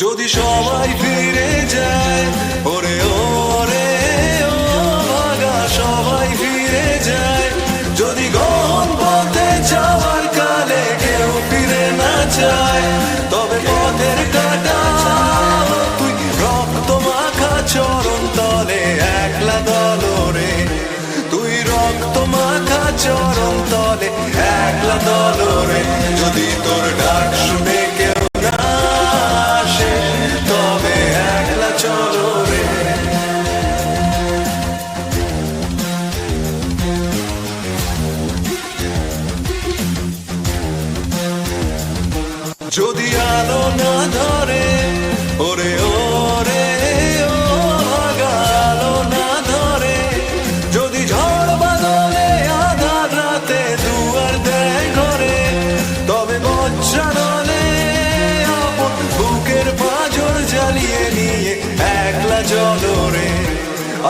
যদি সবাই ফিরে যায়, ওরে ওরে ও ভাগা সবাই ফিরে যায়, যদি গহন পথে যাওয়ার কালে কেউ ফিরে না যায়, তবে পথের কাটা তুই রক্ত মাখা চরণ তলে একলা দলরে, তুই রক্ত মাখা চরণ তলে একলা দলরে, যদি তোর ডাক শুনে কেউ না আসে, তবে একলা চলো রে। যদি আলো না ধরে, ওরে ওরে ও ভাগা আলো না ধরে, যদি ঝড় বাদলে আধার রাতে দুয়ার দেয় ঘরে, তবে বজ্রানলে আপন বুকের পাঁজর জ্বালিয়ে নিয়ে একলা চলো রে,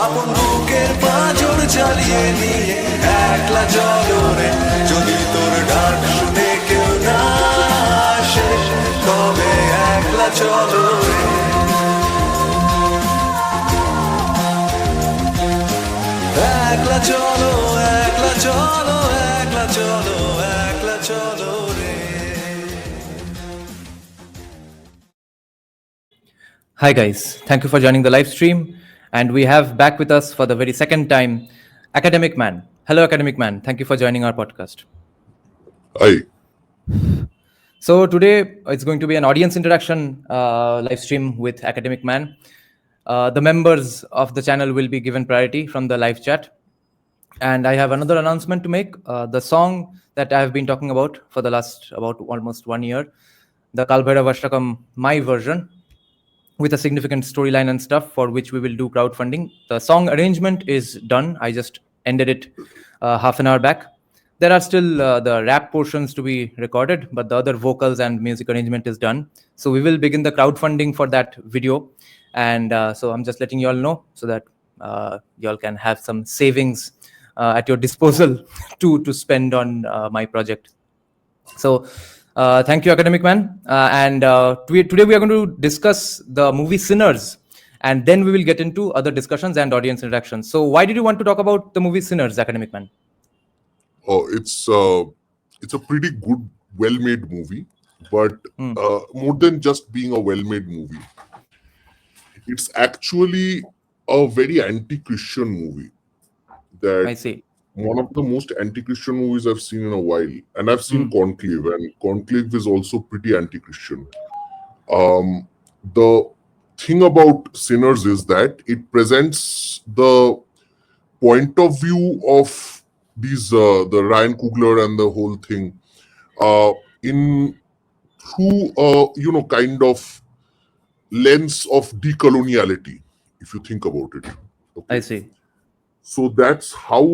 আপন বুকের পাঁজর জ্বালিয়ে নিয়ে একলা চলো রে, যদি তোর ডাক শুনে কেউ না আসে, তবে একলা চলো রে। একলা চলো, একলা চলো, একলা চলো, একলা চলো রে। Hi guys, thank you for joining the live stream, and we have back with us for the very second time AcademicMan. Hello AcademicMan, thank you for joining our podcast. Hi. So today it's going to be an audience interaction live stream with AcademicMan. The members of the channel will be given priority from the live chat. And I have another announcement to make. The song that I have been talking about for the last about almost 1 year, the Kalbhairav Ashtakam, my version, with a significant storyline and stuff, for which we will do crowdfunding. The song arrangement is done. I just ended it half an hour back. There are still the rap portions to be recorded, but the other vocals and music arrangement is done. So we will begin the crowdfunding for that video. And so I'm just letting you all know so that you all can have some savings at your disposal to spend on my project. So thank you, AcademicMan. And today we are going to discuss the movie Sinners, and then we will get into other discussions and audience interactions. So why did you want to talk about the movie Sinners, AcademicMan? Oh, it's a pretty good, well-made movie, but more than just being a well-made movie, it's actually a very anti-Christian movie. That I see. One of the most anti-Christian movies I've seen in a while, and I've seen Conclave, and Conclave is also pretty anti-Christian. The thing about Sinners is that it presents the point of view of these the Ryan Coogler and the whole thing in through kind of lens of decoloniality, if you think about it. Okay? I see. So that's how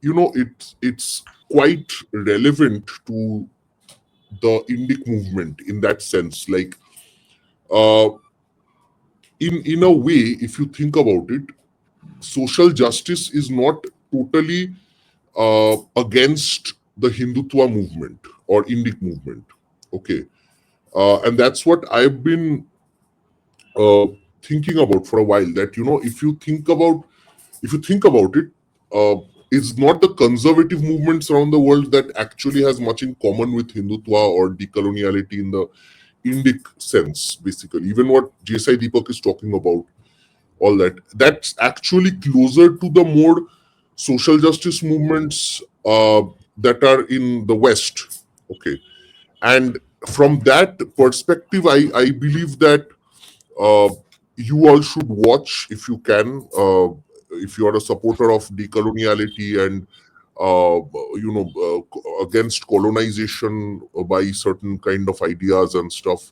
it's quite relevant to the Indic movement in that sense. Like in a way, if you think about it, social justice is not totally against the Hindutva movement or Indic movement. Okay, and that's what I've been thinking about for a while. That if you think about it, it's not the conservative movements around the world that actually has much in common with Hindutva or decoloniality in the Indic sense. Basically, even what J.S.I. Deepak is talking about, all that's actually closer to the more social justice movements that are in the West. Okay, and from that perspective, I believe that you all should watch, if you can, if you are a supporter of decoloniality and against colonization by certain kind of ideas and stuff.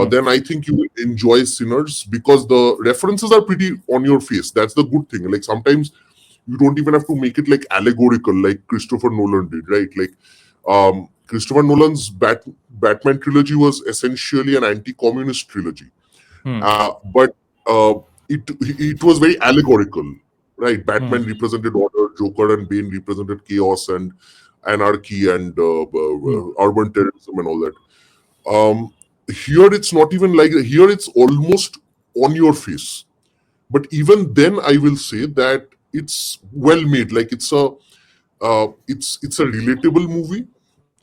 Then I think you will enjoy Sinners, because the references are pretty on your face. That's the good thing. Like sometimes you don't even have to make it like allegorical, like Christopher Nolan did, right? Like Christopher Nolan's Batman trilogy was essentially an anti-communist trilogy, but it was very allegorical, right? Batman represented order, Joker and Bane represented chaos and anarchy and urban terrorism and all that. Here it's not even like that. Here it's almost on your face. But even then, I will say that it's well made. Like it's a relatable movie.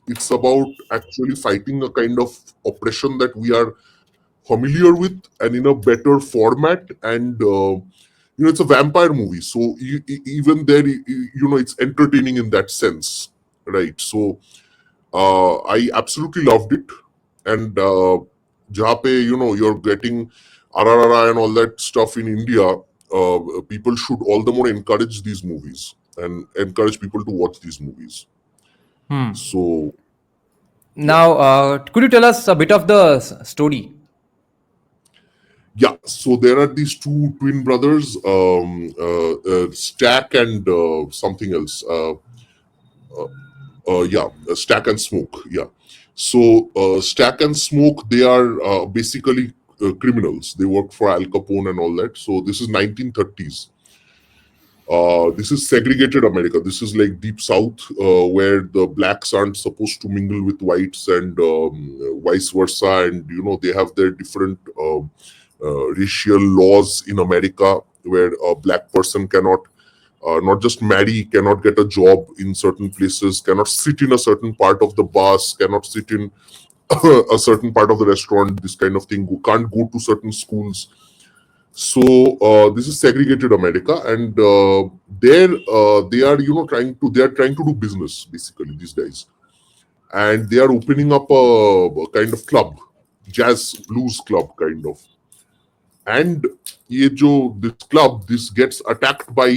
It's about actually fighting a kind of oppression that we are familiar with, and in a better format. And it's a vampire movie, so even there, it's entertaining in that sense, right? So I absolutely loved it. And jahan pe, you're getting RRR and all that stuff in India, people should all the more encourage these movies and encourage people to watch these movies. So Now, could you tell us a bit of the story? yeah, so there are these two twin brothers, Stack and something else. Stack and Smoke. Yeah. So Stack and Smoke, they are basically criminals. They work for Al Capone and all that. So this is 1930s. This is segregated America. This is like Deep South, where the blacks aren't supposed to mingle with whites, and vice versa. And they have their different racial laws in America, where a black person cannot not just marry, cannot get a job in certain places, cannot sit in a certain part of the bus, cannot sit in a certain part of the restaurant, this kind of thing, can't go to certain schools. So this is segregated America, and there they are trying to do business basically, these guys, and they are opening up a kind of club, jazz blues club kind of. And this club, this gets attacked by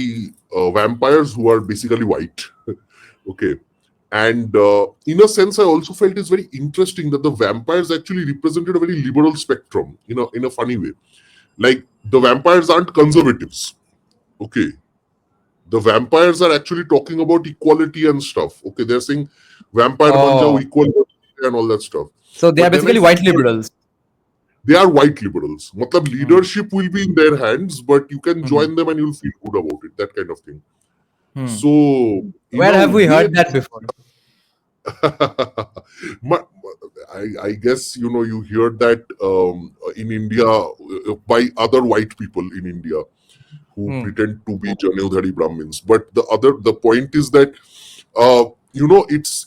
vampires who are basically white. Okay. And in a sense, I also felt it's very interesting that the vampires actually represented a very liberal spectrum in a funny way. Like, the vampires aren't conservatives. Okay. The vampires are actually talking about equality and stuff. Okay. They're saying vampire manja equal and all that stuff. So they are basically white liberals. They are white liberals. Matlab, leadership will be in their hands, but you can join them and you'll feel good about it. That kind of thing. So where have we heard that before? I guess you hear that in India by other white people in India who pretend to be Janeudhari Brahmins. But the point is that it's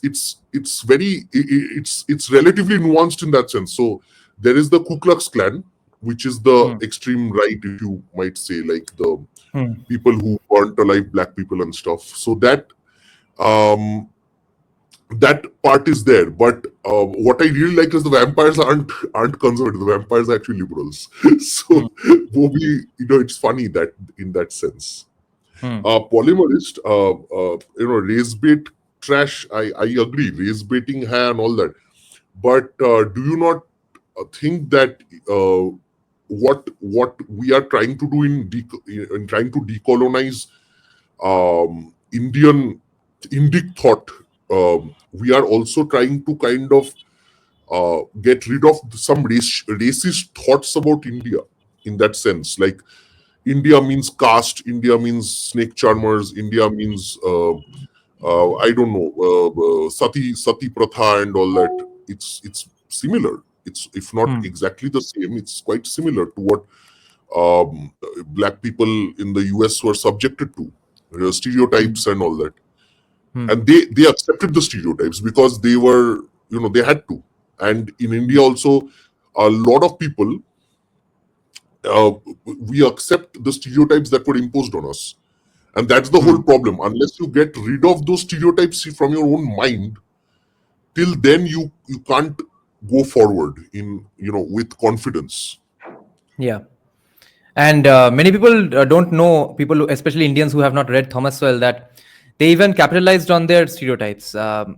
relatively nuanced in that sense. So there is the Ku Klux Klan, which is the extreme right, if you might say, like the people who burnt alive black people and stuff. So that part is there. But what I really like is the vampires aren't conservative. The vampires are actually liberals. So Bobby, it's funny that in that sense. Polymerist, race bait trash. I agree, race baiting hai and all that. But do you not think that what we are trying to do in trying to decolonize Indic thought, we are also trying to kind of get rid of some racist thoughts about India in that sense. Like, India means caste, India means snake charmers, India means I don't know, sati pratha and all that. It's similar. It's, if not exactly the same, it's quite similar to what black people in the US were subjected to, stereotypes and all that. And they accepted the stereotypes because they were, they had to. And in India also, a lot of people, we accept the stereotypes that were imposed on us. And that's the whole problem. Unless you get rid of those stereotypes from your own mind, till then you can't go forward with confidence. Yeah. And many people don't know, people, especially Indians who have not read Thomas Sowell, that they even capitalized on their stereotypes. The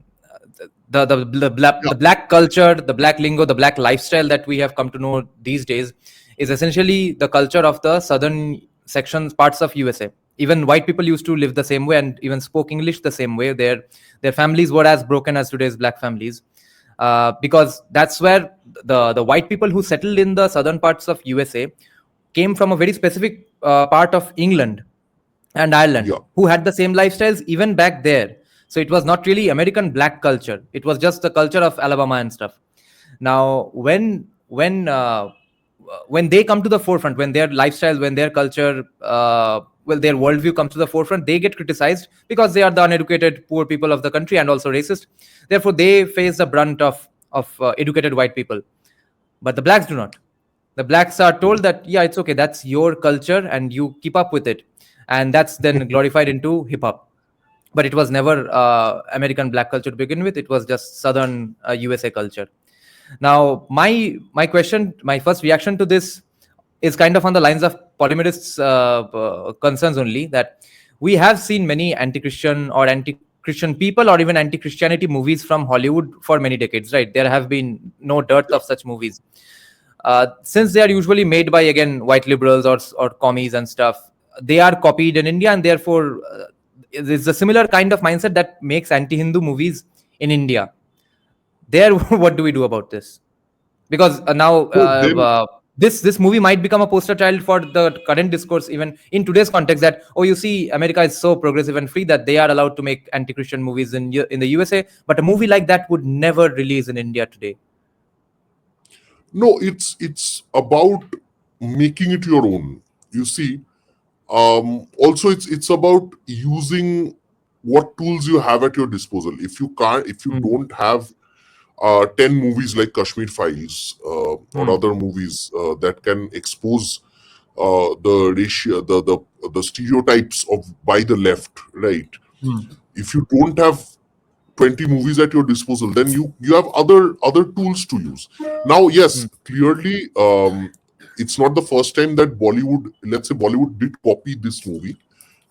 black culture, the black lingo, the black lifestyle that we have come to know these days is essentially the culture of the southern parts of USA. Even white people used to live the same way and even spoke English the same way. Their families were as broken as today's black families. Because that's where the white people who settled in the southern parts of USA came from a very specific part of England and Ireland, who had the same lifestyles even back there. So it was not really American black culture. It was just the culture of Alabama and stuff. Now, when they come to the forefront, when their lifestyles, when their culture, their worldview comes to the forefront, they get criticized because they are the uneducated, poor people of the country and also racist. Therefore, they face the brunt of educated white people. But the blacks do not. The blacks are told that, yeah, it's okay, that's your culture and you keep up with it, and that's then glorified into hip hop. But it was never American black culture to begin with. It was just Southern USA culture. Now, my question, my first reaction to this is kind of on the lines of polymerists' concerns only, that we have seen many anti-Christian or anti-Christian people or even anti-Christianity movies from Hollywood for many decades, right? There have been no dearth of such movies. Since they are usually made by, again, white liberals or commies and stuff, they are copied in India, and therefore it's a similar kind of mindset that makes anti-Hindu movies in India. There, what do we do about this? Because now So then, this movie might become a poster child for the current discourse, even in today's context, that, oh, you see, America is so progressive and free that they are allowed to make anti-Christian movies in the USA, but a movie like that would never release in India today. no, it's about making it your own. You see, also it's about using what tools you have at your disposal. If you don't have 10 movies like Kashmir Files or other movies that can expose the ratio, the stereotypes of by the left, right? If you don't have 20 movies at your disposal, then you have other tools to use. Now, yes, clearly, it's not the first time that Bollywood, let's say Bollywood, did copy this movie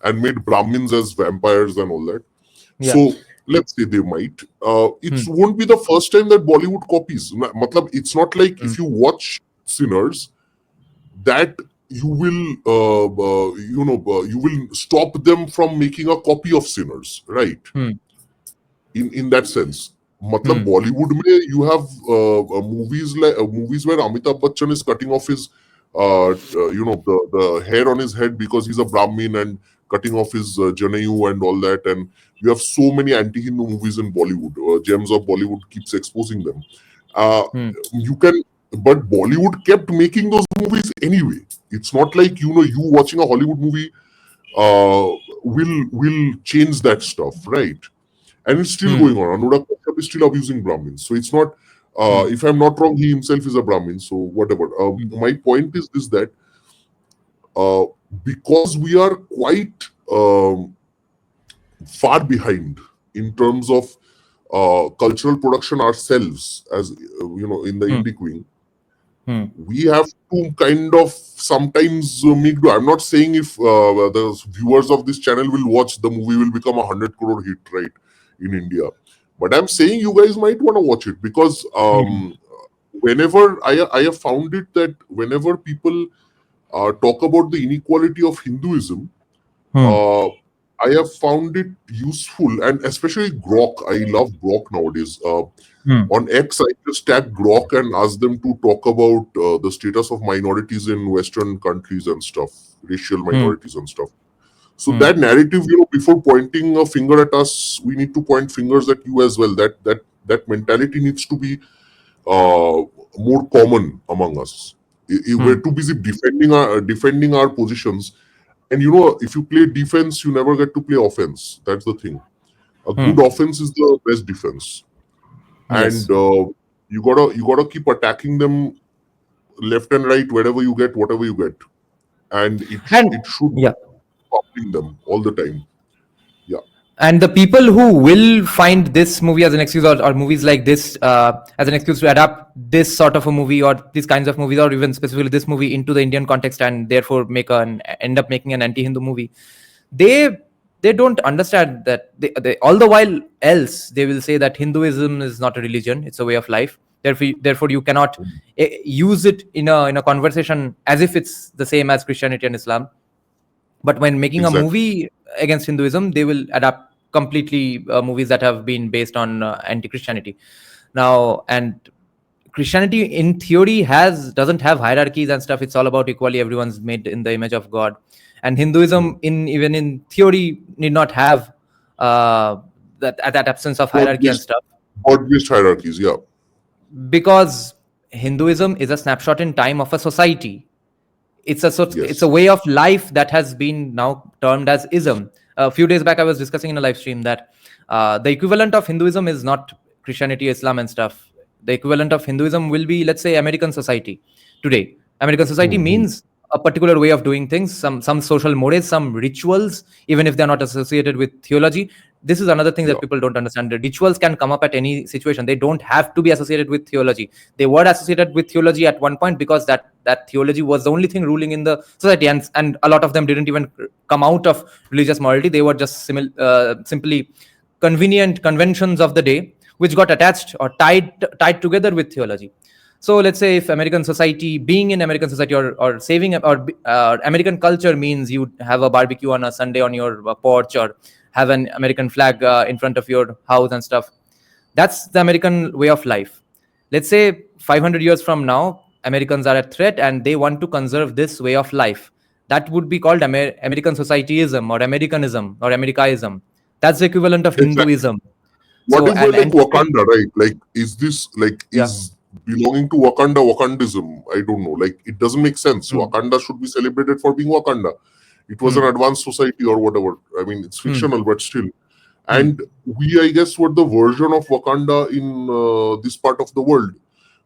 and made Brahmins as vampires and all that. Yeah. So let's say they might. It won't be the first time that Bollywood copies. Matlab, it's not like if you watch Sinners, that you will, you will stop them from making a copy of Sinners, right? In that sense. Matlab, Bollywood mein you have movies where Amitabh Bachchan is cutting off his the hair on his head because he's a Brahmin, and cutting off his Janayu and all that. And you have so many anti-Hindu movies in Bollywood. Gems of Bollywood keeps exposing them. You can, but Bollywood kept making those movies anyway. It's not like you watching a Hollywood movie will change that stuff, right? And it's still going on. Anurag Kashyap is still abusing Brahmins. So it's not, if I'm not wrong, he himself is a Brahmin. So whatever. My point is this, that because we are quite far behind in terms of cultural production ourselves, as in the indie queen, we have to kind of sometimes make do. I'm not saying if the viewers of this channel will watch the movie will become 100 crore hit, right, in India. But I'm saying you guys might want to watch it, because whenever I have found it that whenever people talk about the inequality of Hinduism, I have found it useful, and especially Grok. I love Grok nowadays. On X, I just tag Grok and ask them to talk about the status of minorities in Western countries and stuff, racial minorities and stuff. So that narrative, before pointing a finger at us, we need to point fingers at you as well. That mentality needs to be more common among us. We're too busy defending our positions. And if you play defense, you never get to play offense. That's the thing. A good offense is the best defense. Yes. And you gotta keep attacking them left and right, whatever you get. And it should be popping them all the time. Yeah. And the people who will find this movie as an excuse, or movies like this as an excuse to adapt this sort of a movie, or these kinds of movies, or even specifically this movie into the Indian context, and therefore end up making an anti-Hindu movie, they don't understand that they all the while else they will say that Hinduism is not a religion, it's a way of life. Therefore you cannot use it in a conversation as if it's the same as Christianity and Islam. But when making a movie against Hinduism, they will adapt completely movies that have been based on anti-Christianity. Now, and Christianity in theory doesn't have hierarchies and stuff. It's all about equality. Everyone's made in the image of God. And Hinduism, even in theory, need not have that absence of hierarchy and stuff. God-based hierarchies, yeah. Because Hinduism is a snapshot in time of a society. It's a Yes. way of life that has been now termed as ism. A few days back, I was discussing in a live stream that the equivalent of Hinduism is not Christianity, Islam, and stuff. The equivalent of Hinduism will be, let's say, American society today. American society Hmm. means a particular way of doing things, some social mores, some rituals, even if they're not associated with theology. This is another thing that Yeah. people don't understand. The rituals can come up at any situation. They don't have to be associated with theology. They were associated with theology at one point because that theology was the only thing ruling in the society, and a lot of them didn't even come out of religious morality. They were just simply convenient conventions of the day which got attached or tied together with theology. So let's say if American society, being in American society, or saving, or American culture means you have a barbecue on a Sunday on your porch, or have an American flag in front of your house and stuff. That's the American way of life. Let's say 500 years from now, Americans are at threat and they want to conserve this way of life. That would be called American societyism, or Americanism, or Americaism. That's the equivalent of Exactly. Hinduism. So Whatever, like and today, Wakanda, right? Like, is this like yeah. is belonging to Wakanda Wakandism? I don't know. Like, it doesn't make sense. Hmm. Wakanda should be celebrated for being Wakanda. It was an Hmm. advanced society or whatever. I mean, it's Hmm. fictional, but still. Hmm. And we, I guess, were the version of Wakanda in this part of the world.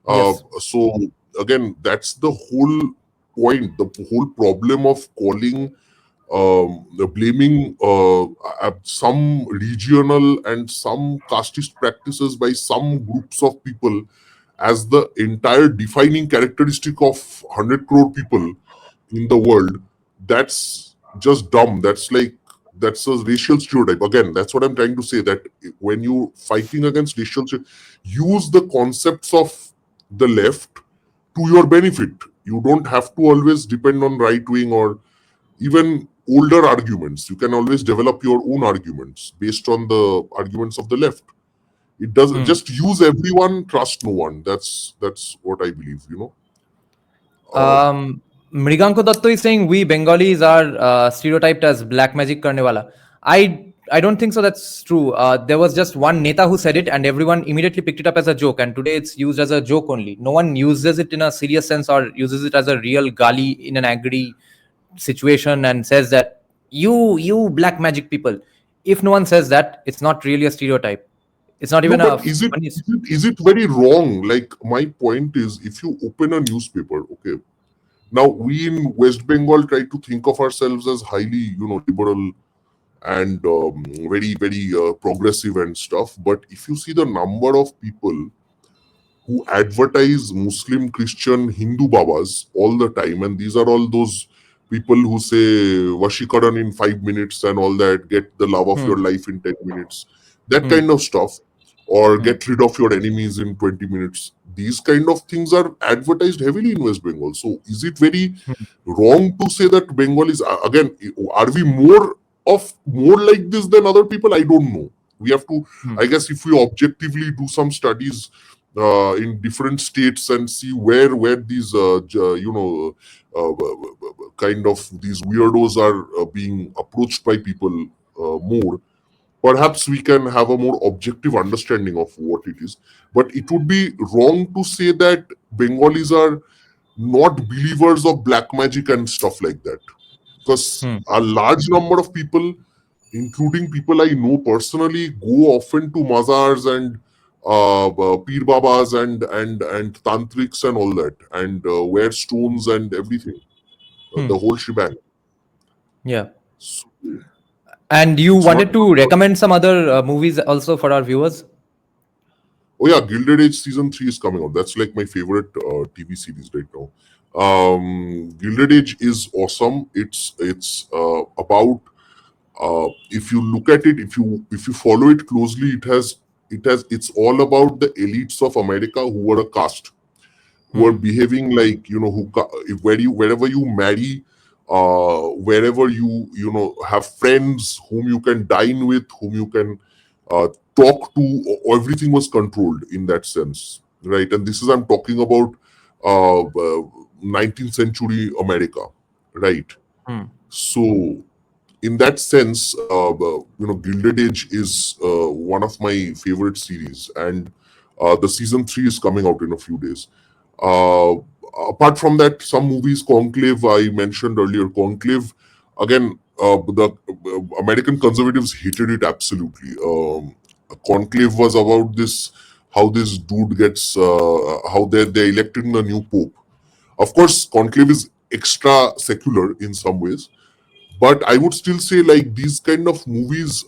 Yes. So again, that's the whole point. The whole problem of calling, blaming some regional and some casteist practices by some groups of people as the entire defining characteristic of 100 crore people in the world. That's just dumb. That's a racial stereotype. Again, that's what I'm trying to say, that when you fighting against use the concepts of the left to your benefit. You don't have to always depend on right wing or even older arguments. You can always develop your own arguments based on the arguments of the left. It does Hmm. just use everyone, trust no one. That's what I believe. Um, Mriganko Datto is saying we Bengalis are stereotyped as black magic karne wala. I don't think so. That's true. There was just one neta who said it, and everyone immediately picked it up as a joke. And today it's used as a joke only. No one uses it in a serious sense or uses it as a real gali in an angry situation and says that you black magic people. If no one says that, it's not really a stereotype. It's not no, even a but funny. is it very wrong? Like, my point is, if you open a newspaper, okay, now we in West Bengal try to think of ourselves as highly, liberal and very progressive and stuff. But if you see the number of people who advertise Muslim, Christian, Hindu babas all the time, and these are all those people who say Vashikaran in 5 minutes and all that, get the love of Hmm. your life in 10 minutes, that Hmm. kind of stuff, or Hmm. get rid of your enemies in 20 minutes. These kind of things are advertised heavily in West Bengal. So is it very Hmm. wrong to say that Bengal is, again, are we more like this than other people? I don't know. We have to, Hmm. I guess, if we objectively do some studies in different states and see where these kind of these weirdos are being approached by people more, perhaps we can have a more objective understanding of what it is. But it would be wrong to say that Bengalis are not believers of black magic and stuff like that, because Hmm. a large number of people, including people I know personally, go often to mazars and Peer Babas and tantrics and all that, and wear stones and everything, Hmm. the whole shebang. Yeah. So And you it's not. wanted to recommend some other movies also for our viewers? Oh yeah, Gilded Age season 3 is coming out. That's like my favorite TV series right now. Gilded Age is awesome. It's about, if you look at it, if you follow it closely, it's all about the elites of America who were a caste, who are Hmm. behaving like, wherever you marry, wherever you have friends whom you can dine with, whom you can talk to, everything was controlled in that sense, right? And this is, I'm talking about 19th century America, right? Hmm. So in that sense, Gilded Age is one of my favorite series, and The season 3 is coming out in a few days. Uh, Apart from that, some movies, Conclave, I mentioned earlier. Conclave, again, the American conservatives hated it absolutely. Conclave was about this, how this dude gets, how they're electing the new pope. Of course, Conclave is extra secular in some ways, but I would still say like these kind of movies,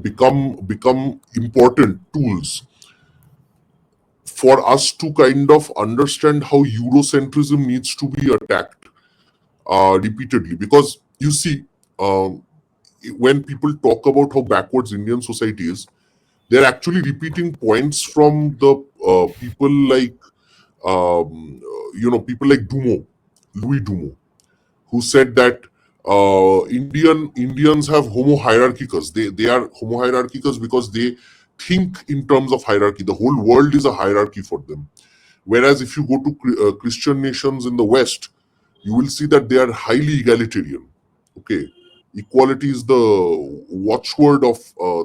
become important tools for us to kind of understand how Eurocentrism needs to be attacked repeatedly. Because you see, when people talk about how backwards Indian society is, they're actually repeating points from the people like, people like Louis Dumo, who said that Indians have homo hierarchicus. They are homo hierarchicus because they think in terms of hierarchy. The whole world is a hierarchy for them. Whereas if you go to Christian nations in the West, you will see that they are highly egalitarian. Okay, equality is the watchword of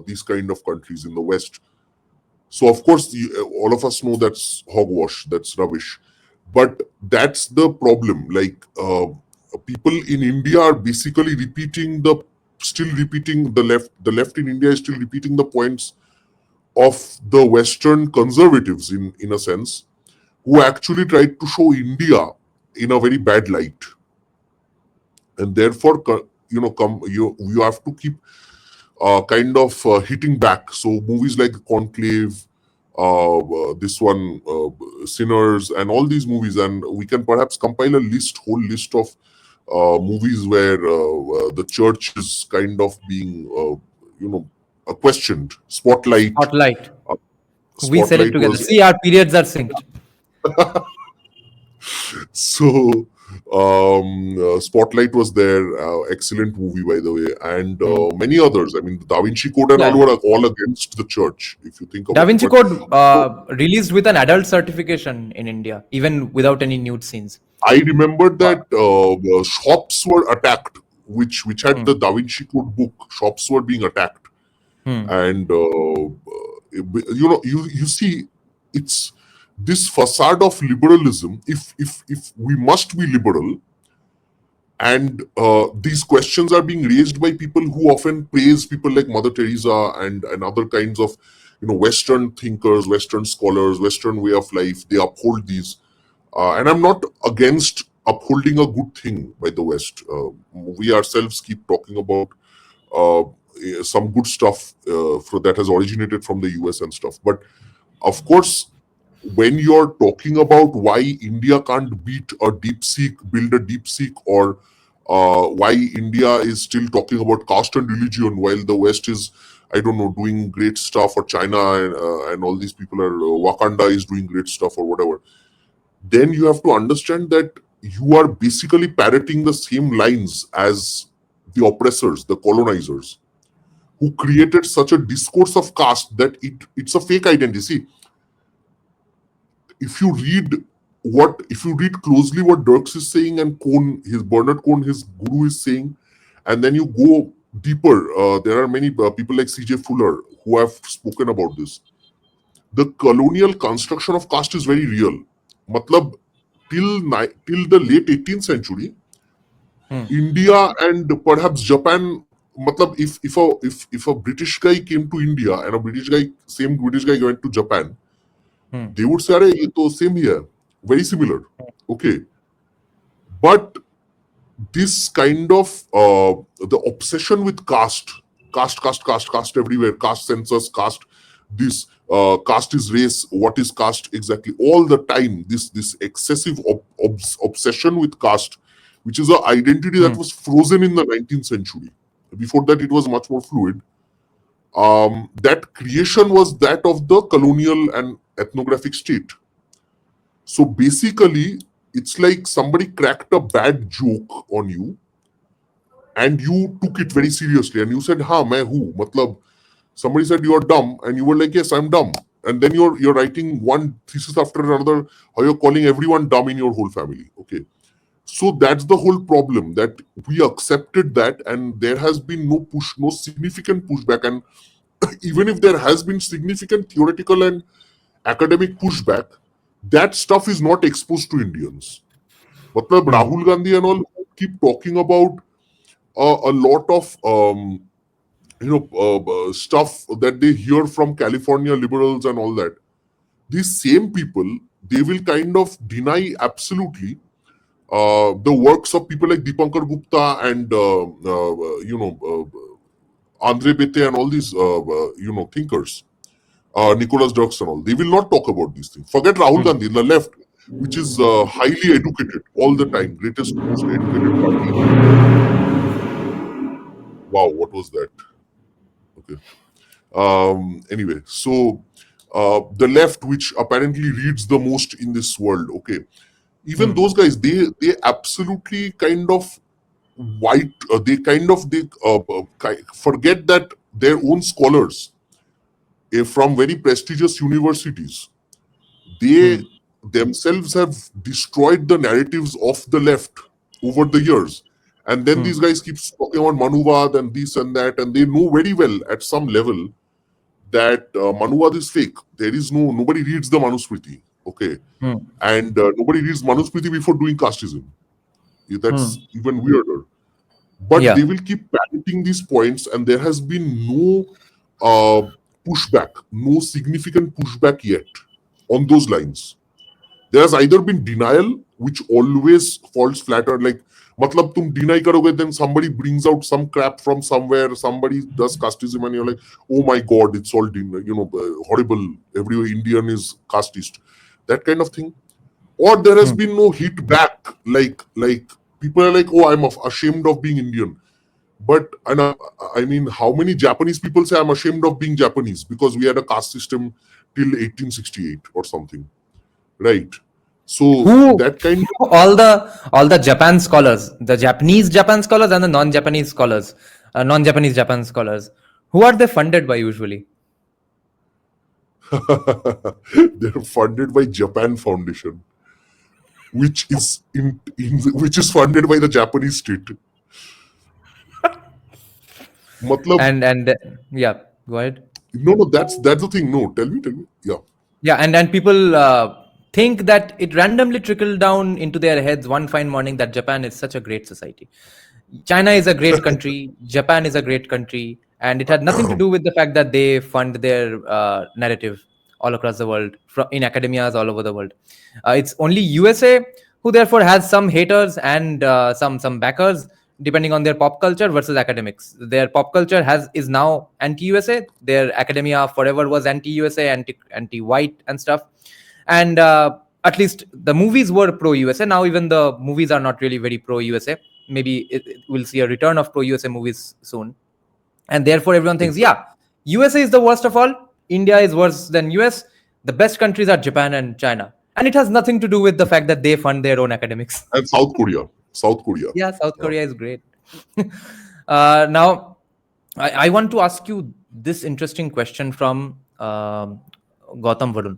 these kind of countries in the West. So of course, all of us know that's hogwash, that's rubbish. But that's the problem. Like people in India are basically still repeating the left. The left in India is still repeating the points of the Western conservatives in a sense, who actually tried to show India in a very bad light. And therefore, you have to keep kind of hitting back. So movies like Conclave, this one, Sinners, and all these movies, and we can perhaps compile a whole list of movies where the church is kind of being, questioned. Spotlight. Spotlight. We said it Spotlight together. was See, our periods are synced. so. Spotlight was there, excellent movie by the way, and many others. I mean, the Da Vinci Code and Yeah. all were all against the church, if you think about Da Vinci it. But Code released with an adult certification in India, even without any nude scenes. I remember that shops were attacked, which had the Da Vinci Code book. Shops were being attacked, and you see, it's this facade of liberalism. If we must be liberal, and these questions are being raised by people who often praise people like Mother Teresa and other kinds of Western thinkers, Western scholars, Western way of life. They uphold these, and I'm not against upholding a good thing by the West. We ourselves keep talking about some good stuff that has originated from the US and stuff. But of course, when you're talking about why India can't build a deep seek, or why India is still talking about caste and religion while the West is, I don't know, doing great stuff, or China and all these people are, Wakanda is doing great stuff or whatever, then you have to understand that you are basically parroting the same lines as the oppressors, the colonizers, who created such a discourse of caste that it's a fake identity. See, if you read closely what Dirks is saying and Bernard Cohn, his guru, is saying, and then you go deeper, there are many people like C.J. Fuller who have spoken about this. The colonial construction of caste is very real. Matlab, till the late 18th century, India and perhaps Japan. Matlab, if a British guy came to India and same British guy went to Japan, they would say, "Arey, ye to same here, very similar." Okay, but this kind of the obsession with caste everywhere, caste census, caste this, caste is race, what is caste exactly, all the time, this excessive obsession with caste, which is an identity that was frozen in the 19th century. Before that, it was much more fluid. That creation was that of the colonial and ethnographic state. So basically, it's like somebody cracked a bad joke on you and you took it very seriously and you said, "Ha, main hu." Matlab, somebody said you're dumb and you were like, "Yes, I'm dumb." And then you're writing one thesis after another, how you're calling everyone dumb in your whole family. Okay. So that's the whole problem, that we accepted that, and there has been no significant pushback. And even if there has been significant theoretical and academic pushback, that stuff is not exposed to Indians. Matlab Rahul Gandhi and all keep talking about a lot of stuff that they hear from California liberals and all that. These same people, they will kind of deny absolutely the works of people like Dipankar Gupta and Andre Bete and all these thinkers, Nicholas Dirks and all. They will not talk about these things. Forget Rahul Gandhi, the left, which is highly educated all the time, greatest, most educated party. Wow, what was that? Okay. Anyway, so the left, which apparently reads the most in this world, okay, even those guys, they absolutely kind of forget that their own scholars from very prestigious universities, they themselves have destroyed the narratives of the left over the years. And then these guys keep talking about Manuvad and this and that, and they know very well at some level that Manuvad is fake. There is nobody reads the Manusmriti, okay, and nobody reads Manusmriti before doing casteism. That's even weirder. But they will keep padding these points, and there has been no pushback, no significant pushback yet on those lines. There has either been denial, which always falls flatter, like matlab tum deny karoge, then somebody brings out some crap from somewhere, somebody does casteism, and you're like, oh my god, it's all horrible, every Indian is casteist, that kind of thing. Or there has been no hit back, like people are like, oh, I'm ashamed of being Indian. But I mean, how many Japanese people say I'm ashamed of being Japanese because we had a caste system till 1868 or something, right? So that kind of all the Japan scholars, the Japanese Japan scholars and the non-Japanese scholars, non-Japanese Japan scholars, who are they funded by usually? they're funded by Japan Foundation, which is which is funded by the Japanese state. Matlab, And yeah, go ahead. no, that's the thing. No, tell me. Yeah, and people think that it randomly trickled down into their heads one fine morning that Japan is such a great society. China is a great country. Japan is a great country. And it had nothing to do with the fact that they fund their narrative all across the world, in academias all over the world. It's only USA who therefore has some haters and some backers, depending on their pop culture versus academics. Their pop culture is now anti-USA. Their academia forever was anti-USA, anti-white and stuff. And at least the movies were pro-USA. Now even the movies are not really very pro-USA. Maybe we'll see a return of pro-USA movies soon. And therefore everyone thinks, yeah, USA is the worst of all. India is worse than US. The best countries are Japan and China. And it has nothing to do with the fact that they fund their own academics. And South Korea. Yeah, South Korea is great. Now, I want to ask you this interesting question from Gautam Varun.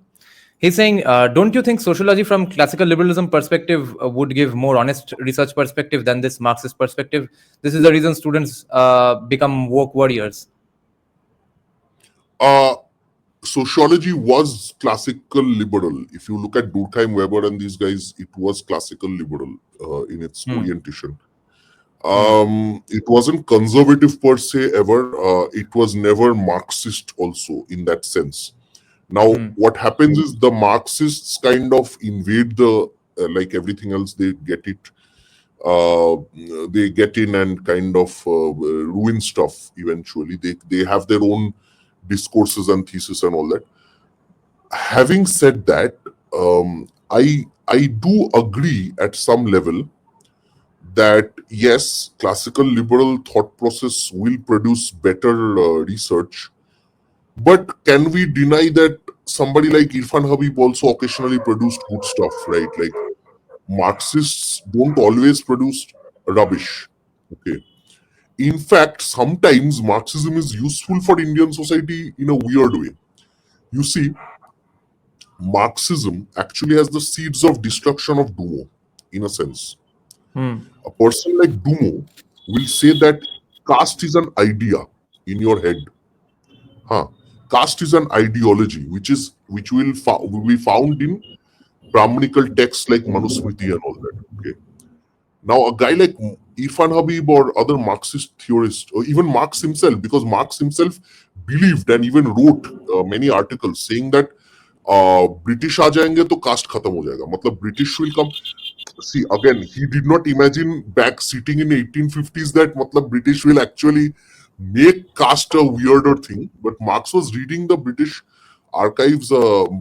He's saying, don't you think sociology from classical liberalism perspective would give more honest research perspective than this Marxist perspective? This is the reason students become woke warriors. Sociology was classical liberal. If you look at Durkheim, Weber and these guys, it was classical liberal in its orientation. It wasn't conservative per se ever. It was never Marxist also in that sense. Now, what happens is the Marxists kind of invade like everything else, they get it. They get in and kind of ruin stuff eventually. They have their own discourses and thesis and all that. Having said that, I do agree at some level that yes, classical liberal thought process will produce better research. But can we deny that somebody like Irfan Habib also occasionally produced good stuff, right? Like Marxists don't always produce rubbish. Okay. In fact, sometimes Marxism is useful for Indian society in a weird way. You see, Marxism actually has the seeds of destruction of Dumo, in a sense. A person like Dumo will say that caste is an idea in your head. Huh. Caste is an ideology which will be found in Brahmanical texts like Manusmriti and all that. Okay. Now, a guy like Irfan Habib or other Marxist theorists, or even Marx himself, because Marx himself believed and even wrote many articles saying that British आ जाएंगे तो caste खत्म हो जाएगा. मतलब British will come. See, again, he did not imagine back sitting in 1850s that matlab British will actually make caste a weirder thing. But Marx was reading the British archives,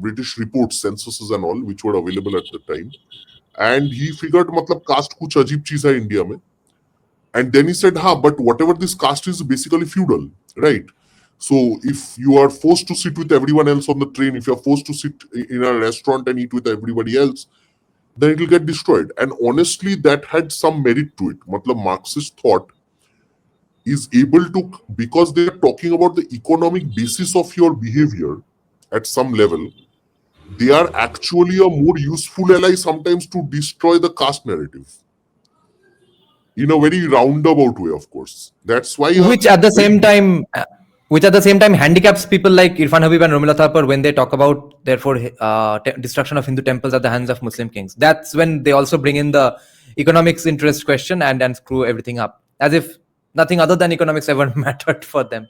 British reports, censuses and all, which were available at the time. And he figured matlab caste kuch ajeeb cheez hai India mein. And then he said, but whatever this caste is basically feudal, right? So if you are forced to sit with everyone else on the train, if you are forced to sit in a restaurant and eat with everybody else, then it will get destroyed. And honestly, that had some merit to it. Matlab Marxist thought is able to, because they are talking about the economic basis of your behavior at some level, they are actually a more useful ally sometimes to destroy the caste narrative. In a very roundabout way, of course. That's why... Which at the same time handicaps people like Irfan Habib and Romila Thapar when they talk about, therefore, destruction of Hindu temples at the hands of Muslim kings. That's when they also bring in the economics interest question and screw everything up. As if nothing other than economics ever mattered for them.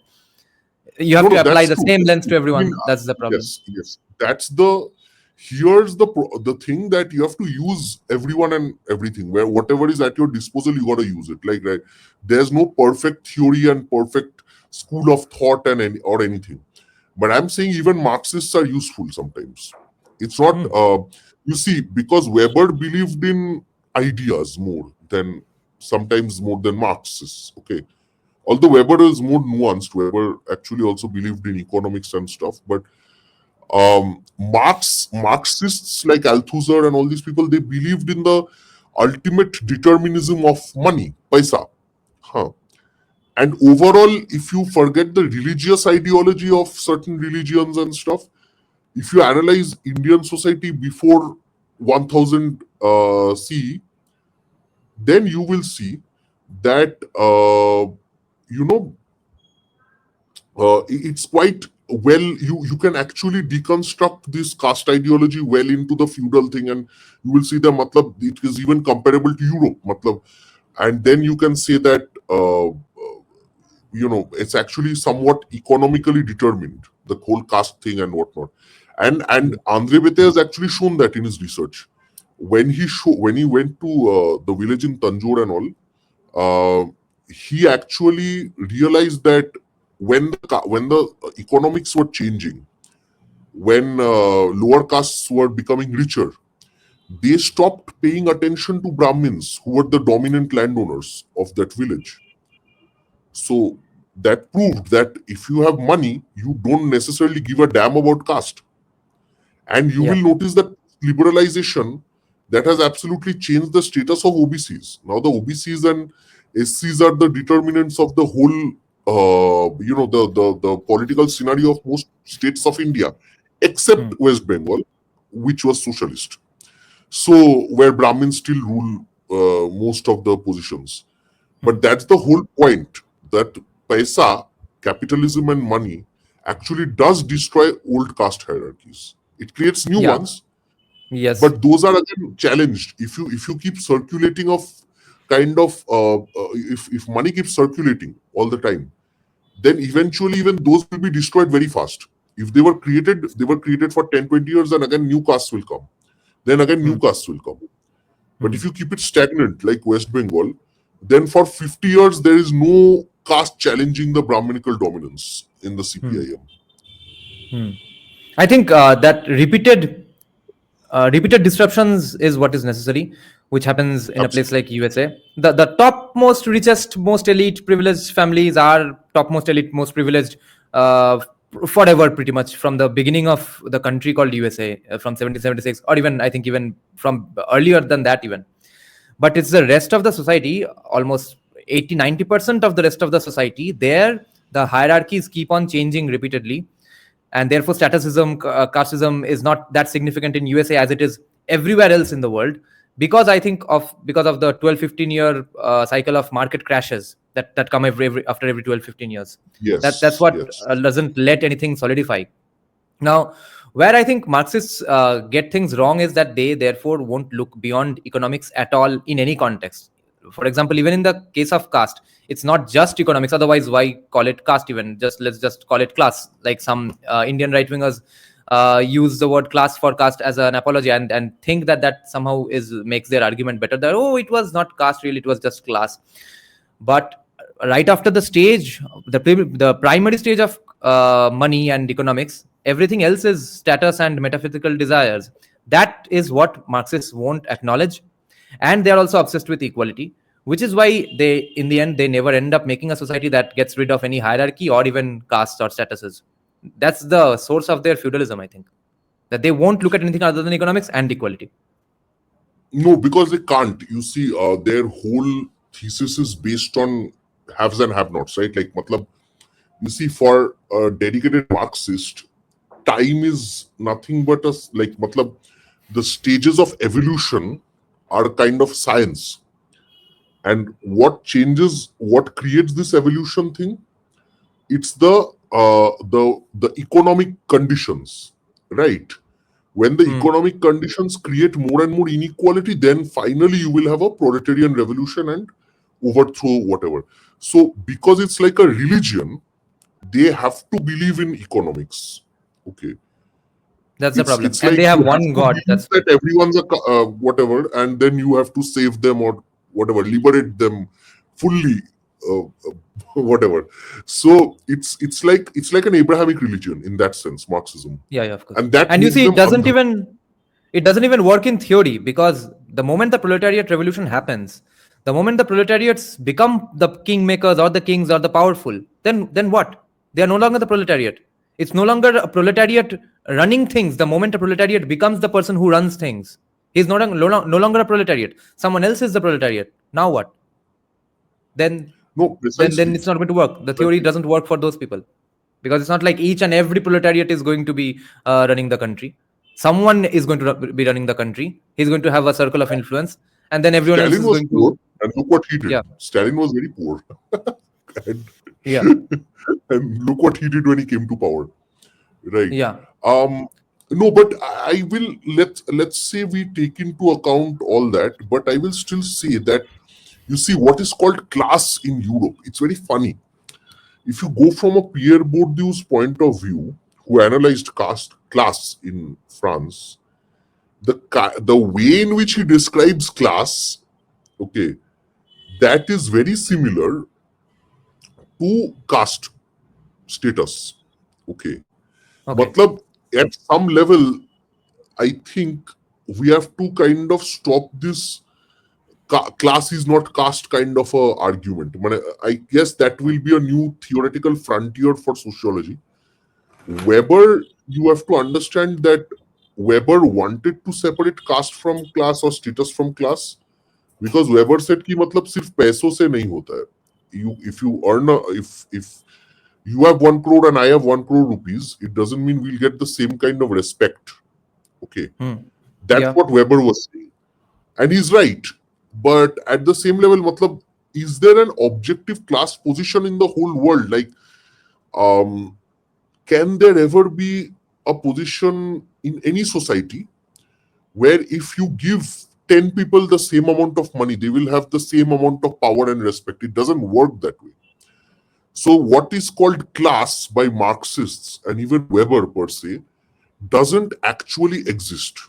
You have to apply the same lens to everyone. That's the problem. Yes. Here's the thing that you have to use everyone and everything, where whatever is at your disposal, you got to use it. Like, right, there's no perfect theory and perfect school of thought or anything. But I'm saying even Marxists are useful sometimes. It's not, you see, because Weber believed in ideas sometimes more than Marxists. Okay. Although Weber is more nuanced, Weber actually also believed in economics and stuff. But Marxists like Althusser and all these people, they believed in the ultimate determinism of money, paisa. And overall, if you forget the religious ideology of certain religions and stuff, if you analyze Indian society before 1000 CE, then you will see that, it's quite well, you can actually deconstruct this caste ideology well into the feudal thing, and you will see that matlab, it is even comparable to Europe. Matlab, and then you can say that, it's actually somewhat economically determined, the whole caste thing and whatnot. And Andre Bete has actually shown that in his research. When he went to the village in Tanjore and all, he actually realized that when the economics were changing, when lower castes were becoming richer, they stopped paying attention to Brahmins, who were the dominant landowners of that village. So that proved that if you have money, you don't necessarily give a damn about caste. And you will notice that liberalization, that has absolutely changed the status of OBCs. Now the OBCs and SCs are the determinants of the whole, the political scenario of most states of India, except West Bengal, which was socialist. So where Brahmins still rule most of the positions. But that's the whole point, that paisa, capitalism and money actually does destroy old caste hierarchies. It creates new ones. Yes. But those are again challenged. If you keep circulating if money keeps circulating all the time, then eventually even those will be destroyed very fast. If they were created for 10-20 years, and again new castes will come. Then again new castes will come. But if you keep it stagnant like West Bengal, then for 50 years there is no caste challenging the Brahminical dominance in the CPIM. I think that repeated disruptions is what is necessary, which happens in a place like USA. The topmost, richest, most elite, privileged families are topmost elite, most privileged forever, pretty much, from the beginning of the country called USA, from 1776, or even, I think, even from earlier than that even. But it's the rest of the society, almost 80-90% of the rest of the society, there the hierarchies keep on changing repeatedly. And therefore, statucism, casteism is not that significant in USA as it is everywhere else in the world, because I think because of the 12-15 year cycle of market crashes that come every after every 12, 15 years. That's Yes, what yes. doesn't let anything solidify. Now, where I think Marxists get things wrong is that they therefore won't look beyond economics at all in any context. For example, even in the case of caste, it's not just economics. Otherwise, why call it caste? Even just let's just call it class. Like some Indian right wingers use the word class for caste as an apology, and think that somehow is makes their argument better. That, oh, it was not caste really, it was just class. But right after the stage, the primary stage of money and economics, everything else is status and metaphysical desires. That is what Marxists won't acknowledge, and they are also obsessed with equality, which is why they, in the end, they never end up making a society that gets rid of any hierarchy or even castes or statuses. That's the source of their feudalism, I think, that they won't look at anything other than economics and equality. No, because they can't. You see, their whole thesis is based on haves and have-nots, right? Like, matlab, you see, for a dedicated Marxist, time is nothing but matlab, the stages of evolution are kind of science. And what creates this evolution thing? It's the economic conditions, right? When the economic conditions create more and more inequality, then finally you will have a proletarian revolution and overthrow whatever. So because it's like a religion, they have to believe in economics. Okay. That's the problem. It's And like they have you have one to god. believe That's that everyone's a whatever, and then you have to save them or whatever, liberate them fully, whatever. So it's like an Abrahamic religion in that sense, Marxism. yeah, of course. And that And you makes see, them it doesn't even work in theory, because the moment the proletariat revolution happens, the moment the proletariats become the kingmakers or the kings or the powerful, then what? They are no longer the proletariat. It's no longer a proletariat running things. The moment a proletariat becomes the person who runs things, he's no longer a proletariat. Someone else is the proletariat. Now what? Then no, then precisely. it's not going to work. The theory doesn't work for those people, because it's not like each and every proletariat is going to be running the country. Someone is going to be running the country. He's going to have a circle of influence, and then everyone else Stalin is was going poor, to, and look what he did. yeah, Stalin was very poor, and, yeah, and look what he did when he came to power. Right. yeah, No, but I will let's say we take into account all that, but I will still say that you see what is called class in Europe. It's very funny. If you go from a Pierre Bourdieu's point of view, who analyzed class in France, the way in which he describes class, okay, that is very similar to caste status. Okay. okay, Matlab, at some level, I think we have to kind of stop this class is not caste kind of a argument. I guess that will be a new theoretical frontier for sociology. Weber, you have to understand that Weber wanted to separate caste from class or status from class, because Weber said कि मतलब सिर्फ पैसों से नहीं होता है. If you earn if you have 1 crore and I have 1 crore rupees, it doesn't mean we'll get the same kind of respect. Okay. That's yeah, what Weber was saying. And he's right. But at the same level, matlab, is there an objective class position in the whole world? Like, can there ever be a position in any society where if you give 10 people the same amount of money, they will have the same amount of power and respect? It doesn't work that way. So what is called class by Marxists and even Weber per se doesn't actually exist.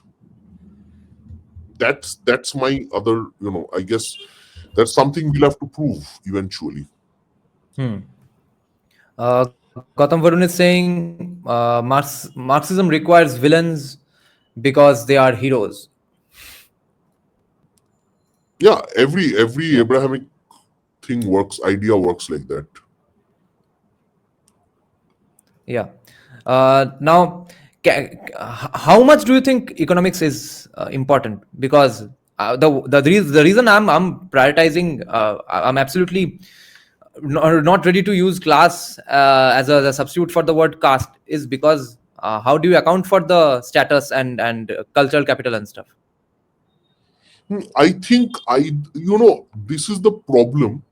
That's my other, I guess that's something we'll have to prove eventually. Gautam Varun is saying Marxism requires villains because they are heroes. Yeah, every Abrahamic idea works like that. Yeah. Now, how much do you think economics is important? Because the reason I'm prioritizing, I'm absolutely not ready to use class as a substitute for the word caste, is because how do you account for the status and cultural capital and stuff? I think this is the problem.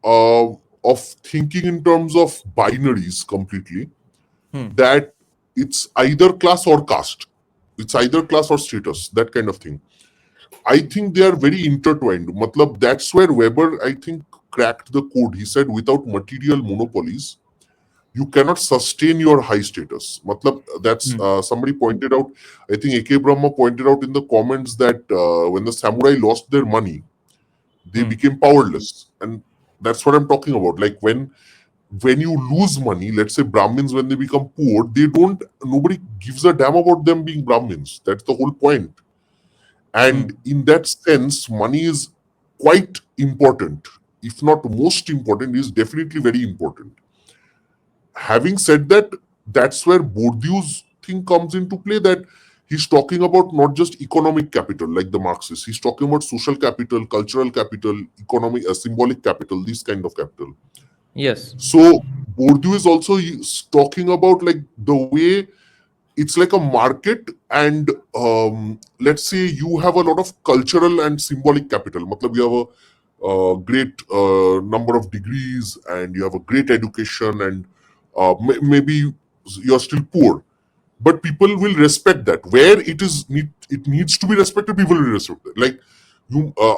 of thinking in terms of binaries completely, that it's either class or caste, it's either class or status, that kind of thing. I think they are very intertwined. Matlab, that's where Weber, I think, cracked the code. He said, without material monopolies, you cannot sustain your high status. Matlab, that's somebody pointed out, I think A.K. Brahma pointed out in the comments that when the samurai lost their money, they became powerless. And that's what I'm talking about. Like when you lose money, let's say Brahmins, when they become poor, nobody gives a damn about them being Brahmins. That's the whole point. And in that sense, money is quite important. If not most important, is definitely very important. Having said that, that's where Bourdieu's thing comes into play, that he's talking about not just economic capital like the Marxists. He's talking about social capital, cultural capital, economic, symbolic capital, this kind of capital. Yes. So Bourdieu is also talking about like the way it's like a market, and let's say you have a lot of cultural and symbolic capital. Matlab, you have a great number of degrees and you have a great education, and maybe you're still poor, but people will respect that. Where it needs to be respected, people will respect it. Like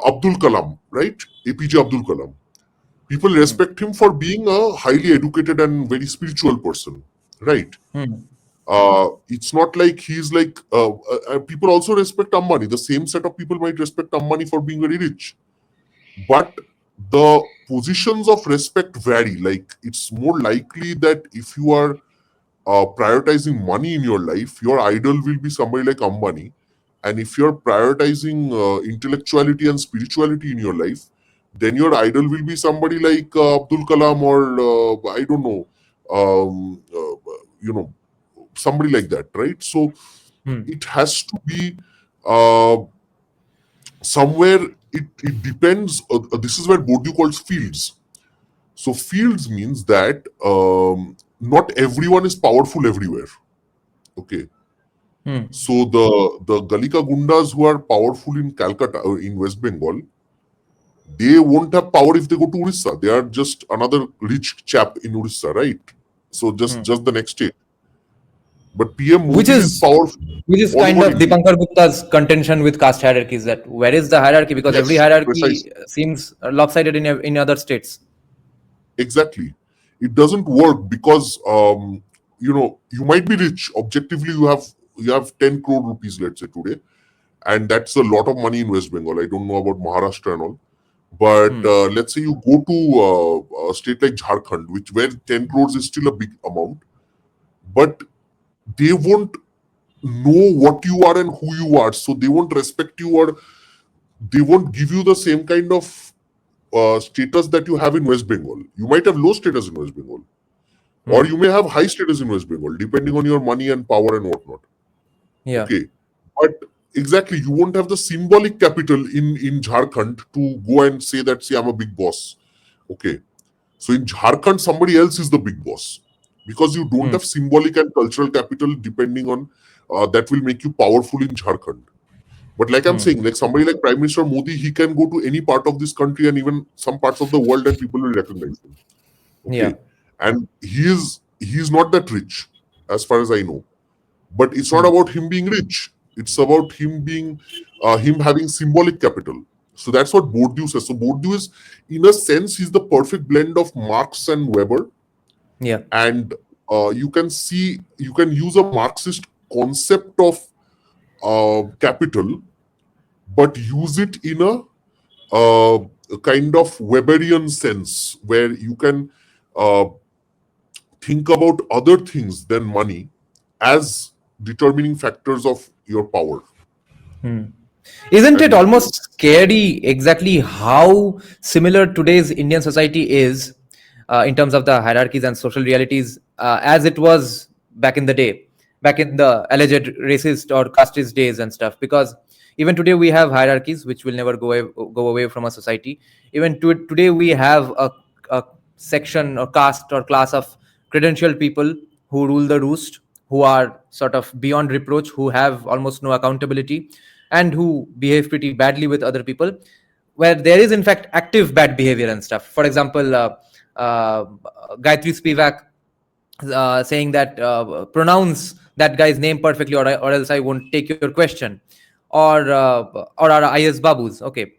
Abdul Kalam, right? APJ Abdul Kalam. People respect him for being a highly educated and very spiritual person, right? It's not like he's like people also respect Ambani. The same set of people might respect Ambani for being very rich, but the positions of respect vary. Like it's more likely that if you are prioritizing money in your life, your idol will be somebody like Ambani, and if you're prioritizing intellectuality and spirituality in your life, then your idol will be somebody like Abdul Kalam, or I don't know, somebody like that, right? So it has to be somewhere. It depends. This is where Bourdieu calls fields. So fields means that not everyone is powerful everywhere. Okay. So the Galika Gundas who are powerful in Calcutta or in West Bengal, they won't have power if they go to Orissa. They are just another rich chap in Orissa, right? So just the next state. But PM Modi is powerful. Which is kind of Dipankar Gupta's contention with caste hierarchies, that where is the hierarchy? Because every hierarchy precisely seems lopsided in other states. Exactly. It doesn't work because you might be rich. Objectively, you have 10 crore rupees, let's say, today. And that's a lot of money in West Bengal. I don't know about Maharashtra and all. But let's say you go to a state like Jharkhand, where 10 crores is still a big amount. But they won't know what you are and who you are. So they won't respect you, or they won't give you the same kind of status that you have in West Bengal. You might have low status in West Bengal. Or you may have high status in West Bengal, depending on your money and power and whatnot. Yeah. Okay. But exactly, you won't have the symbolic capital in Jharkhand to go and say that, see, I'm a big boss. Okay. So in Jharkhand, somebody else is the big boss. Because you don't have symbolic and cultural capital depending on that will make you powerful in Jharkhand. But like I'm saying, like somebody like Prime Minister Modi, he can go to any part of this country and even some parts of the world and people will recognize him. Okay. Yeah. And he's not that rich, as far as I know. But it's not about him being rich. It's about him being him having symbolic capital. So that's what Bourdieu says. So Bourdieu is, in a sense, he's the perfect blend of Marx and Weber. Yeah. And you can use a Marxist concept of capital, but use it in a kind of Weberian sense, where you can think about other things than money as determining factors of your power. Isn't it almost scary exactly how similar today's Indian society is in terms of the hierarchies and social realities as it was back in the day, back in the alleged racist or casteist days and stuff? Because even today we have hierarchies which will never go away from a society. Even today we have a section or caste or class of credentialed people who rule the roost, who are sort of beyond reproach, who have almost no accountability, and who behave pretty badly with other people. where there is in fact active bad behavior and stuff. For example, Gayatri Spivak saying that pronounce that guy's name perfectly, or else I won't take your question, or our IS babus, okay,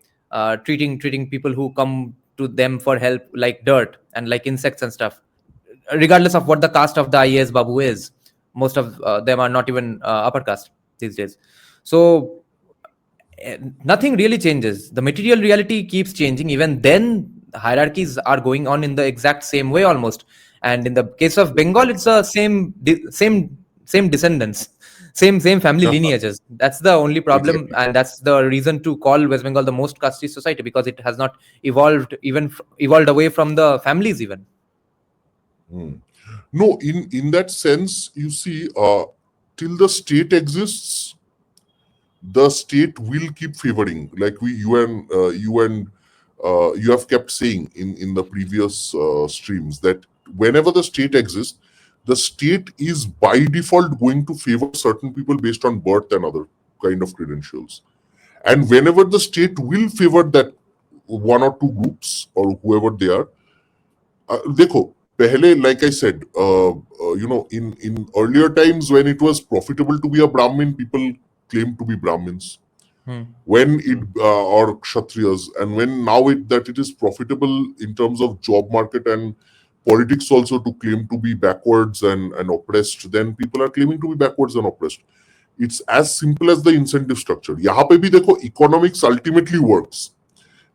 treating people who come to them for help like dirt and like insects and stuff, regardless of what the caste of the IAS babu is. Most of them are not even upper caste these days. So nothing really changes. The material reality keeps changing. Even then, hierarchies are going on in the exact same way almost. And in the case of Bengal, it's the same descendants, same family lineages. That's the only problem, Exactly. and that's the reason to call West Bengal the most caste society, because it has not evolved away from the families even. No, in that sense, you see, till the state exists, the state will keep favoring, like you have kept saying in the previous streams, that whenever the state exists, the state is by default going to favor certain people based on birth and other kind of credentials. And whenever the state will favor that one or two groups or whoever they are, dekho, pehle, like I said, in earlier times when it was profitable to be a Brahmin, people claimed to be Brahmins. When it or Kshatriyas, and when now that it is profitable in terms of job market and politics also to claim to be backwards and oppressed, then people are claiming to be backwards and oppressed. It's as simple as the incentive structure. Yahan pe bhi dekho, economics ultimately works.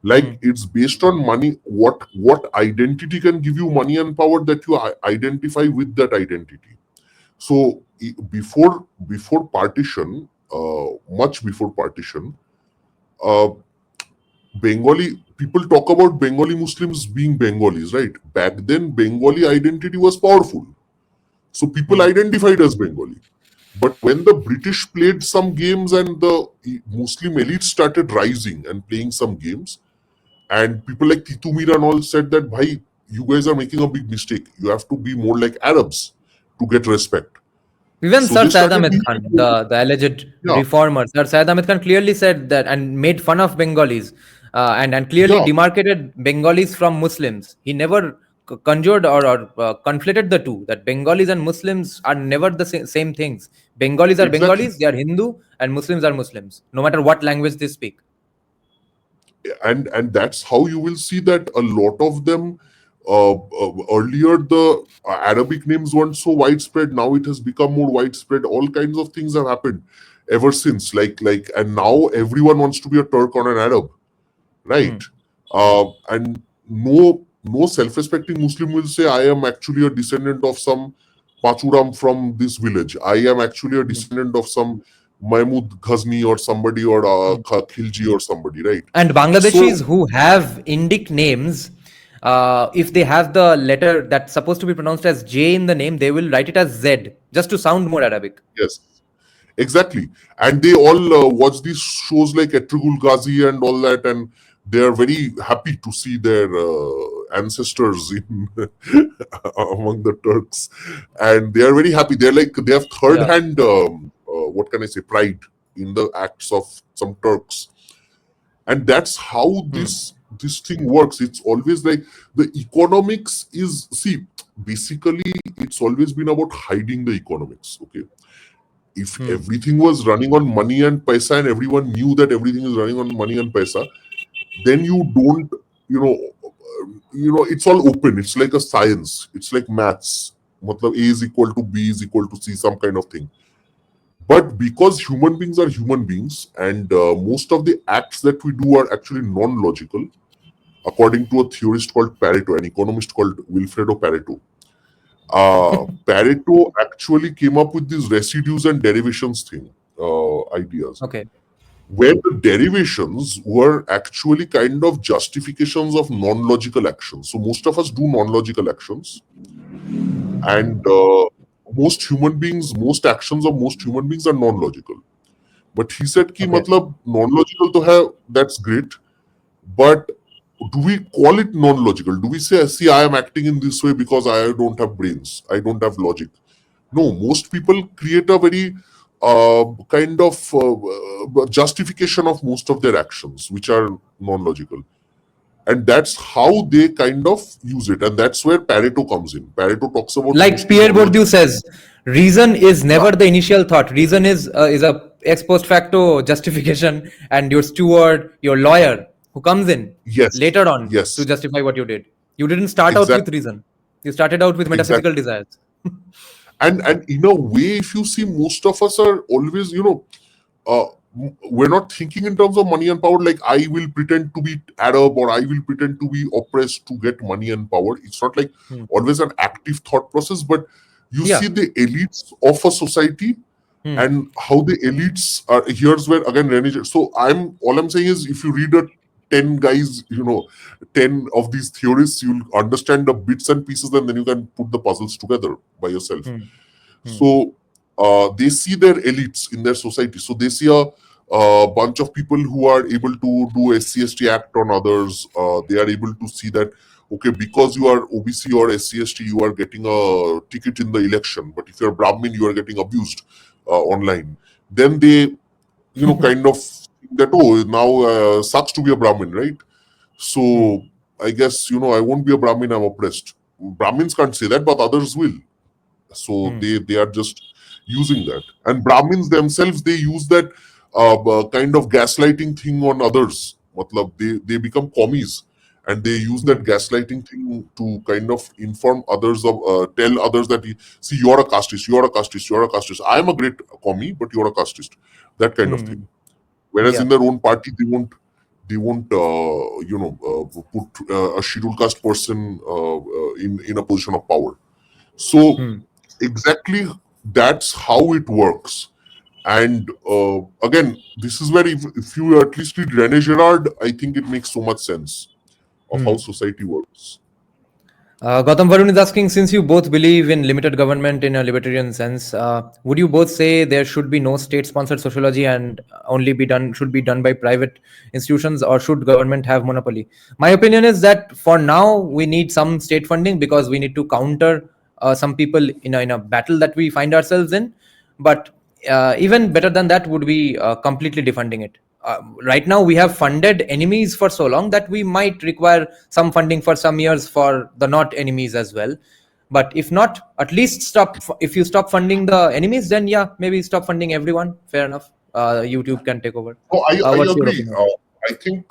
Like it's based on money. What identity can give you money and power, that you identify with that identity. So before partition, much before partition, Bengali people talk about Bengali Muslims being Bengalis, right? Back then, Bengali identity was powerful, so people identified as Bengali. But when the British played some games and the Muslim elite started rising and playing some games, and people like Titu Mira and all said that, "Bhai, you guys are making a big mistake. You have to be more like Arabs to get respect." Even So Sir they Syed started Ahmed being Khan, the alleged Yeah. reformer, Sir Syed Ahmed Khan clearly said that and made fun of Bengalis, and clearly Yeah. demarcated Bengalis from Muslims. He never conjured or conflated the two, that Bengalis and Muslims are never the same things. Bengalis are Exactly. Bengalis, they are Hindu, and Muslims are Muslims, no matter what language they speak. And that's how you will see that a lot of them, earlier the Arabic names weren't so widespread. Now it has become more widespread. All kinds of things have happened ever since, and now everyone wants to be a Turk or an Arab, right? And no self-respecting Muslim will say, I am actually a descendant of some Pachuram from this village. I am actually a descendant of some Mahmud Ghazni or somebody, or Khilji or somebody, right? And Bangladeshis So who have Indic names, if they have the letter that's supposed to be pronounced as J in the name, they will write it as Z, just to sound more Arabic. yes, exactly. And they all watch these shows like Etrugul Ghazi and all that, and they are very happy to see their ancestors in among the Turks, and they are very happy. They're like, they have third hand what can I say, pride in the acts of some Turks. And that's how this thing works. It's always like the economics is, see, basically it's always been about hiding the economics. Okay, if everything was running on money and paisa, and everyone knew that everything is running on money and paisa, then you don't, it's all open. It's like a science. It's like maths. Matlab A is equal to B is equal to C, some kind of thing. But because human beings are human beings, and most of the acts that we do are actually non-logical, according to a theorist called Pareto, an economist called Wilfredo Pareto. Pareto actually came up with these residues and derivations thing, ideas. Okay. Where the derivations were actually kind of justifications of non-logical actions. So most of us do non-logical actions, and most actions of most human beings are non-logical. But he said ki matlab non-logical to hai, that's great, but do we call it non-logical? Do we say, see, I am acting in this way because I don't have brains, I don't have logic? No, most people create a very kind of justification of most of their actions, which are non-logical. And that's how they kind of use it. And that's where Pareto comes in. Pareto talks about Like Pierre Bourdieu says, reason is never the initial thought. Reason is a ex post facto justification, and your steward, your lawyer, who comes in yes, later on yes, to justify what you did. You didn't start out with exactly, reason. You started out with metaphysical exactly. desires. And in a way, if you see, most of us are always, uh, we're not thinking in terms of money and power. Like, I will pretend to be Arab, or I will pretend to be oppressed to get money and power. It's not like always an active thought process, but you Yeah. see the elites of a society and how the elites are. Here's where again Rennie. So all I'm saying is, if you read a 10 guys, 10 of these theorists, you'll understand the bits and pieces, and then you can put the puzzles together by yourself. So they see their elites in their society. So they see a bunch of people who are able to do SC/ST Act on others. They are able to see that, okay, because you are OBC or SC/ST, you are getting a ticket in the election. But if you're Brahmin, you are getting abused online. Then they, kind of think that, oh, now sucks to be a Brahmin, right? So I guess, I won't be a Brahmin, I'm oppressed. Brahmins can't say that, but others will. So they are just using that. And Brahmins themselves, they use that kind of gaslighting thing on others. Matlab, they become commies, and they use that gaslighting thing to kind of inform others of, tell others that, see, you're a casteist, you're a casteist, you're a casteist. I am a great commie, but you're a casteist. That kind of thing. Whereas in their own party, they won't put a scheduled caste person in a position of power. So exactly that's how it works. And again, this is where if you at least read René Girard, I think it makes so much sense of how society works. Gautam Varun is asking, since you both believe in limited government in a libertarian sense, would you both say there should be no state-sponsored sociology and should be done by private institutions, or should government have monopoly? My opinion is that for now we need some state funding because we need to counter some people in a battle that we find ourselves in. But even better than that would be completely defunding it. Right now we have funded enemies for so long that we might require some funding for some years for the not enemies as well. But if not, at least if you stop funding the enemies, then yeah, maybe stop funding everyone. Fair enough. YouTube can take over. Oh, I What's your agree. opinion? I think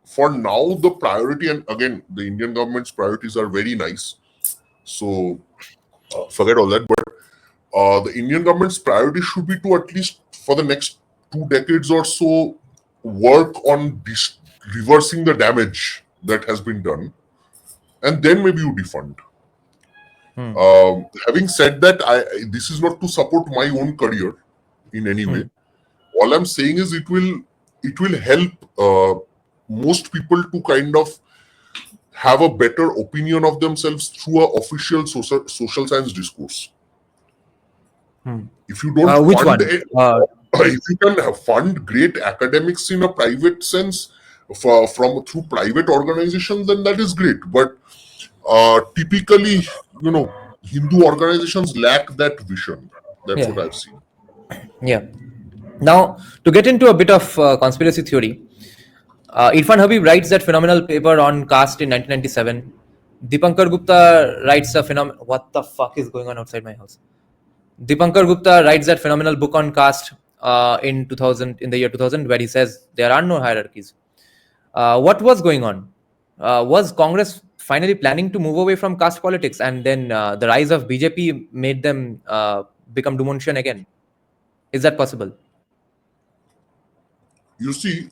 for now the priority, and again, the Indian government's priorities are very nice. So forget all that. But the Indian government's priority should be to, at least for the next 2 decades or so, work on reversing the damage that has been done, and then maybe you defund. Having said that, this is not to support my own career in any way. All I'm saying is it will help most people to kind of have a better opinion of themselves through an official social science discourse. If you don't Which fund one? if you can fund great academics in a private sense through private organizations, then that is great. But typically, Hindu organizations lack that vision. That's what I've seen. Yeah. Now, to get into a bit of conspiracy theory, Irfan Habib writes that phenomenal paper on caste in 1997. Dipankar Gupta writes a phenomenal... What the fuck is going on outside my house? Dipankar Gupta writes that phenomenal book on caste in the year 2000, where he says there are no hierarchies. What was going on? Was Congress finally planning to move away from caste politics, and then the rise of BJP made them become Dumontian again? Is that possible? You see,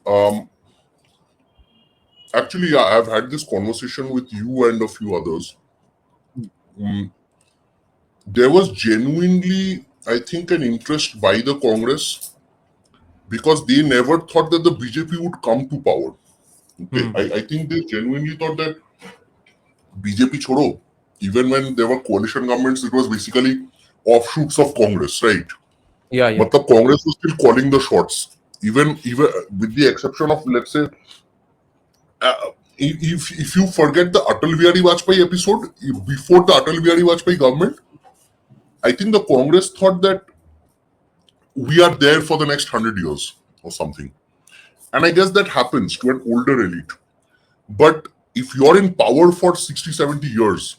actually, I've had this conversation with you and a few others. There was genuinely, I think, an interest by the Congress because they never thought that the BJP would come to power. Okay, I think they genuinely thought that BJP chodo, even when there were coalition governments, it was basically offshoots of Congress, right? Yeah. But the Congress was still calling the shots, even with the exception of, let's say, if you forget the Atal Bihari Vajpayee episode, before the Atal Bihari Vajpayee government, I think the Congress thought that we are there for the next 100 years or something. And I guess that happens to an older elite. But if you're in power for 60, 70 years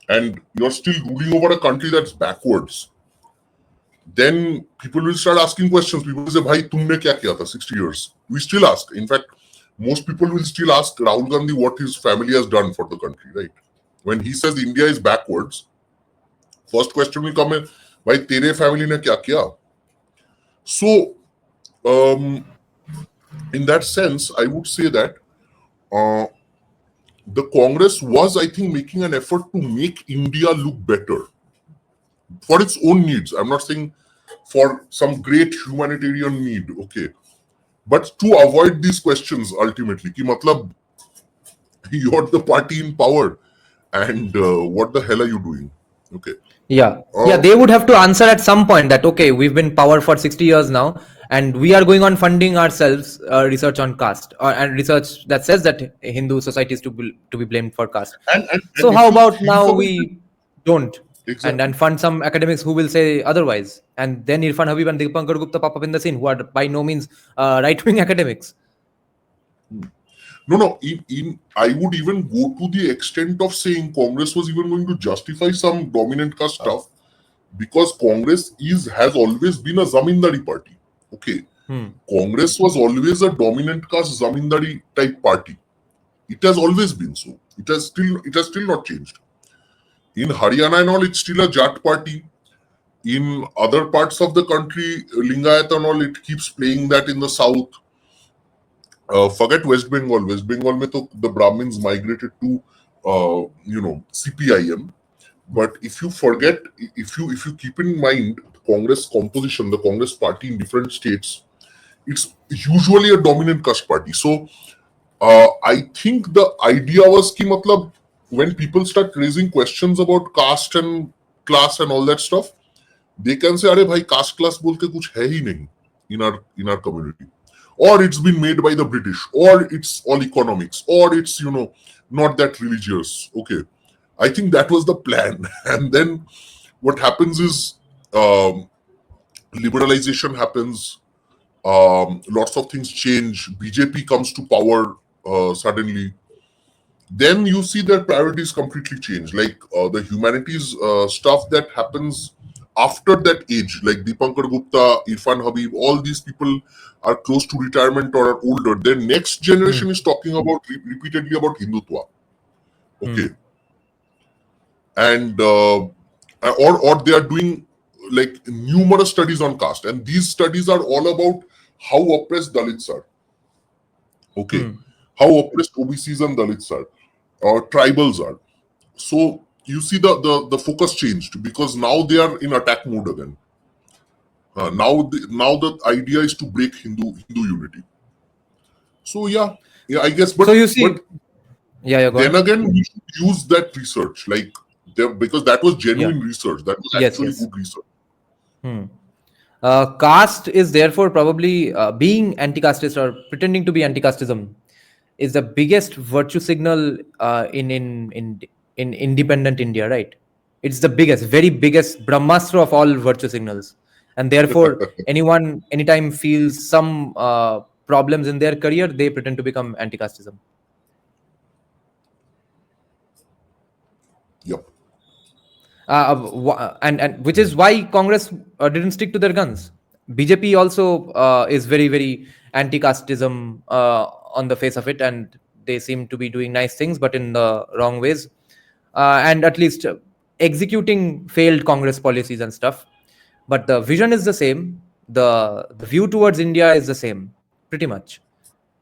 and you're still ruling over a country that's backwards, then people will start asking questions. People will say, Bhai, tumne kya kiya tha 60 years? We still ask. In fact, most people will still ask Rahul Gandhi what his family has done for the country, right? When he says India is backwards, first question will come in, Bhai, tere family ne kya kiya? So, in that sense, I would say that uh, the Congress was, I think, making an effort to make India look better for its own needs. I'm not saying for some great humanitarian need, okay, but to avoid these questions ultimately. Ki matlab, you're the party in power, and what the hell are you doing? Okay. Yeah, they would have to answer at some point that, okay, we've been in power for 60 years now, and we are going on funding ourselves research on caste, and research that says that Hindu society is to be blamed for caste. And So if how you about think now about we don't, exactly. and fund some academics who will say otherwise, and then Irfan Habib and Dipankar Gupta pop up in the scene, who are by no means right-wing academics. No. I would even go to the extent of saying Congress was even going to justify some dominant caste stuff, because Congress has always been a zamindari party. Okay, Congress was always a dominant caste zamindari type party. It has always been so. It has still not changed. In Haryana and all, it's still a Jat party. In other parts of the country, Lingayat and all, it keeps playing that in the south. Forget West Bengal. West Bengal mein to the Brahmins migrated to CPIM. But if you forget, if you keep in mind the Congress composition, the Congress party in different states, it's usually a dominant caste party. So I think the idea was ki matlab, when people start raising questions about caste and class and all that stuff, they can say, "Arey bhai, caste class bolte kuch hai hi nahi in our community." Or it's been made by the British, or it's all economics, or it's not that religious. Okay, I think that was the plan. And then what happens is liberalization happens. Lots of things change. BJP comes to power suddenly. Then you see their priorities completely change. Like the humanities stuff that happens after that age, like Dipankar Gupta, Irfan Habib, all these people are close to retirement or are older. Their next generation is talking about repeatedly about Hindutva. Okay. And or they are doing like numerous studies on caste, and these studies are all about how oppressed Dalits are. Okay. How oppressed OBCs and Dalits are, or tribals are. So you see the focus changed, because now they are in attack mode again. Now the idea is to break Hindu unity. So yeah, I guess. But So you see, but go then on. again, we should use that research, like because that was genuine research. That was actually good research. Caste is therefore probably being anti-casteist or pretending to be anti-casteism is the biggest virtue signal in independent India, right? It's the biggest, very biggest Brahmastra of all virtue signals, and therefore anytime feels some problems in their career, they pretend to become anti-casteism. Yep. And which is why Congress didn't stick to their guns. BJP also is very, very anti-casteism on the face of it, and they seem to be doing nice things, but in the wrong ways, and at least executing failed Congress policies and stuff. But the vision is the same. The view towards India is the same, pretty much.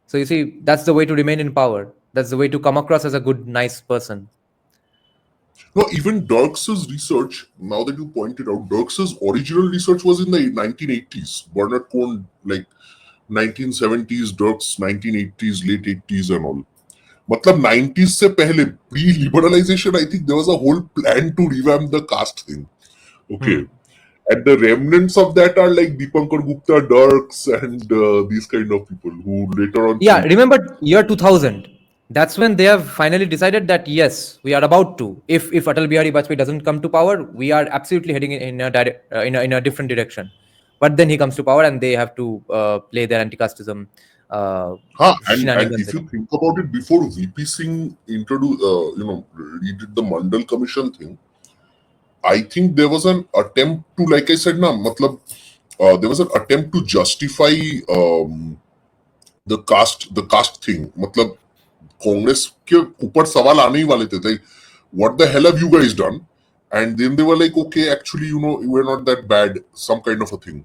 So you see, that's the way to remain in power. That's the way to come across as a good, nice person. No, even Dirks's research, now that you pointed out, Dirks's original research was in the 1980s. Bernard Cohn, like 1970s, Dirks 1980s, late 80s and all. Matlab 90s se pehle, pre-liberalization, I think there was a whole plan to revamp the caste thing. Okay. And the remnants of that are like Dipankar Gupta, Dirks, and these kind of people who later on... Yeah, remember year 2000. That's when they have finally decided that yes, we are about to. If Atal Bihari Vajpayee doesn't come to power, we are absolutely heading in a different direction. But then he comes to power, and they have to play their anti-casteism And shenanigans if you again. think about it, before VP Singh introduced, redid the Mandal Commission thing, I think there was an attempt to, like I said, there was an attempt to justify the caste thing. मतलब कांग्रेस के ऊपर सवाल आने ही वाले थे, like, what the hell have you guys done? And then they were like, okay, actually, we're not that bad, some kind of a thing.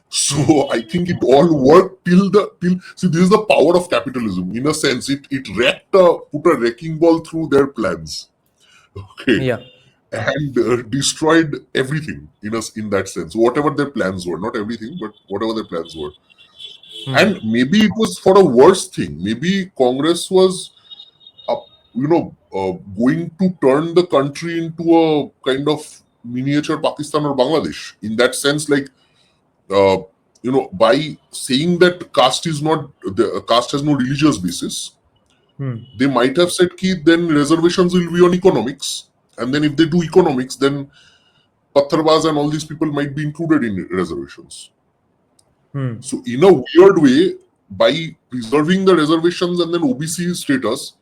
So I think it all worked till see, this is the power of capitalism. In a sense, it put a wrecking ball through their plans. Okay. Yeah. And destroyed everything in that sense, whatever their plans were, not everything, but whatever their plans were. And maybe it was for a worse thing. Maybe Congress was going to turn the country into a kind of miniature Pakistan or Bangladesh, in that sense, like by saying that caste has no religious basis. They might have said ki then reservations will be on economics, and then if they do economics, then Pattharbaz and all these people might be included in reservations. So in a weird way, by preserving the reservations and then OBC status,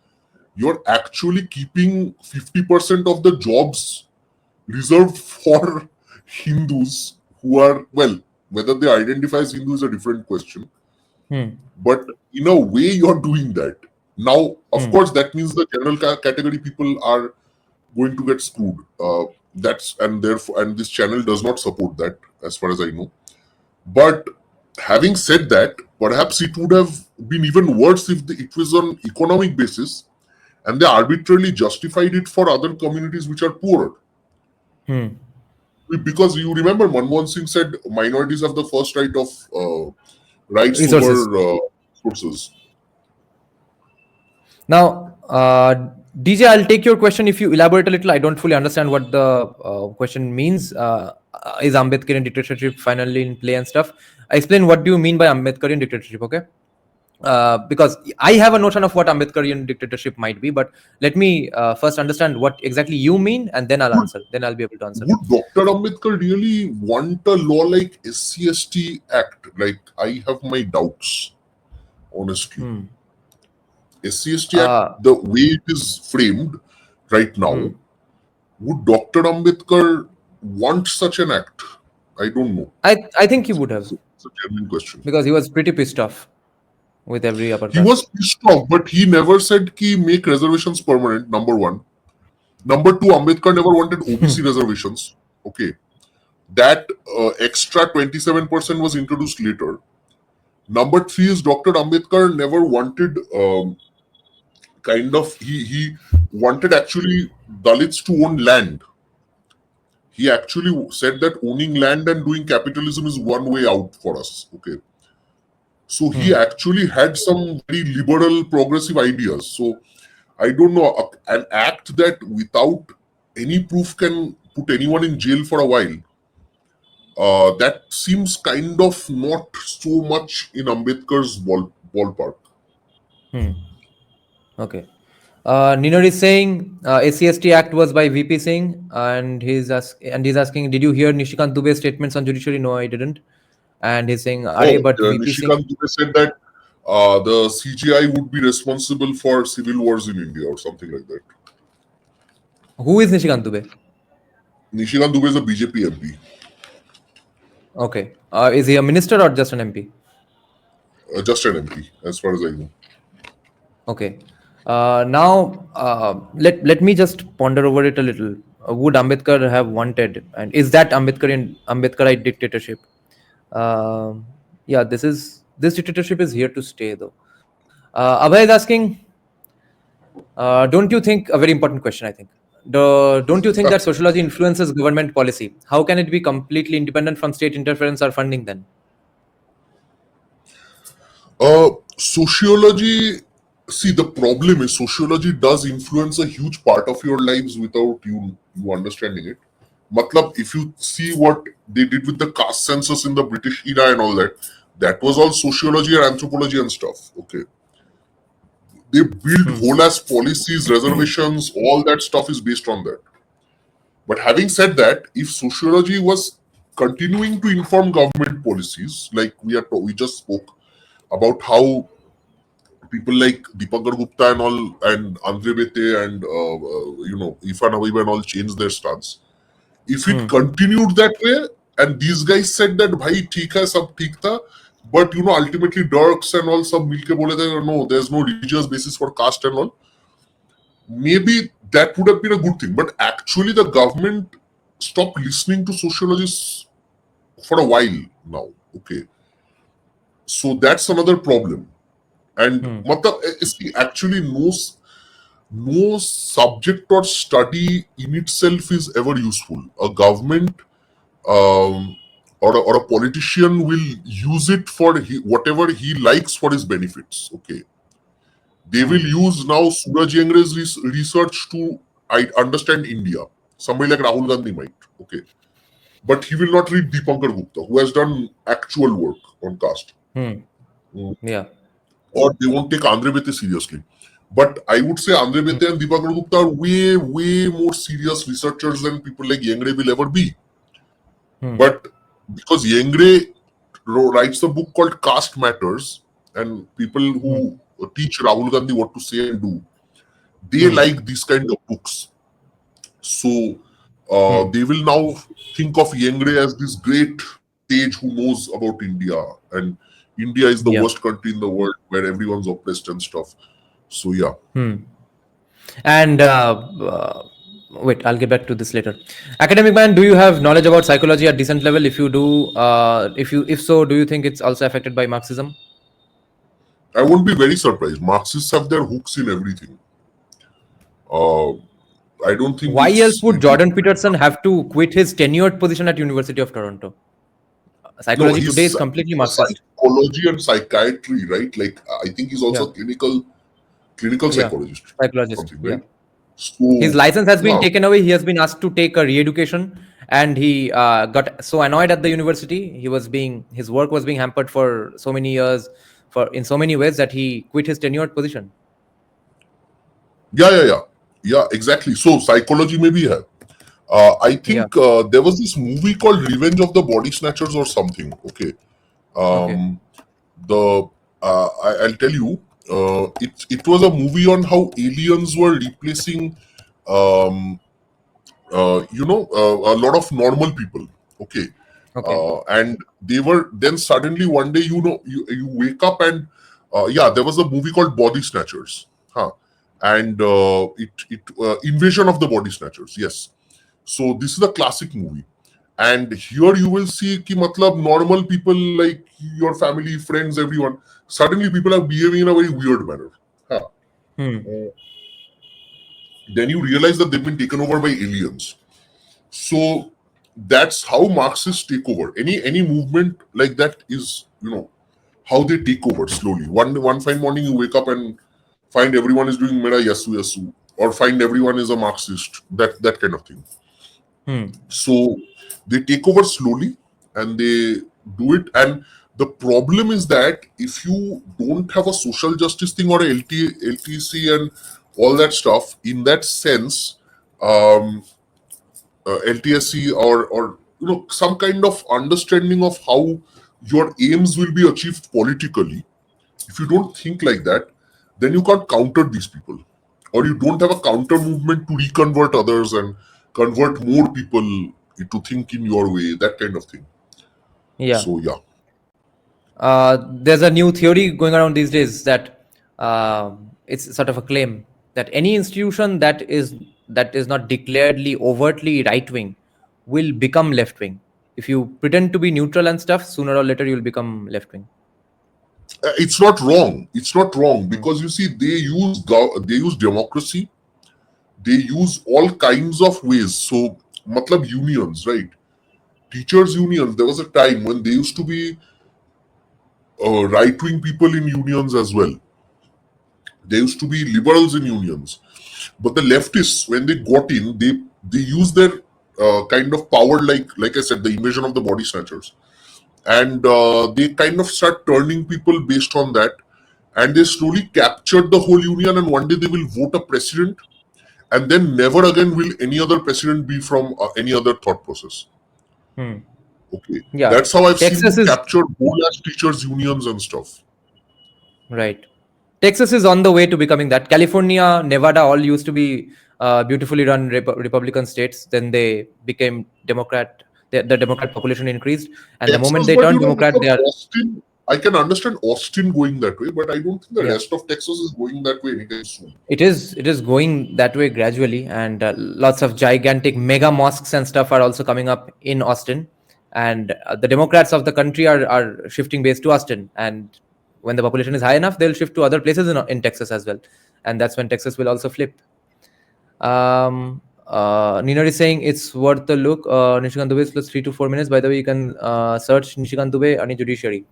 you're actually keeping 50% of the jobs reserved for Hindus who are, well, whether they identify as Hindu is a different question. But in a way, you're doing that. Now, of course, that means the general category people are going to get screwed. And this channel does not support that, as far as I know. But having said that, perhaps it would have been even worse if it was on economic basis, and they arbitrarily justified it for other communities which are poorer. Because you remember Manmohan Singh said minorities have the first right of rights Resources. over resources. Now, DJ, I'll take your question if you elaborate a little. I don't fully understand what the question means. Is Ambedkarian dictatorship finally in play and stuff? I explain what do you mean by Ambedkarian dictatorship, okay? Because I have a notion of what Ambedkarian dictatorship might be, but let me first understand what exactly you mean, and then I'll answer. Then I'll be able to answer. Would Dr. Ambedkar really want a law like SC/ST Act? Like, I have my doubts, honestly. SC/ST Act, the way it is framed right now, would Dr. Ambedkar want such an act? I don't know. I think he would have. It's a genuine question. Because he was pretty pissed off with every upper He caste. was pissed off, but he never said ki make reservations permanent, number one. Number two, Ambedkar never wanted OBC reservations. Okay. That extra 27% was introduced later. Number three is Dr. Ambedkar never wanted he wanted actually Dalits to own land. He actually said that owning land and doing capitalism is one way out for us. Okay. So he actually had some very liberal, progressive ideas. So I don't know, an act that without any proof can put anyone in jail for a while, that seems kind of not so much in Ambedkar's ballpark. Okay. Ninor is saying SC/ST Act was by VP Singh, and he's asking, did you hear Nishikant Dube's statements on judiciary? No, I didn't. And he's saying, VP Singh. Nishikant Dube said that the CGI would be responsible for civil wars in India or something like that. Who is Nishikant Dube? Nishikant Dube is a BJP MP. Okay. Is he a minister or just an MP? Just an MP, as far as I know. Okay. Now, let me just ponder over it a little. Would Ambedkar have wanted, and is that Ambedkarite dictatorship? Yeah, this dictatorship is here to stay, though. Abhay is asking, don't you think, a very important question, I think. Don't you think that sociology influences government policy? How can it be completely independent from state interference or funding then? Sociology, see, the problem is sociology does influence a huge part of your lives without you understanding it. Matlab, if you see what they did with the caste census in the British era and all that, that was all sociology or anthropology and stuff. Okay. They build whole ass policies, reservations, all that stuff is based on that. But having said that, if sociology was continuing to inform government policies, like we just spoke about how people like Deepankar Gupta and all, and Andre Bete and Ifan Habiba and all changed their stance. If it continued that way, and these guys said that bhai theek hai, sab theek tha, but ultimately Dirks and all sab milke bole the, no, there's no religious basis for caste and all, maybe that would have been a good thing. But actually the government stopped listening to sociologists for a while now. Okay, so that's another problem. And see, actually no subject or study in itself is ever useful. A government or a politician will use it for whatever he likes for his benefits. Okay, they will use now Suraj Yengre's research to understand India. Somebody like Rahul Gandhi might. Okay, but he will not read Deepankar Gupta, who has done actual work on caste. Yeah. Or they won't take Andre Bete seriously. But I would say Andre Bete and Deepankar Gupta are way, way more serious researchers than people like Yengre will ever be. But because Yengre writes a book called Caste Matters, and people who teach Rahul Gandhi what to say and do, they like these kind of books. So they will now think of Yengre as this great sage who knows about India, and India is the worst country in the world where everyone's oppressed and stuff. So yeah. And wait, I'll get back to this later. Academic Man, do you have knowledge about psychology at decent level? If you do, if so, do you think it's also affected by Marxism? I won't be very surprised. Marxists have their hooks in everything. I don't think. Why else would Jordan Peterson have to quit his tenured position at University of Toronto? Psychology today is completely Marxist. Psychology and psychiatry, right? Like I think he's also a clinical psychologist. Psychologist. Right? So, his license has been taken away. He has been asked to take a re-education, and he got so annoyed at the university. His work was being hampered for so many years, in so many ways, that he quit his tenured position. Yeah, exactly. So psychology maybe have. I think there was this movie called Revenge of the Body Snatchers or something. Okay. I'll tell you, it was a movie on how aliens were replacing, a lot of normal people. Okay. And they were then suddenly one day, you wake up and, there was a movie called Body Snatchers. And Invasion of the Body Snatchers. Yes. So this is a classic movie, and here you will see ki matlab normal people like your family, friends, everyone. Suddenly people are behaving in a very weird manner. Then you realize that they've been taken over by aliens. So that's how Marxists take over. Any movement like that is, how they take over slowly. One fine morning you wake up and find everyone is doing Mera Yasu, or find everyone is a Marxist. That kind of thing. So they take over slowly and they do it. And the problem is that if you don't have a social justice thing or a LTC and all that stuff, in that sense, LTSC or some kind of understanding of how your aims will be achieved politically, if you don't think like that, then you can't counter these people, or you don't have a counter movement to reconvert others and convert more people to think in your way, that kind of thing. So there's a new theory going around these days that it's sort of a claim that any institution that is not declaredly overtly right wing will become left wing. If you pretend to be neutral and stuff, sooner or later you'll become left wing. It's not wrong. Because you see, they use democracy. They use all kinds of ways. So, matlab unions, right? Teachers' unions. There was a time when they used to be right-wing people in unions as well. There used to be liberals in unions. But the leftists, when they got in, they used their kind of power, like I said, the invasion of the body snatchers. And they kind of start turning people based on that. And they slowly captured the whole union, and one day they will vote a president. And then never again will any other president be from any other thought process. Okay, Yeah, that's how I've seen Texas him is capture whole as teachers unions and stuff. right. Texas is on the way to becoming that. California, Nevada, all used to be beautifully run Republican states. Then they became Democrat. The Democrat population increased, and the moment Texas, they but turned Democrat, they are. Austin, I can understand Austin going that way, but I don't think the Yeah, rest of Texas is going that way anytime soon. it is going that way gradually, and lots of gigantic mega mosques and stuff are also coming up in Austin, and the Democrats of the country are shifting base to Austin, and when the population is high enough, they'll shift to other places in Texas as well, and that's when Texas will also flip. Nina is saying it's worth the look. Nishikant Dubey is plus 3 to 4 minutes. By the way, you can search Nishikant Dubey and Judiciary.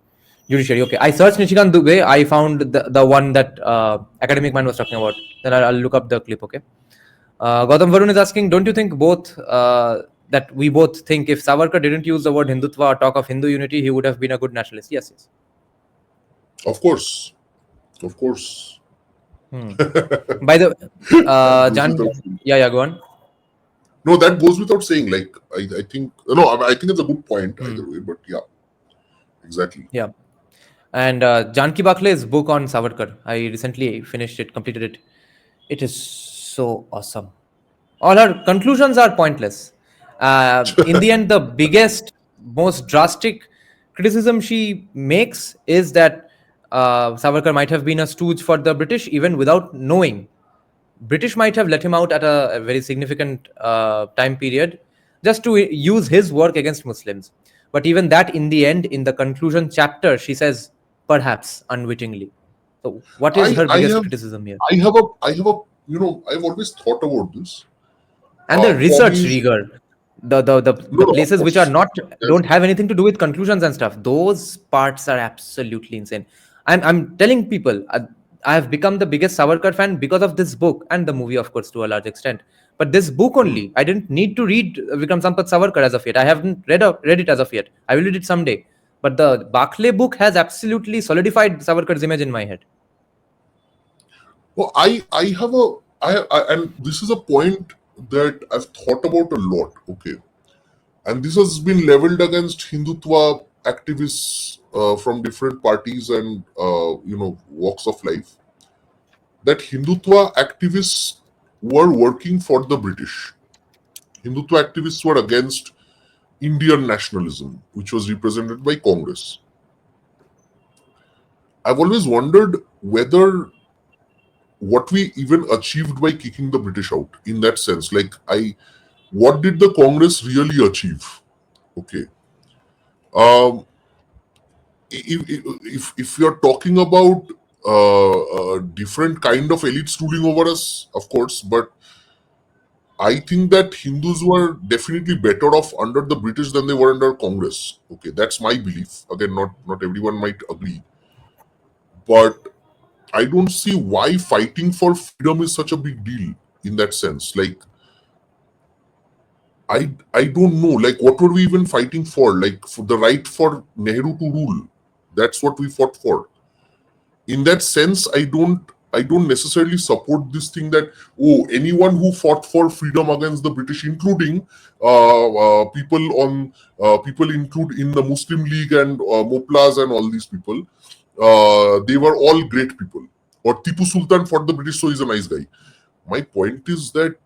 Judiciary. Okay, I searched Nishikant Dubey. I found the one that AcademicMan was talking about. Then I'll look up the clip. Okay. Gautam Varun is asking, don't you think both that we both think if Savarkar didn't use the word Hindutva or talk of Hindu unity, he would have been a good nationalist? Yes, yes. Of course. By the That goes Jan, without saying. yeah, go on. No, that goes without saying. Like I think no, I think it's a good point either way. But yeah, exactly. Yeah. And Janki Bakle's book on Savarkar, I recently finished it, completed it. It is so awesome. All her conclusions are pointless. In the end, the biggest, most drastic criticism she makes is that Savarkar might have been a stooge for the British even without knowing. British might have let him out at a very significant time period just to use his work against Muslims. But even that, in the end, in the conclusion chapter, she says, perhaps unwittingly. So, what is her I biggest have criticism here? I've always thought about this. And the For research me, rigor, the no, of places which are course, not that's don't have anything to do with conclusions and stuff, those parts are absolutely insane. I'm telling people, I have become the biggest Savarkar fan because of this book and the movie, of course, to a large extent. But this book only, I didn't need to read Vikram Sampath Savarkar as of yet. I haven't read it as of yet. I will read it someday. But the Bakle book has absolutely solidified Savarkar's image in my head. well, I have a and this is a point that I've thought about a lot. Okay, and this has been leveled against Hindutva activists from different parties and walks of life. That Hindutva activists were working for the British. Hindutva activists were against Indian nationalism, which was represented by Congress. I've always wondered whether what we even achieved by kicking the British out in that sense. Like, what did the Congress really achieve? Okay. Um, if you're talking about different kind of elites ruling over us, of course, but I think that Hindus were definitely better off under the British than they were under Congress. Okay, that's my belief. Again, not everyone might agree, but I don't see why fighting for freedom is such a big deal in that sense. Like, I don't know. Like, what were we even fighting for? Like, for the right for Nehru to rule. That's what we fought for. In that sense, I don't necessarily support this thing that anyone who fought for freedom against the British, including people include in the Muslim League and Moplas and all these people, they were all great people. Or Tipu Sultan fought the British, so he's a nice guy. My point is that,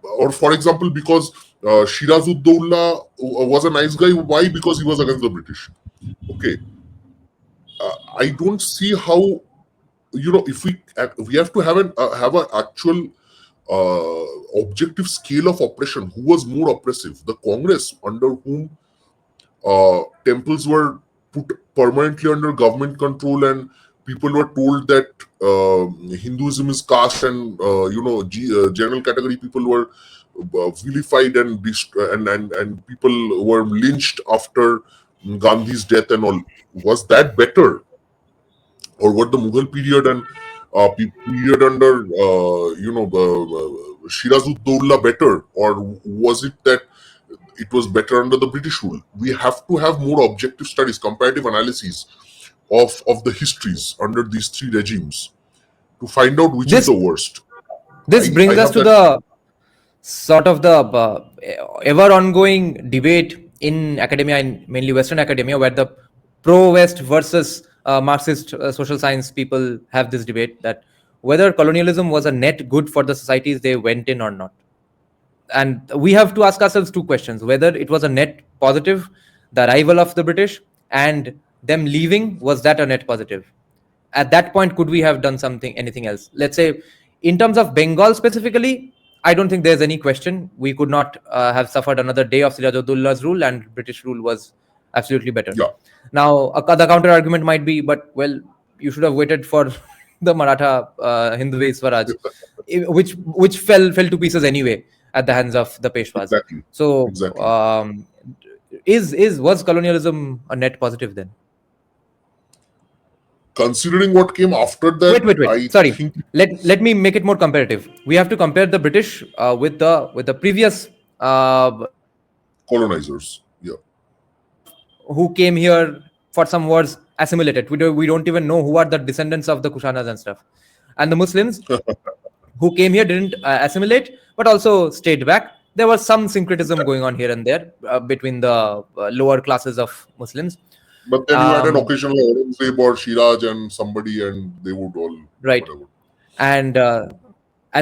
or for example, because Shirazuddaulah was a nice guy, why? Because he was against the British. Okay, I don't see how, if we have to have an actual objective scale of oppression. Who was more oppressive? The Congress, under whom temples were put permanently under government control, and people were told that Hinduism is caste, and general category people were vilified and and people were lynched after Gandhi's death and all. Was that better? Or what the Mughal period and period under Shirazuddaulah better, or was it that it was better under the British rule? We have to have more objective studies, comparative analyses of the histories under these three regimes to find out which is This the worst. this I brings us have to that. the sort of the ever ongoing debate in academia, in mainly Western academia, where the pro-West versus Marxist social science people have this debate that whether colonialism was a net good for the societies they went in or not. And we have to ask ourselves two questions: whether it was a net positive, the arrival of the British, and them leaving, was that a net positive? At that point, could we have done anything else? Let's say, in terms of Bengal specifically, I don't think there's any question. We could not have suffered another day of Sirajuddaullah's rule, and British rule was absolutely better. Yeah. Now, the counter argument might be, but well, you should have waited for the Maratha Hindu Swaraj, which fell to pieces anyway at the hands of the Peshwas. Exactly. So, Exactly. was colonialism a net positive then? Considering what came after that, Wait. I Sorry. think Let me make it more comparative. We have to compare the British with the previous colonizers. Yeah. who came here for some wars assimilated. We don't even know who are the descendants of the Kushanas and stuff. And the Muslims who came here didn't assimilate, but also stayed back. There was some syncretism going on here and there between the lower classes of Muslims. But then you had an occasional Aurangzeb or Shiraj and somebody, and they would all right. whatever. And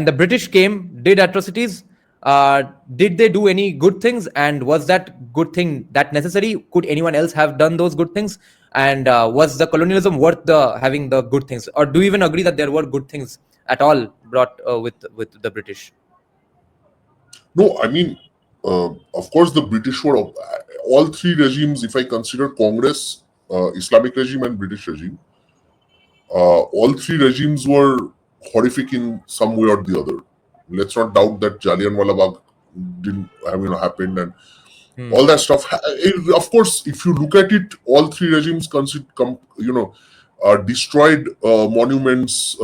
the British came, did atrocities. Did they do any good things? And was that good thing that necessary? Could anyone else have done those good things? And was the colonialism worth having the good things? Or do you even agree that there were good things at all brought with the British? No, I mean, of course, the British were all three regimes. If I consider Congress, Islamic regime, and British regime, all three regimes were horrific in some way or the other. Let's not doubt that Jallianwala Bagh didn't happened and all that stuff. Of course, if you look at it, all three regimes destroyed monuments.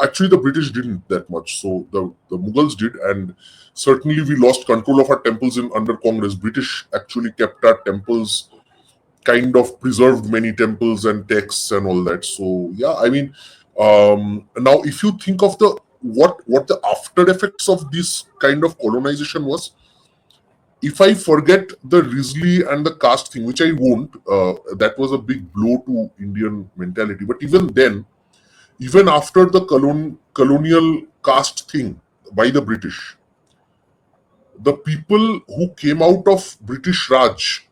Actually, the British didn't that much. So the Mughals did, and certainly we lost control of our temples under Congress. British actually kept our temples, kind of preserved many temples and texts and all that. So yeah, I mean, now if you think of what the after effects of this kind of colonization was, if I forget the Risley and the caste thing, which I won't, that was a big blow to Indian mentality. But even then, even after the colonial caste thing by the British, the people who came out of British Raj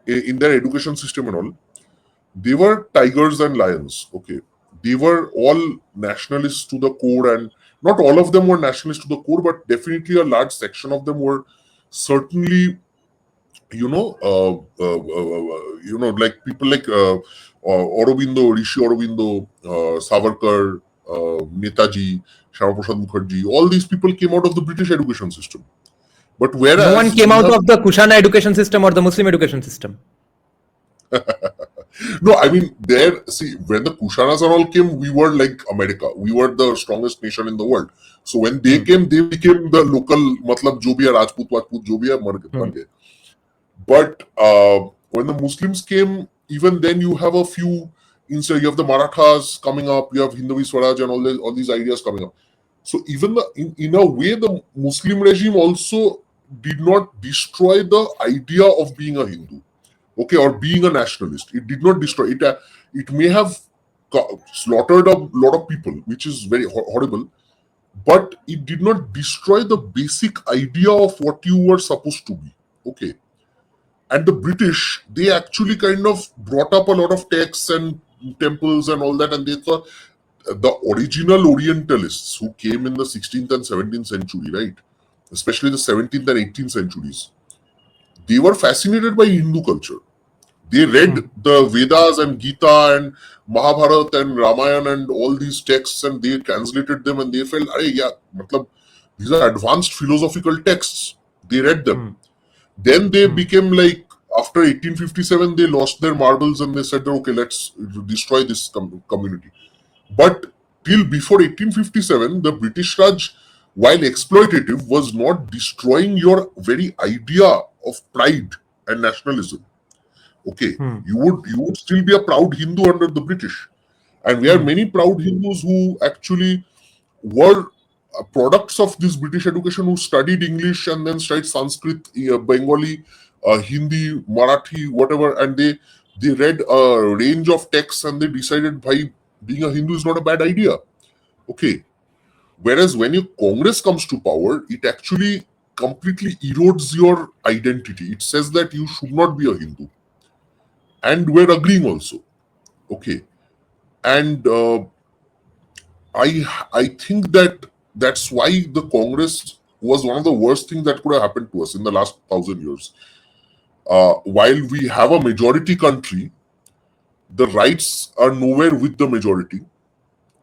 in their education system and all, they were tigers and lions. Okay, they were all nationalists to the core, and not all of them were nationalists to the core, but definitely a large section of them were certainly, like people like Aurobindo, Rishi Aurobindo, Savarkar, Netaji, Shyama Prasad Mukherjee. All these people came out of the British education system. But whereas no one came out of the Kushana education system or the Muslim education system. No, I mean, when the Kushanas and all came, we were like America. We were the strongest nation in the world. So when they came, they became the local, matlab, jo bhi hai, Rajput, jo bhi hai, mar gaye. But when the Muslims came, even then you have a few, you have the Marathas coming up, you have Hindu Swaraj and all these ideas coming up. So even in a way, the Muslim regime also did not destroy the idea of being a Hindu. Okay, or being a nationalist. It did not destroy it. It may have slaughtered a lot of people, which is very horrible, but it did not destroy the basic idea of what you were supposed to be. Okay. And the British, they actually kind of brought up a lot of texts and temples and all that, and they thought the original Orientalists who came in the 16th and 17th century, right? Especially the 17th and 18th centuries, they were fascinated by Hindu culture. They read the Vedas and Gita and Mahabharata and Ramayana and all these texts, and they translated them, and they felt, these are advanced philosophical texts. They read them. Then they became like, after 1857, they lost their marbles and they said, okay, let's destroy this community. But till before 1857, the British Raj, while exploitative, was not destroying your very idea of pride and nationalism. Okay, you would still be a proud Hindu under the British. And we have many proud Hindus who actually were products of this British education who studied English and then studied Sanskrit, Bengali, Hindi, Marathi, whatever, and they read a range of texts and they decided, by being a Hindu is not a bad idea. Okay. Whereas when your Congress comes to power, it actually completely erodes your identity. It says that you should not be a Hindu. And we're agreeing also. Okay. And I think that's why the Congress was one of the worst things that could have happened to us in the last 1,000 years. While we have a majority country, the rights are nowhere with the majority,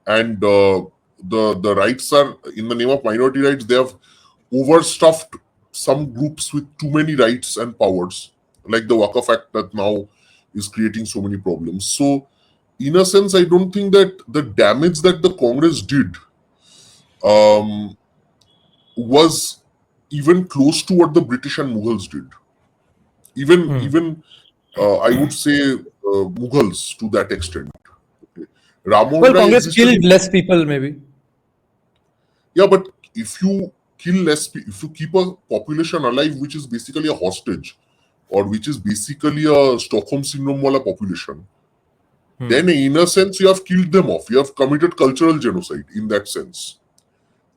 and the rights are, in the name of minority rights, they have overstuffed some groups with too many rights and powers, like the Waqf Act that now is creating so many problems. So, in a sense, I don't think that the damage that the Congress did was even close to what the British and Mughals did. Even I would say Mughals to that extent. Okay. Ram Well, Rai Congress existed killed less people, maybe. Yeah, but if you kill if you keep a population alive, which is basically a hostage, or which is basically a Stockholm syndrome wala population, then in a sense you have killed them off. You have committed cultural genocide in that sense.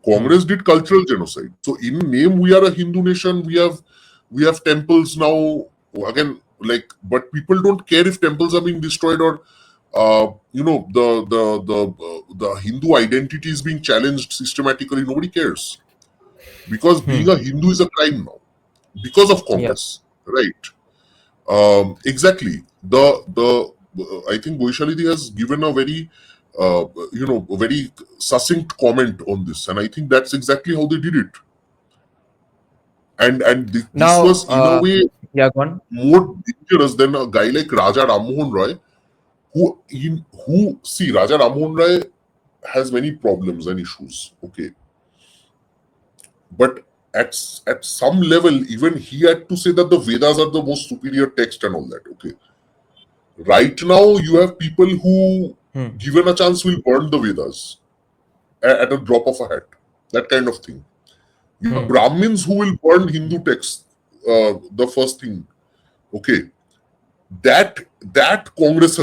Congress did cultural genocide. So in name we are a Hindu nation. We have temples now. Again, but people don't care if temples are being destroyed or the Hindu identity is being challenged systematically. Nobody cares, because being a Hindu is a crime now because of Congress, right? Exactly. The I think Boishalidhi has given a very a very succinct comment on this, and I think that's exactly how they did it. This Now, was in a way yeah, go on. more dangerous than a guy like Raja Rammohn Roy, who see, Raja Rammohn Roy has many problems and issues. Okay, but at some level, even he had to say that the Vedas are the most superior text and all that. Okay, right now you have people who, given a chance, will burn the Vedas at a drop of a hat. That kind of thing. You have Brahmins who will burn Hindu texts. The first thing. Okay, that Congress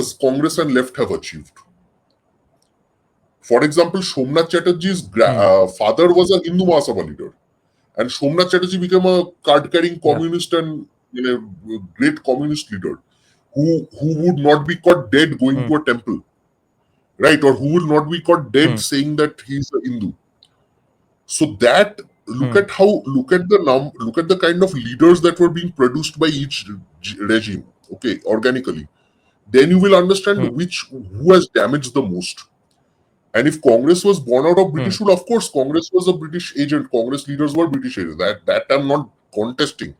and left have achieved. For example, Somnath Chatterjee's father was a Hindu Mahasabha leader, and Somnath Chatterjee became a card-carrying communist and a great communist leader who would not be caught dead going to a temple, right? Or who will not be caught dead saying that he's a Hindu. So that look at the kind of leaders that were being produced by each regime, okay, organically. Then you will understand who has damaged the most. And if Congress was born out of British rule, of course, Congress was a British agent. Congress leaders were British agents. That I'm not contesting.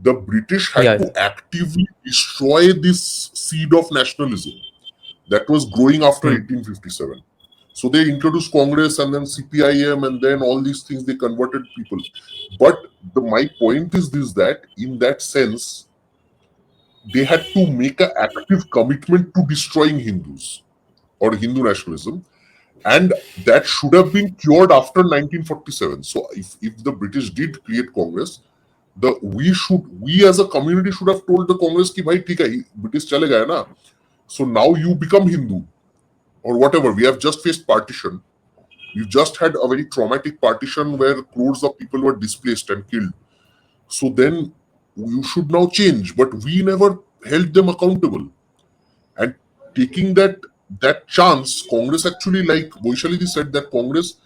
The British had to actively destroy this seed of nationalism that was growing after 1857. So they introduced Congress and then CPIM and then all these things, they converted people. But my point is this, that in that sense, they had to make an active commitment to destroying Hindus or Hindu nationalism. And that should have been cured after 1947. So if the British did create Congress, we as a community should have told the Congress ki bhai, theek hai, British chale gaya na. So now you become Hindu or whatever. We have just faced partition. We've just had a very traumatic partition where crores of people were displaced and killed. So then you should now change. But we never held them accountable. And taking that chance, Congress actually, like Boishalidhi said, that Congress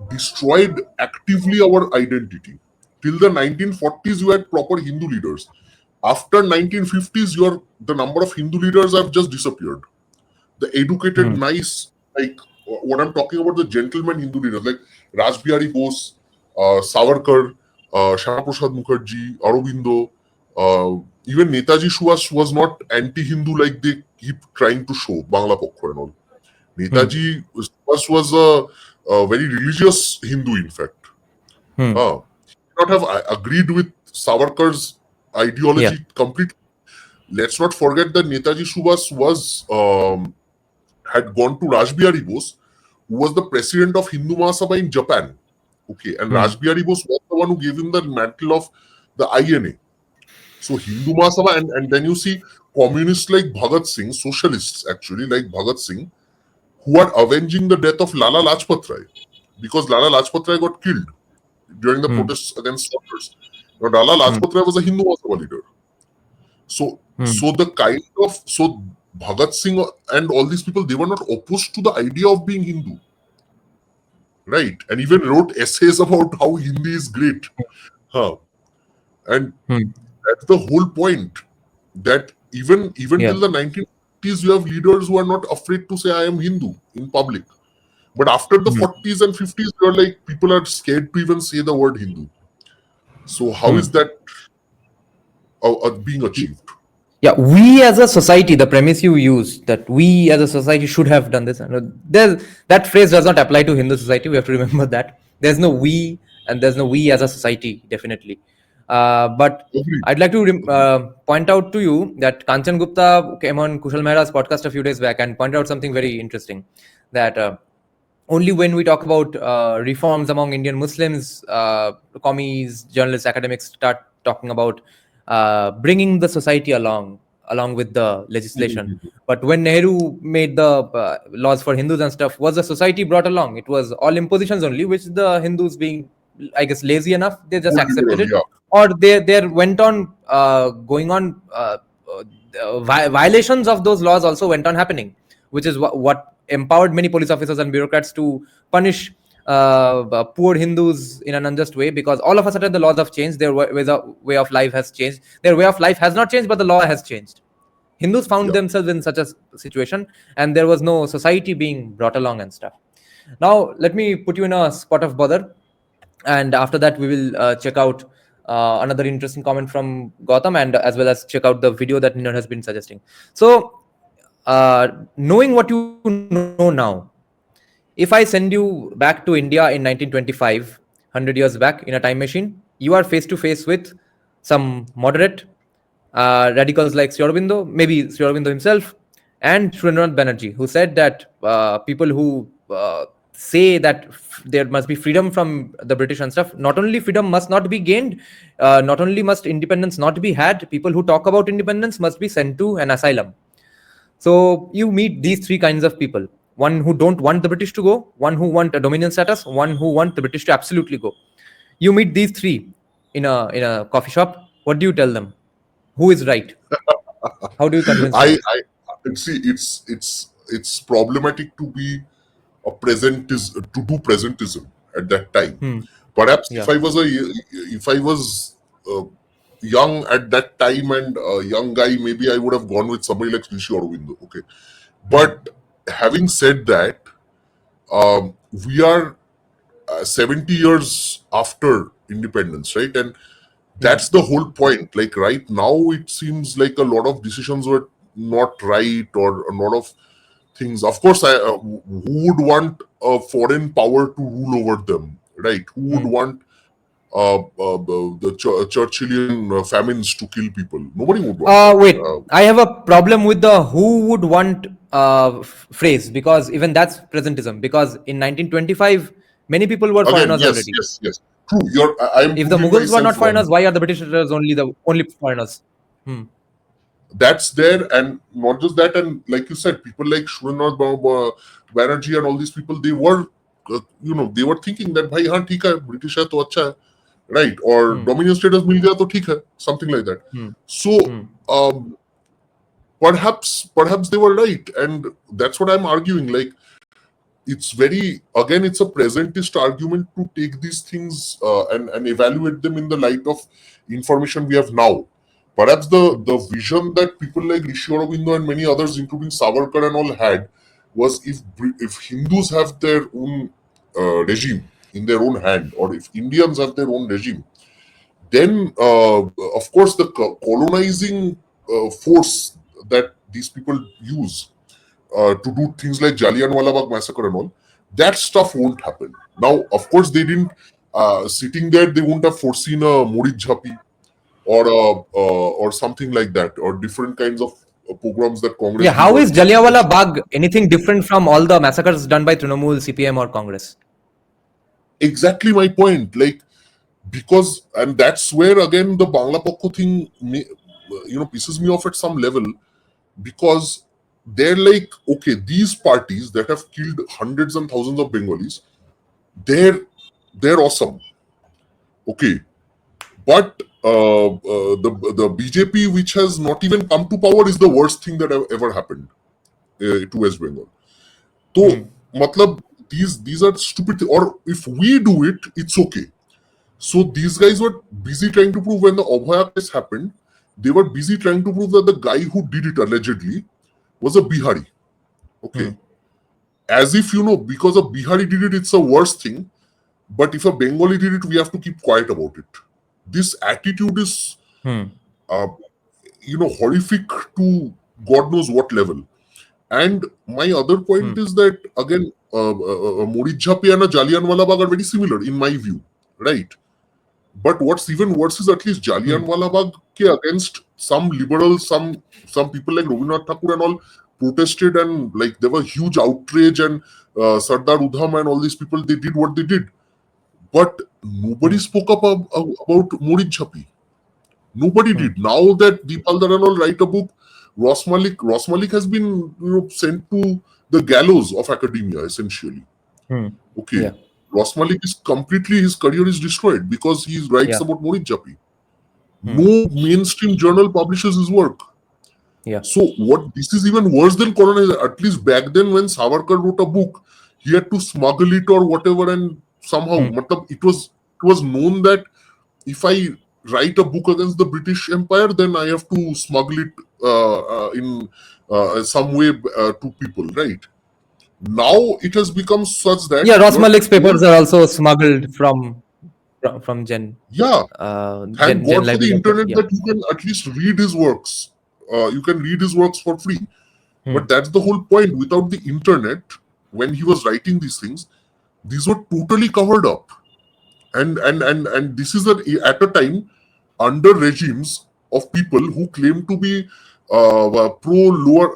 destroyed actively our identity. Till the 1940s, you had proper Hindu leaders. After 1950s, the number of Hindu leaders have just disappeared. The educated, nice, like what I'm talking about, the gentleman Hindu leaders like Rajbihari Bose, Savarkar, Shyama Prasad Mukherjee, Aurobindo, even Netaji Subhash was not anti-Hindu like they keep trying to show, Bangla Pokho and all. Netaji Subhash was a very religious Hindu, in fact. He not have agreed with Savarkar's ideology completely. Let's not forget that Netaji Subhash had gone to Rajbihari Bose, who was the president of Hindu Mahasabha in Japan. Okay, and Rajbihari Bose was the one who gave him the mantle of the INA. So Hindu Mahasabha, and then you see communists like Bhagat Singh, socialists actually like Bhagat Singh, who are avenging the death of Lala Lajpat Rai, because Lala Lajpat Rai got killed during the protests against slaughterers. Now Lala Lajpat Rai was a Hindu Mahasabha leader. So Bhagat Singh and all these people, they were not opposed to the idea of being Hindu, right? And even wrote essays about how Hindi is great. And that's the whole point. That even till the 1950s, you have leaders who are not afraid to say I am Hindu in public. But after the 40s and 50s, you're like, people are scared to even say the word Hindu. So how is that being achieved? Yeah, we as a society, the premise you use that we as a society should have done this. That phrase does not apply to Hindu society. We have to remember that. There's no we and there's no we as a society, definitely. But I'd like to point out to you that Kanchan Gupta came on Kushal Mehra's podcast a few days back and pointed out something very interesting, that only when we talk about reforms among Indian Muslims, commies, journalists, academics start talking about bringing the society along with the legislation. But when Nehru made the laws for Hindus and stuff, was the society brought along? It was all impositions only, which the Hindus, being, I guess, lazy enough, they just accepted it, or they went on going on. Violations of those laws also went on happening, which is what empowered many police officers and bureaucrats to punish poor Hindus in an unjust way, because all of a sudden the laws have changed, their way of life has changed. Their way of life has not changed, but the law has changed. Hindus found themselves in such a situation, and there was no society being brought along and stuff. Now, let me put you in a spot of bother, and after that we will check out another interesting comment from Gautam, and as well as check out the video that Ninad has been suggesting. So, knowing what you know now, if I send you back to India in 1925, 100 years back in a time machine, you are face to face with some moderate radicals like Sri Aurobindo, maybe Sri Aurobindo himself, and Surendranath Banerjee, who said that people who say that there must be freedom from the British and stuff, not only freedom must not be gained, not only must independence not be had, people who talk about independence must be sent to an asylum. So you meet these three kinds of people: one who don't want the British to go, one who want a dominion status, one who want the British to absolutely go. You meet these three in a coffee shop. What do you tell them? Who is right? How do you convince them? I see. It's problematic to be a presentism at that time. Perhaps if I was young at that time and a young guy, maybe I would have gone with somebody like Sri Aurobindo. Okay, but having said that, we are 70 years after independence, right? And that's the whole point. Like right now, it seems like a lot of decisions were not right, or a lot of things. Of course, who would want a foreign power to rule over them, right? Who would want the Churchillian famines to kill people? Nobody would want. Wait, I have a problem with the "who would want" phrase, because even that's presentism. Because in 1925, many people were foreigners already. Yes. True. If the Mughals were not foreigners, why are the Britishers only foreigners? That's there, and not just that. And like you said, people like Surendranath Banerjee and all these people, they were, they were thinking that, "Bhai, haan, theek hai, British hai to acha hai," right? Or dominion status mil gaya to theek hai, something like that. So perhaps they were right, and that's what I'm arguing. Like, it's it's a presentist argument to take these things and evaluate them in the light of information we have now. Perhaps the vision that people like Rishi Aurobindo and many others, including Savarkar and all, had was, if Hindus have their own regime in their own hand, or if Indians have their own regime, then of course the colonizing force that these people use to do things like Jallianwala Bagh massacre and all, that stuff won't happen. Now, of course, they didn't, sitting there, they won't have foreseen a Morid Jhapi or something like that, or different kinds of pogroms that Congress. Yeah, how is Jallianwala Bagh anything different from all the massacres done by Trinamool, CPM, or Congress? exactly my point. Like, because, and that's where again the Bangla Pokko thing, pisses me off at some level, because they're like, okay, these parties that have killed hundreds and thousands of Bengalis, they're awesome, okay, but the BJP, which has not even come to power, is the worst thing that ever happened to West Bengal. So, matlab, these are stupid. Or if we do it, it's okay. So these guys were busy trying to prove, when the Abhaya case happened, they were busy trying to prove that the guy who did it allegedly was a Bihari. Okay. As if, because a Bihari did it, it's a worse thing. But if a Bengali did it, we have to keep quiet about it. This attitude is, horrific to God knows what level. And my other point is that, again, Morijhapi and Jallianwala Bagh are very similar in my view, right? But what's even worse is at least Jallianwala Bagh against some liberals, some people like Rabindranath Thakur and all protested, and like there was huge outrage, and Sardar Udham and all these people, they did what they did. But nobody spoke up about Morijhapi. Nobody did. Now that Deepal Daranol write a book, Ross Malik has been sent to the gallows of academia essentially. Okay. Yeah. Ross Malik is completely, his career is destroyed because he writes about Morijhapi. No mainstream journal publishes his work. Yeah. So this is even worse than colonization. At least back then, when Savarkar wrote a book, he had to smuggle it or whatever, and somehow it was known that if I write a book against the British Empire, then I have to smuggle it in some way to people, right? Now it has become such that Ross Malik's papers are also smuggled from Gen. Thank God for the internet that you can at least read his works. You can read his works for free. But that's the whole point. Without the internet, when he was writing these things, these were totally covered up. And this is at a time under regimes of people who claim to be pro lower,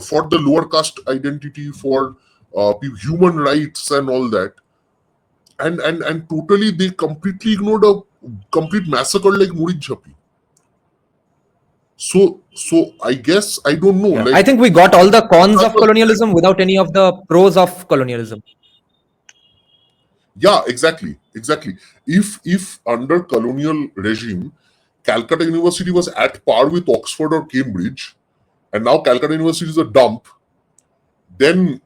for the lower caste identity, for human rights and all that, and totally they completely ignored a complete massacre like Morijhapi. So I guess, I don't know. I think we got all the cons of colonialism without any of the pros of colonialism. Yeah, exactly. If under colonial regime, Calcutta University was at par with Oxford or Cambridge, and now Calcutta University is a dump, then,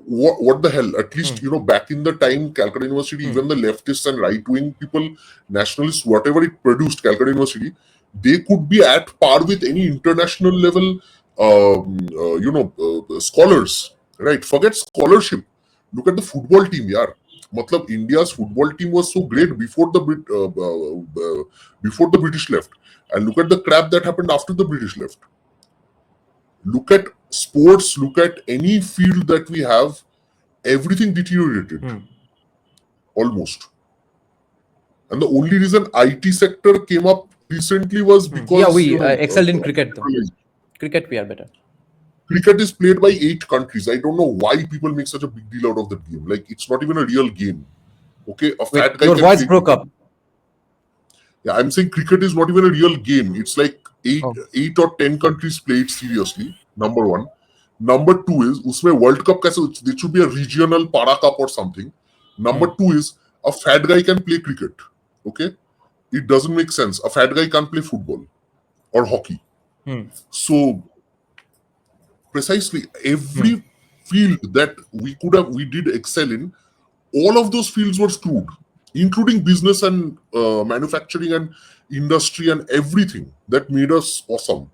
what the hell? At least, back in the time, Calcutta University, even the leftists and right-wing people, nationalists, whatever it produced, Calcutta University, they could be at par with any international level, scholars, right? Forget scholarship. Look at the football team, yaar. Matlab, India's football team was so great before the British left, and look at the crap that happened after the British left. Look at sports. Look at any field that we have. Everything deteriorated, almost. And the only reason IT sector came up recently was because we excelled in cricket though. Cricket we are better. Cricket is played by 8 countries. I don't know why people make such a big deal out of that game. Like, it's not even a real game. Okay, fat guy. Your voice broke up. Yeah, I'm saying cricket is not even a real game. It's like 8 or 10 countries play it seriously. Number one. Number two is, usme World Cup kaise, there should be a regional para cup or something. Number two is, a fat guy can play cricket. Okay, it doesn't make sense. A fat guy can't play football or hockey. So precisely every field that we did excel in, all of those fields were screwed, including business and manufacturing and industry and everything that made us awesome.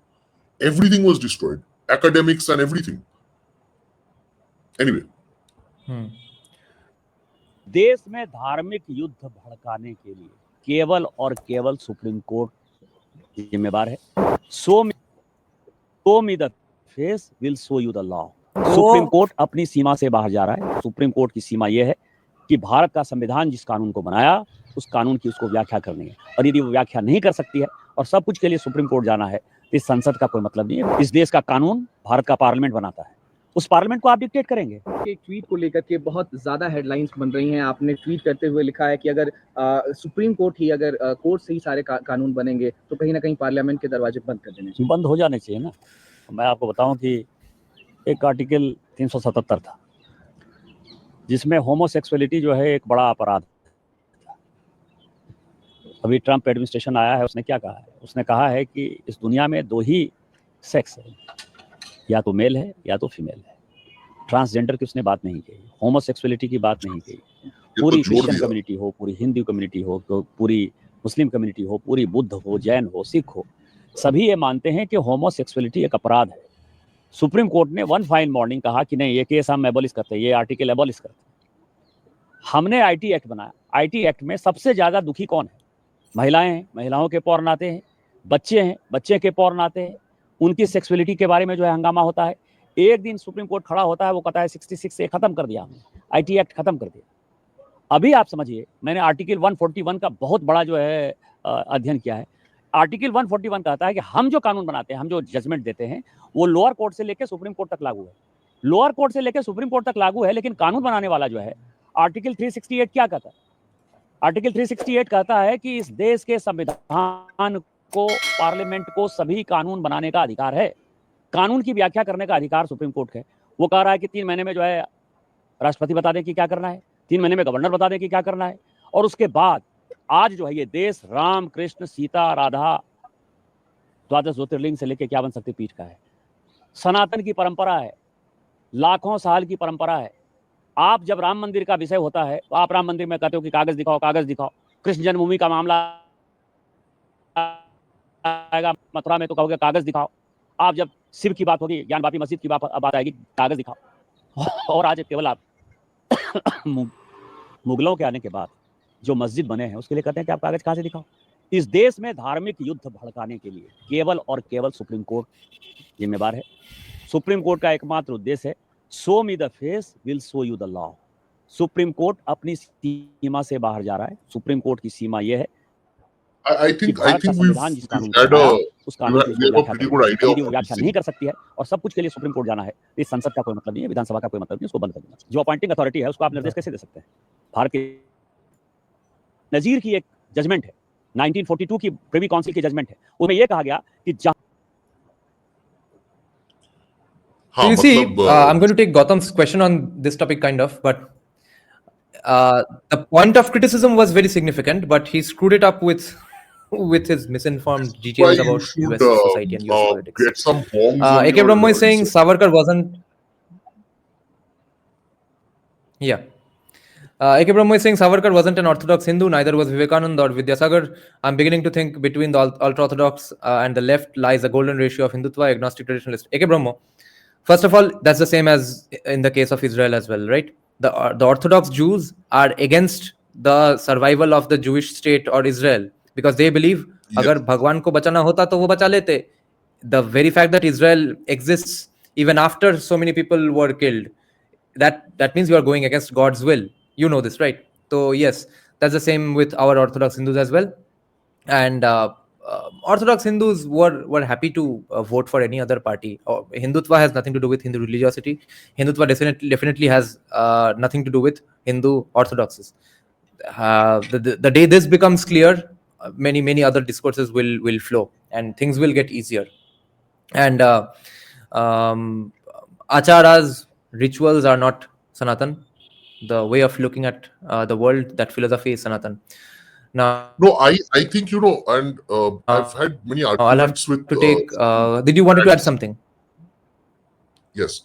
Everything was destroyed. Academics and everything. Anyway. देश में धार्मिक युद्ध भड़काने के लिए केवल और केवल सुप्रीम कोर्ट जिम्मेदार है. Show me the face will show you the law. Supreme court अपनी सीमा से बाहर जा रहा है. सुप्रीम कोर्ट की सीमा यह है कि भारत का संविधान जिस कानून को बनाया, उस कानून की उसको व्याख्या करनी है, और यदि वो व्याख्या नहीं कर सकती है और सब कुछ के लिए सुप्रीम कोर्ट जाना है, इस संसद का कोई मतलब नहीं है. इस देश का कानून भारत का पार्लियामेंट बनाता है. उस पार्लियामेंट को आप डिक्टेट करेंगे। एक ट्वीट को लेकर के बहुत ज्यादा हेडलाइंस बन रही हैं। आपने ट्वीट करते हुए लिखा है कि अगर सुप्रीम कोर्ट ही अगर कोर्ट से ही सारे कानून बनेंगे तो कहीं ना कहीं पार्लियामेंट के दरवाजे बंद कर देने चाहिए। बंद हो जाने चाहिए ना। मैं आपको बताऊं कि एक आर्टिकल 377 था जिसमें होमोसेक्सुअलिटी जो है एक बड़ा अपराध। अभी ट्रंप एडमिनिस्ट्रेशन आया है, उसने क्या कहा है? उसने कहा है कि इस दुनिया में दो ही सेक्स है, या तो मेल है या तो फीमेल है। ट्रांसजेंडर की उसने बात नहीं कही, होमोसेक्सुअलिटी की बात नहीं कही। पूरी क्रिश्चियन कम्युनिटी हो, पूरी हिंदू कम्युनिटी हो, पूरी मुस्लिम कम्युनिटी हो, पूरी बुद्ध हो, जैन हो, सिख हो, सभी ये मानते हैं कि होमोसेक्सुअलिटी एक अपराध है। सुप्रीम कोर्ट ने वन फाइन मॉर्निंग कहा कि नहीं, ये केस हम एबॉलिश करते हैं, ये आर्टिकल एबॉलिश करते हैं। हमने आईटी एक्ट बनाया। आईटी एक्ट में सबसे ज्यादा दुखी कौन है? महिलाएं हैं, महिलाओं के पौर नाते हैं, बच्चे हैं, बच्चे के पौर नाते हैं, उनकी सेक्सुअलिटी के बारे में जो है हंगामा होता है। एक दिन सुप्रीम कोर्ट खड़ा होता है, वो कहता है 66 से खत्म कर दिया हमने, आईटी एक्ट खत्म कर दिया। अभी आप समझिए, मैंने आर्टिकल 141 का बहुत बड़ा जो है अध्ययन किया है। आर्टिकल 141 कहता है कि हम जो कानून बनाते हैं, हम जो जजमेंट देते हैं, वो लोअर कोर्ट से लेकर सुप्रीम कोर्ट तक लागू है। लोअर कोर्ट से लेकर सुप्रीम कोर्ट तक लागू है, लेकिन कानून बनाने वाला जो है आर्टिकल 368 क्या कहता है? आर्टिकल 368 कहता है कि इस देश के संविधान को, पार्लियामेंट को सभी कानून बनाने का अधिकार है। कानून की व्याख्या करने का अधिकार सुप्रीम कोर्ट का है। वो कह रहा है कि 3 महीने में जो है राष्ट्रपति बता दें कि क्या करना है, 3 महीने में गवर्नर बता दें कि क्या करना है। और उसके बाद आज जो है ये देश राम, कृष्ण, सीता, राधा, द्वादश ज्योतिर्लिंग से लेकर 51 शक्तिपीठ का है। सनातन की परंपरा है, लाखों साल की परंपरा है। आप जब राम मंदिर का विषय होता है तो आप राम मंदिर में कहते हो कि कागज दिखाओ, कागज दिखाओ। कृष्ण जन्मभूमि का मामला आएगा मथुरा में तो कहोगे कागज दिखाओ। आप जब शिव की बात होगी, ज्ञान वापी मस्जिद की बात आएगी, कागज दिखाओ। और आज केवल आप मुगलों के आने के बाद जो मस्जिद बने हैं उसके लिए कहते हैं कि आप कागज कहां से दिखाओ। इस देश में धार्मिक युद्ध भड़काने के लिए केवल और केवल सुप्रीम कोर्ट जिम्मेवार है। सुप्रीम कोर्ट का एकमात्र उद्देश्य है, show me the face will show you the law. Supreme court अपनी सीमा से बाहर जा रहा है। सुप्रीम कोर्ट की सीमा यह है I think संविधान जिस कानून को had बनाया, a उस कानून की उसको we have a व्याख्या pretty करनी good है। idea यदि of वो what व्याख्या he's नहीं saying. कर सकती है और सब कुछ के लिए सुप्रीम कोर्ट जाना है, इस संसद का कोई मतलब नहीं है, विधानसभा का कोई मतलब नहीं, उसको बंद कर देना चाहिए। जो अपॉइंटिंग अथॉरिटी है उसको आप निर्देश कैसे दे सकते हैं? भारत के नजीर की एक जजमेंट है, 1942 की प्रिवी काउंसिल की जजमेंट है, उसमें यह कहा गया कि So you see, I'm going to take Gautam's question on this topic kind of, but the point of criticism was very significant, but he screwed it up with his misinformed details you about should US society and US politics. get some bongs on AK your Brahmo is saying research. Savarkar wasn't. Yeah. AK Brahmo is saying Savarkar wasn't an Orthodox Hindu, neither was Vivekananda or Vidyasagar. I'm beginning to think between the ultra-Orthodox and the left lies a golden ratio of Hindutva, agnostic, traditionalist. AK Brahmo, first of all, that's the same as in the case of Israel as well, right? The Orthodox Jews are against the survival of the Jewish state or Israel because they believe अगर भगवान को बचाना होता तो वो बचा लेते. The very fact that Israel exists even after so many people were killed, that means you are going against God's will. You know this, right? So yes, that's the same with our Orthodox Hindus as well. And Orthodox Hindus were happy to vote for any other party. Hindutva has nothing to do with Hindu religiosity. Hindutva definitely has nothing to do with Hindu orthodoxies. The day this becomes clear, many other discourses will flow and things will get easier. And acharas, rituals are not Sanatan. The way of looking at the world, that philosophy is Sanatan. Now, No, I think and I've had many arguments with. To take. Did you want to add something? Yes,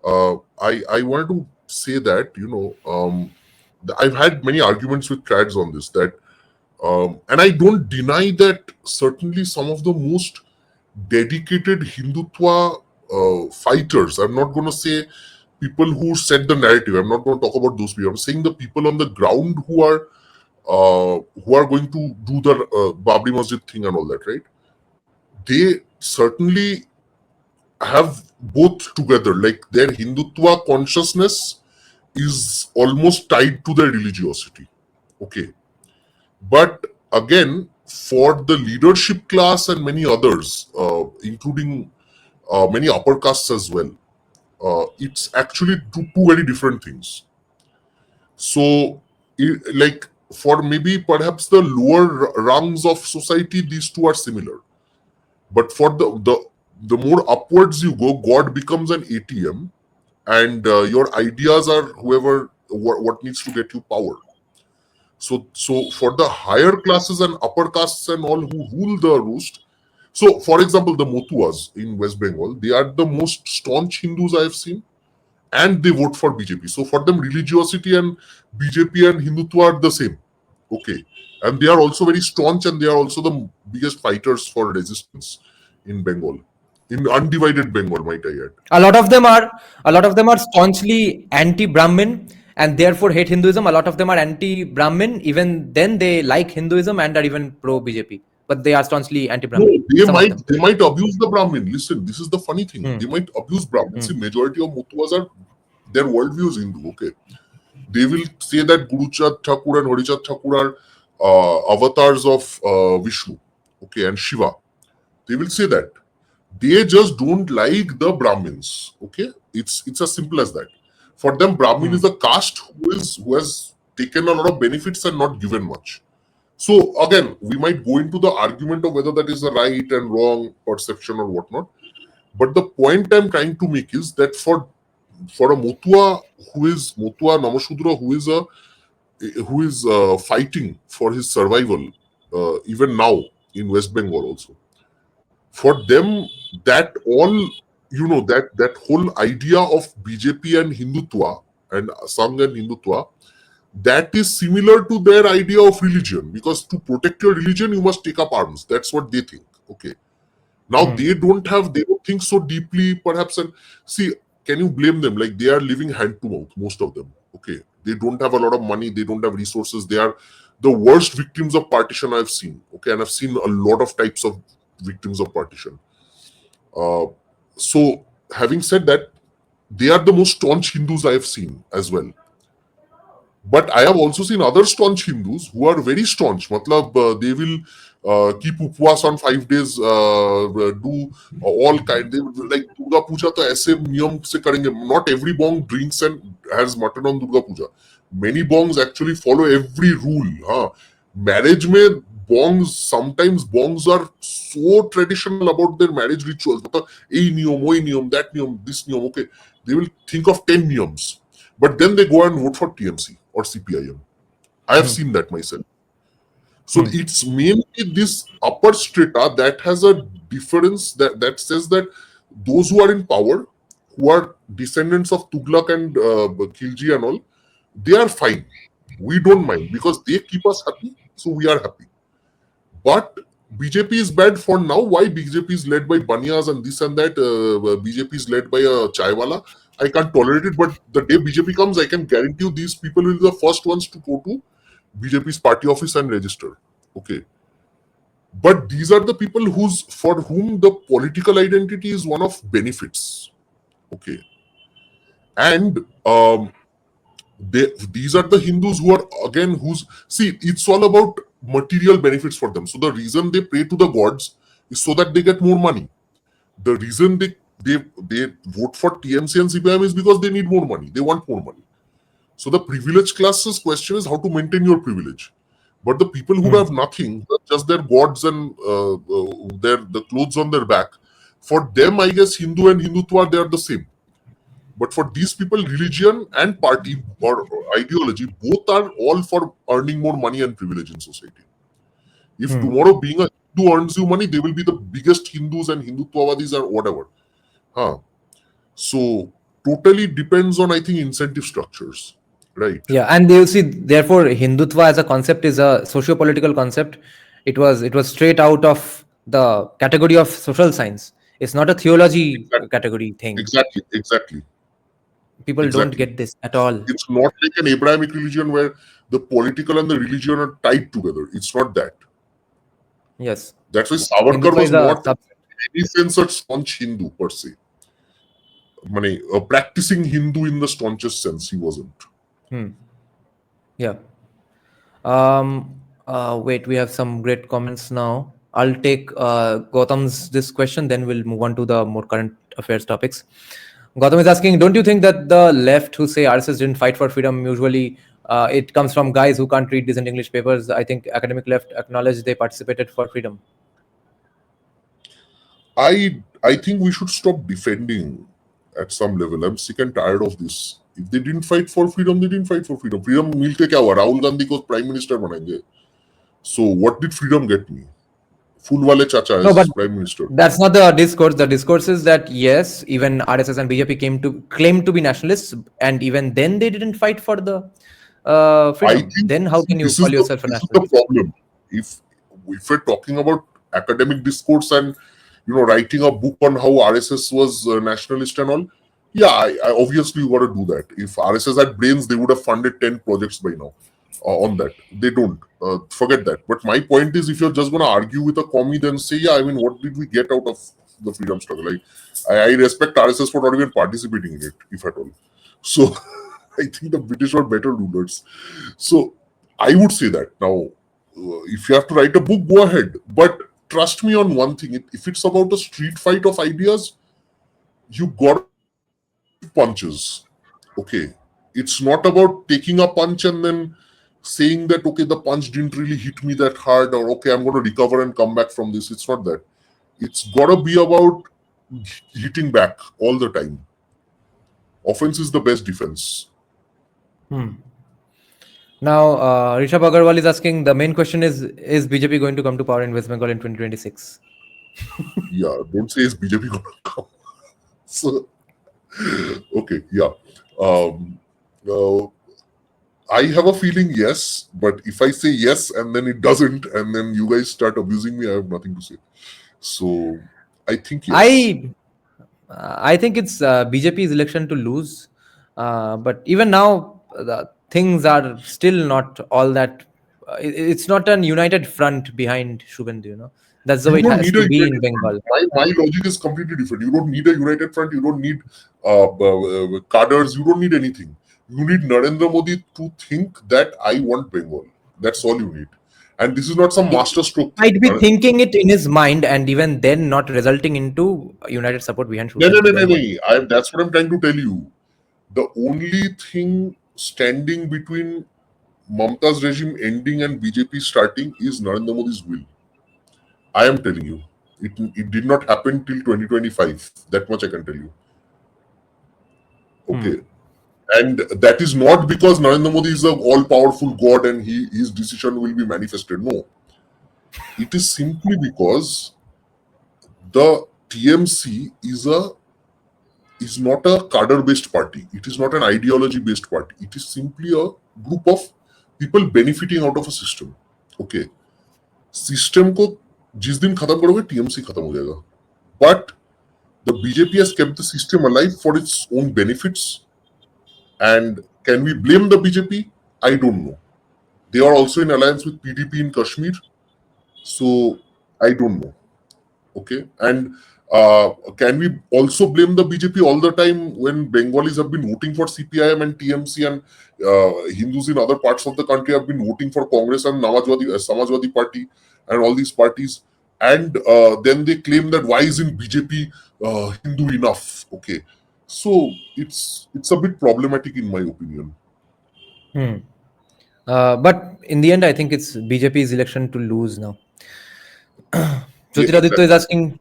I wanted to say that I've had many arguments with trads on this that, and I don't deny that certainly some of the most dedicated Hindutva fighters. I'm not going to say people who set the narrative. I'm not going to talk about those people. I'm saying the people on the ground who are going to do the Babri Masjid thing and all that, right? They certainly have both together. Like their Hindutva consciousness is almost tied to their religiosity. Okay. But again, for the leadership class and many others, including many upper castes as well, it's actually two very different things. So, like for maybe perhaps the lower rungs of society, these two are similar. But for the more upwards you go, God becomes an ATM, and your ideas are what needs to get you power. So for the higher classes and upper castes and all who rule the roost. So, for example, the Motuas in West Bengal, they are the most staunch Hindus I have seen, and they vote for BJP. So for them, religiosity and BJP and Hindutva are the same. Okay. And they are also very staunch, and they are also the biggest fighters for resistance in Bengal. In undivided Bengal, might I add. A lot of them are staunchly anti-Brahmin and therefore hate Hinduism. A lot of them are anti-Brahmin. Even then, they like Hinduism and are even pro-BJP. But they are staunchly No, anti-Brahmin. they might abuse the Brahmin. Listen, this is the funny thing. They might abuse Brahmin. See, majority of Motuas are, their worldview is Hindu. Okay. They will say that Guruchat Thakur and Harichat Thakur are avatars of Vishnu, okay, and Shiva. They will say that. They just don't like the Brahmins. Okay, it's as simple as that. For them, Brahmin is a caste who has taken a lot of benefits and not given much. So again, we might go into the argument of whether that is a right and wrong perception or whatnot. But the point I'm trying to make is that for a Motua Namashudra who is fighting for his survival, even now in West Bengal also. For them, that whole idea of BJP and Hindutva and Sangh and Hindutva, that is similar to their idea of religion, because to protect your religion, you must take up arms. That's what they think. Okay. Now they don't think so deeply, perhaps. And see, can you blame them? Like, they are living hand to mouth, most of them. Okay. They don't have a lot of money. They don't have resources. They are the worst victims of partition I've seen. Okay. And I've seen a lot of types of victims of partition. So having said that, they are the most staunch Hindus I have seen as well. But I have also seen other staunch Hindus who are very staunch. Matlab, they will keep upvas on 5 days, do all kind. They will, like Durga Puja, to aise niyam se karenge. Not every bong drinks and has mutton on Durga Puja. Many bongs actually follow every rule. Marriage mein bongs are so traditional about their marriage rituals. Ei niyam, that niyam, this niyam. Okay, they will think of 10 niyams. But then they go and vote for TMC or CPIM. I have seen that myself. So it's mainly this upper strata that has a difference that says that those who are in power, who are descendants of Tughlaq and Khilji and all, they are fine. We don't mind because they keep us happy, so we are happy. But BJP is bad for now. Why? BJP is led by Banias and this and that. BJP is led by a chaiwala. I can't tolerate it, but the day BJP comes, I can guarantee you these people will be the first ones to go to BJP's party office and register. Okay. But these are the people for whom the political identity is one of benefits. Okay. And these are the Hindus who are, again, it's all about material benefits for them. So the reason they pray to the gods is so that they get more money. The reason they vote for TMC and CPIM is because they need more money. They want more money. So the privileged classes question is how to maintain your privilege. But the people who have nothing, just their gods and the clothes on their back, for them, I guess Hindu and Hindutva, they are the same. But for these people, religion and party or ideology, both are all for earning more money and privilege in society. If tomorrow being a Hindu earns you money, they will be the biggest Hindus and Hindutvavadis or whatever. So totally depends on, I think, incentive structures, right? Yeah, and you see, therefore, Hindutva as a concept is a socio-political concept. It was straight out of the category of social science. It's not a theology category thing. Exactly. People don't get this at all. It's not like an Abrahamic religion where the political and the religion are tied together. It's not that. Yes. That's why Savarkar was not in any sense a staunch Hindu per se. A practicing Hindu in the staunchest sense, he wasn't. Yeah. Wait, we have some great comments now. I'll take Gautam's this question, then we'll move on to the more current affairs topics. Gautam is asking, don't you think that the left who say RSS didn't fight for freedom, usually it comes from guys who can't read decent English papers? I think academic left acknowledge they participated for freedom. I think we should stop defending at some level. I'm sick and tired of this. If they didn't fight for freedom, they didn't fight for freedom. Freedom मिलके क्या हुआ? Rahul Gandhi को prime minister बनाएंगे. So what did freedom get me? Fool wale chacha No, as but prime minister. that's not the discourse. The discourse is that yes, even RSS and BJP claim to be nationalists, and even then they didn't fight for the freedom. Then how can you call yourself a this is nationalist? the problem. If we're talking about academic discourse and writing a book on how RSS was nationalist and all, yeah, I obviously you got to do that. If RSS had brains, they would have funded 10 projects by now on that. They don't. Forget that. But my point is, if you're just going to argue with a commie, then say, yeah, I mean, what did we get out of the freedom struggle? I respect RSS for not even participating in it, if at all. So I think the British were better rulers. So I would say that. Now, if you have to write a book, go ahead. But trust me on one thing. If it's about a street fight of ideas, you got punches. Okay. It's not about taking a punch and then saying that, okay, the punch didn't really hit me that hard, or okay, I'm going to recover and come back from this. It's not that. It's got to be about hitting back all the time. Offense is the best defense. Now, Rishabh Agarwal is asking, the main question is BJP going to come to power in West Bengal in 2026? Yeah, don't say is BJP going to come. So, okay, yeah. I have a feeling yes, but if I say yes and then it doesn't, and then you guys start abusing me, I have nothing to say. So, I think yes. I think it's BJP's election to lose, but even now things are still not all that. It's not an united front behind Shubhendu. That's the way it has to be in Bengal. My logic is completely different. You don't need a united front. You don't need cadres. You don't need anything. You need Narendra Modi to think that I want Bengal. That's all you need. And this is not some master stroke. Might be thinking it in his mind, and even then not resulting into united support behind Shubhendu. No. That's what I'm trying to tell you. The only thing standing between Mamta's regime ending and BJP starting is Narendra Modi's will. I am telling you. It did not happen till 2025. That much I can tell you. Okay. And that is not because Narendra Modi is an all-powerful god and his decision will be manifested. No. It is simply because the TMC is not a cadre-based party. It is not an ideology-based party. It is simply a group of people benefiting out of a system. Okay. System को जिस दिन खत्म करोगे TMC खत्म हो जाएगा. But the BJP has kept the system alive for its own benefits. And can we blame the BJP? I don't know. They are also in alliance with PDP in Kashmir. So, I don't know. Okay. And can we also blame the BJP all the time when Bengalis have been voting for CPIM and TMC and Hindus in other parts of the country have been voting for Congress and Samajwadi Party and all these parties? And then they claim that why isn't BJP Hindu enough? Okay. So it's a bit problematic in my opinion. But in the end, I think it's BJP's election to lose now. Jyotiraditya is asking,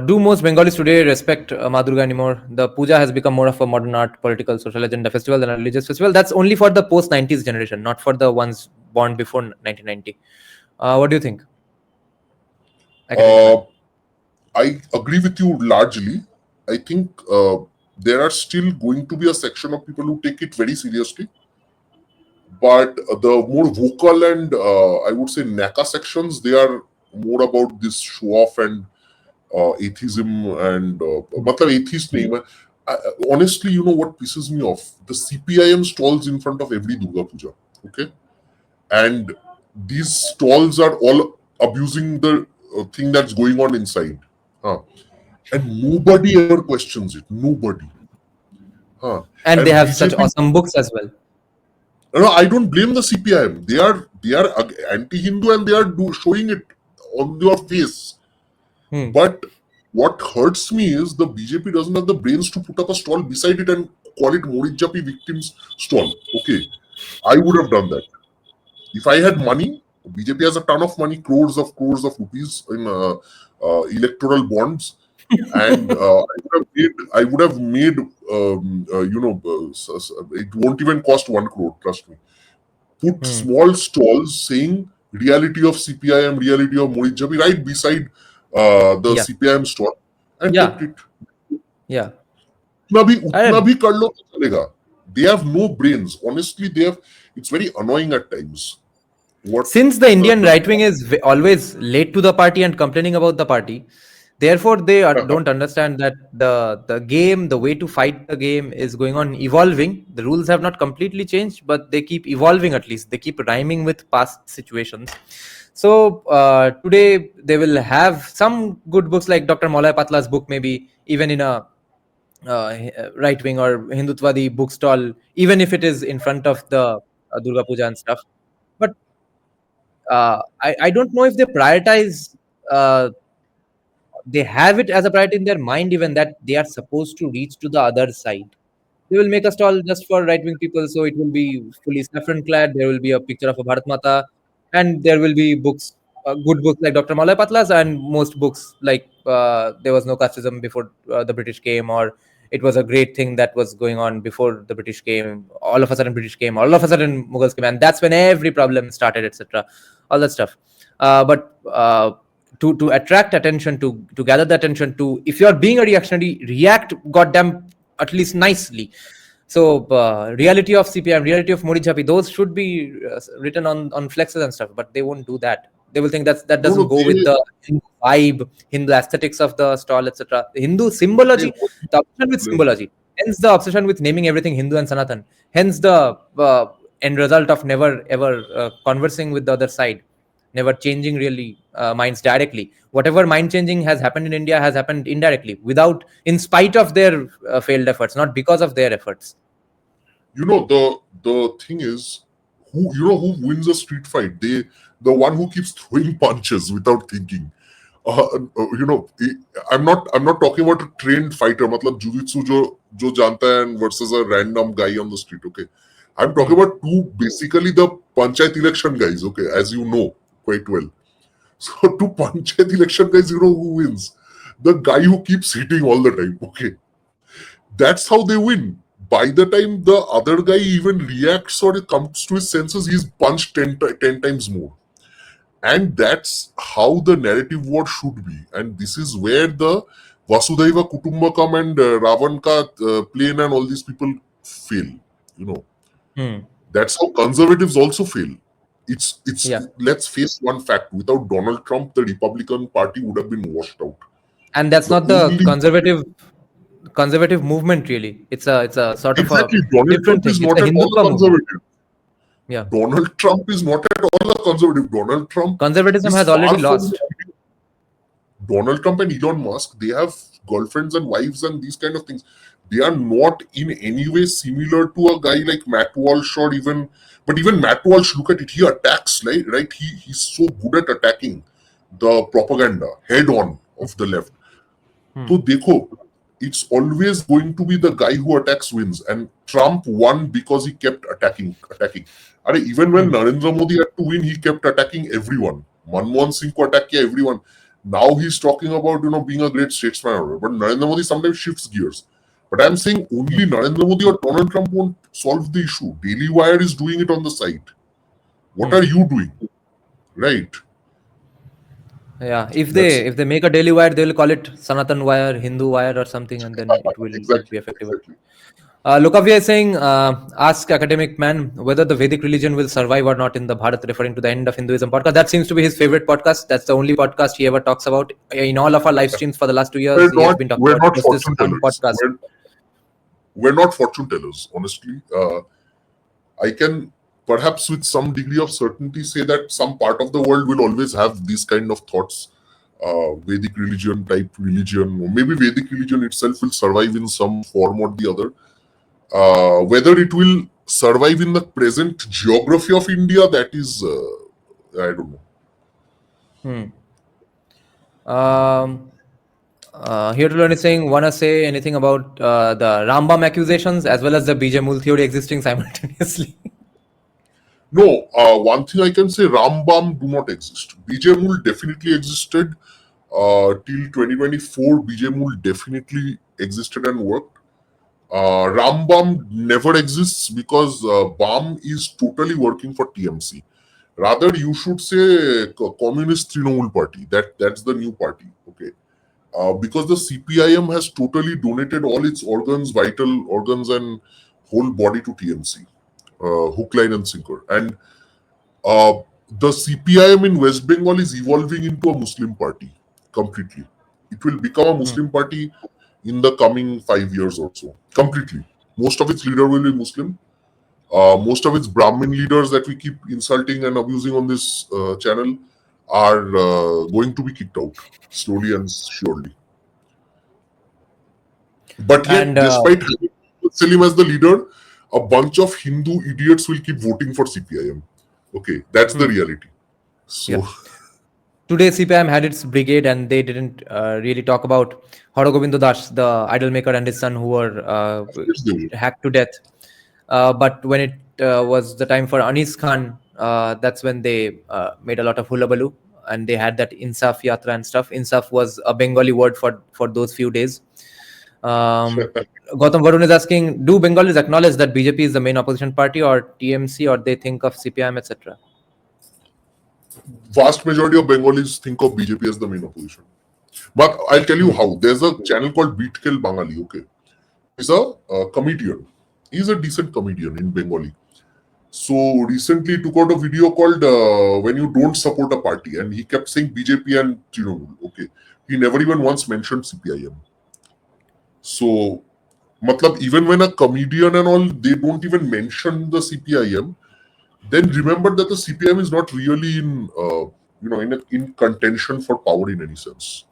do most Bengalis today respect Ma Durga anymore? The puja has become more of a modern art, political, social agenda festival than a religious festival. That's only for the post-90s generation, not for the ones born before 1990. What do you think? I agree with you largely. I think there are still going to be a section of people who take it very seriously. But the more vocal and I would say NACA sections, they are more about this show off and atheism and atheist name. Honestly, you know what pisses me off? The CPIM stalls in front of every Durga Puja. Okay. And these stalls are all abusing the thing that's going on inside. And nobody ever questions it. Nobody. And they have BJP, such awesome books as well. No, I don't blame the CPIM. They are anti-Hindu and they are showing it on your face. But What hurts me is the BJP doesn't have the brains to put up a stall beside it and call it Morijjapi victims stall. Okay, I would have done that. If I had money, BJP has a ton of money, crores of rupees in electoral bonds, and I would have made it won't even cost 1 crore. Trust me. Put small stalls saying reality of CPIM, reality of Morijjapi right beside the Yeah. CPIM stall and Yeah. kept it. Yeah. Utna bhi kar lo to chalega. They have no brains. Honestly, they have. It's very annoying at times. Since the Indian right wing is always late to the party and complaining about the party, therefore they don't understand that the game, the way to fight the game is going on evolving. The rules have not completely changed, but they keep evolving. At least they keep rhyming with past situations. So today they will have some good books like Dr. Maulay Patla's book, maybe even in a right wing or Hindutva the bookstall, even if it is in front of the Durga Puja and stuff. But I don't know if they prioritize, they have it as a priority in their mind, even that they are supposed to reach to the other side. They will make a stall just for right wing people, so it will be fully saffron clad. There will be a picture of a Bharat Mata, and there will be books, good books like Dr. Maulay Patla's, and most books like there was no casteism before the British came, or it was a great thing that was going on before the British came. All of a sudden, British came. All of a sudden, Mughals came, and that's when every problem started, etc. All that stuff. But to attract attention, to gather the attention, to if you are being a reactionary, react goddamn at least nicely. So reality of CPM, reality of Morijjapi, those should be written on flexes and stuff, but they won't do that. They will think that doesn't go with the Hindu vibe, Hindu aesthetics of the stall, etc. Hindu symbology, the obsession with symbology, hence the obsession with naming everything Hindu and Sanatan, hence the end result of never ever conversing with the other side, never changing really minds directly. Whatever mind changing has happened in India has happened indirectly, without, in spite of their failed efforts, not because of their efforts. The thing is, who wins a street fight? The one who keeps throwing punches without thinking. I'm not talking about a trained fighter. Matlab jujitsu jo janta hai and versus a random guy on the street. Okay, I'm talking about basically the panchayat election guys. Okay, as you know quite well. So two panchayat election guys, who wins? The guy who keeps hitting all the time. Okay, that's how they win. By the time the other guy even reacts or comes to his senses, he's punched 10 times more. And that's how the narrative war should be. And this is where the Vasudhaiva Kutumbakam and Ravan plane and all these people fail. That's how conservatives also fail. It's Let's face one fact: without Donald Trump, the Republican Party would have been washed out. And that's not the conservative movement, really. It's a sort of a different thing. It's a Hindutva movement. Yeah. Donald Trump is not at all a conservative. Donald Trump. Conservatism has already lost. Donald Trump and Elon Musk, they have girlfriends and wives and these kind of things. They are not in any way similar to a guy like Matt Walsh or even Matt Walsh, look at it, he attacks, right? He's so good at attacking the propaganda head on of the left. So dekho, it's always going to be the guy who attacks wins, and Trump won because he kept attacking. Even when Narendra Modi had to win, he kept attacking everyone. Manmohan Singh ko attack kiya everyone. Now he's talking about being a great statesman, but Narendra Modi sometimes shifts gears. But I'm saying only Narendra Modi or Donald Trump won't solve the issue. Daily Wire is doing it on the side. What are you doing? Right? Yeah, if they make a Daily Wire, they'll call it Sanatan Wire, Hindu Wire, or something, and then it will be effective. Exactly. Lokavya is saying, ask Academic Man whether the Vedic religion will survive or not in the Bharat, referring to the end of Hinduism podcast. That seems to be his favorite podcast. That's the only podcast he ever talks about. In all of our live streams for the last 2 years, he has been talking about this one podcast. We're not fortune tellers, honestly. I can perhaps with some degree of certainty say that some part of the world will always have these kind of thoughts. Vedic religion type religion, or maybe Vedic religion itself will survive in some form or the other. Whether it will survive in the present geography of India, that is, I don't know. Here to learn is saying, wanna say anything about the Rambam accusations as well as the BJ Mool theory existing simultaneously? No, one thing I can say, Rambam do not exist. BJ Mool definitely existed till 2024. BJ Mool definitely existed and worked. Rambam never exists because BAM is totally working for TMC. Rather, you should say Communist Trinamool Party. That's the new party. Okay. Because the CPIM has totally donated all its organs, vital organs, and whole body to TMC, hook, line, and sinker. And the CPIM in West Bengal is evolving into a Muslim party completely. It will become a Muslim party in the coming 5 years or so. Completely. Most of its leader will be Muslim. Most of its Brahmin leaders that we keep insulting and abusing on this channel are going to be kicked out slowly and surely. But yet, And, despite having Selim as the leader, a bunch of Hindu idiots will keep voting for CPIM. Okay, that's the reality. So, Yeah. Today, CPIM had its brigade, and they didn't really talk about Haragobindo Das, the idol maker, and his son, who were yes, they will. hacked to death. But when it was the time for Anis Khan, that's when they made a lot of hullabaloo, and they had that Insaf Yatra and stuff. Insaf was a Bengali word for those few days. Gautam Varun is asking, do Bengalis acknowledge that BJP is the main opposition party, or TMC, or they think of CPIM, etc.? Vast majority of Bengalis think of BJP as the main opposition. But I'll tell you how. There's a channel called Beatkel Bengali, okay? He's a comedian. He's a decent comedian in Bengali. So recently he took out a video called When You Don't Support a Party, and he kept saying BJP and Trinamool, okay? He never even once mentioned CPIM. So, matlab, even when a comedian and all, they don't even mention the CPIM, then remember that the CPIM is not really in contention for power in any sense.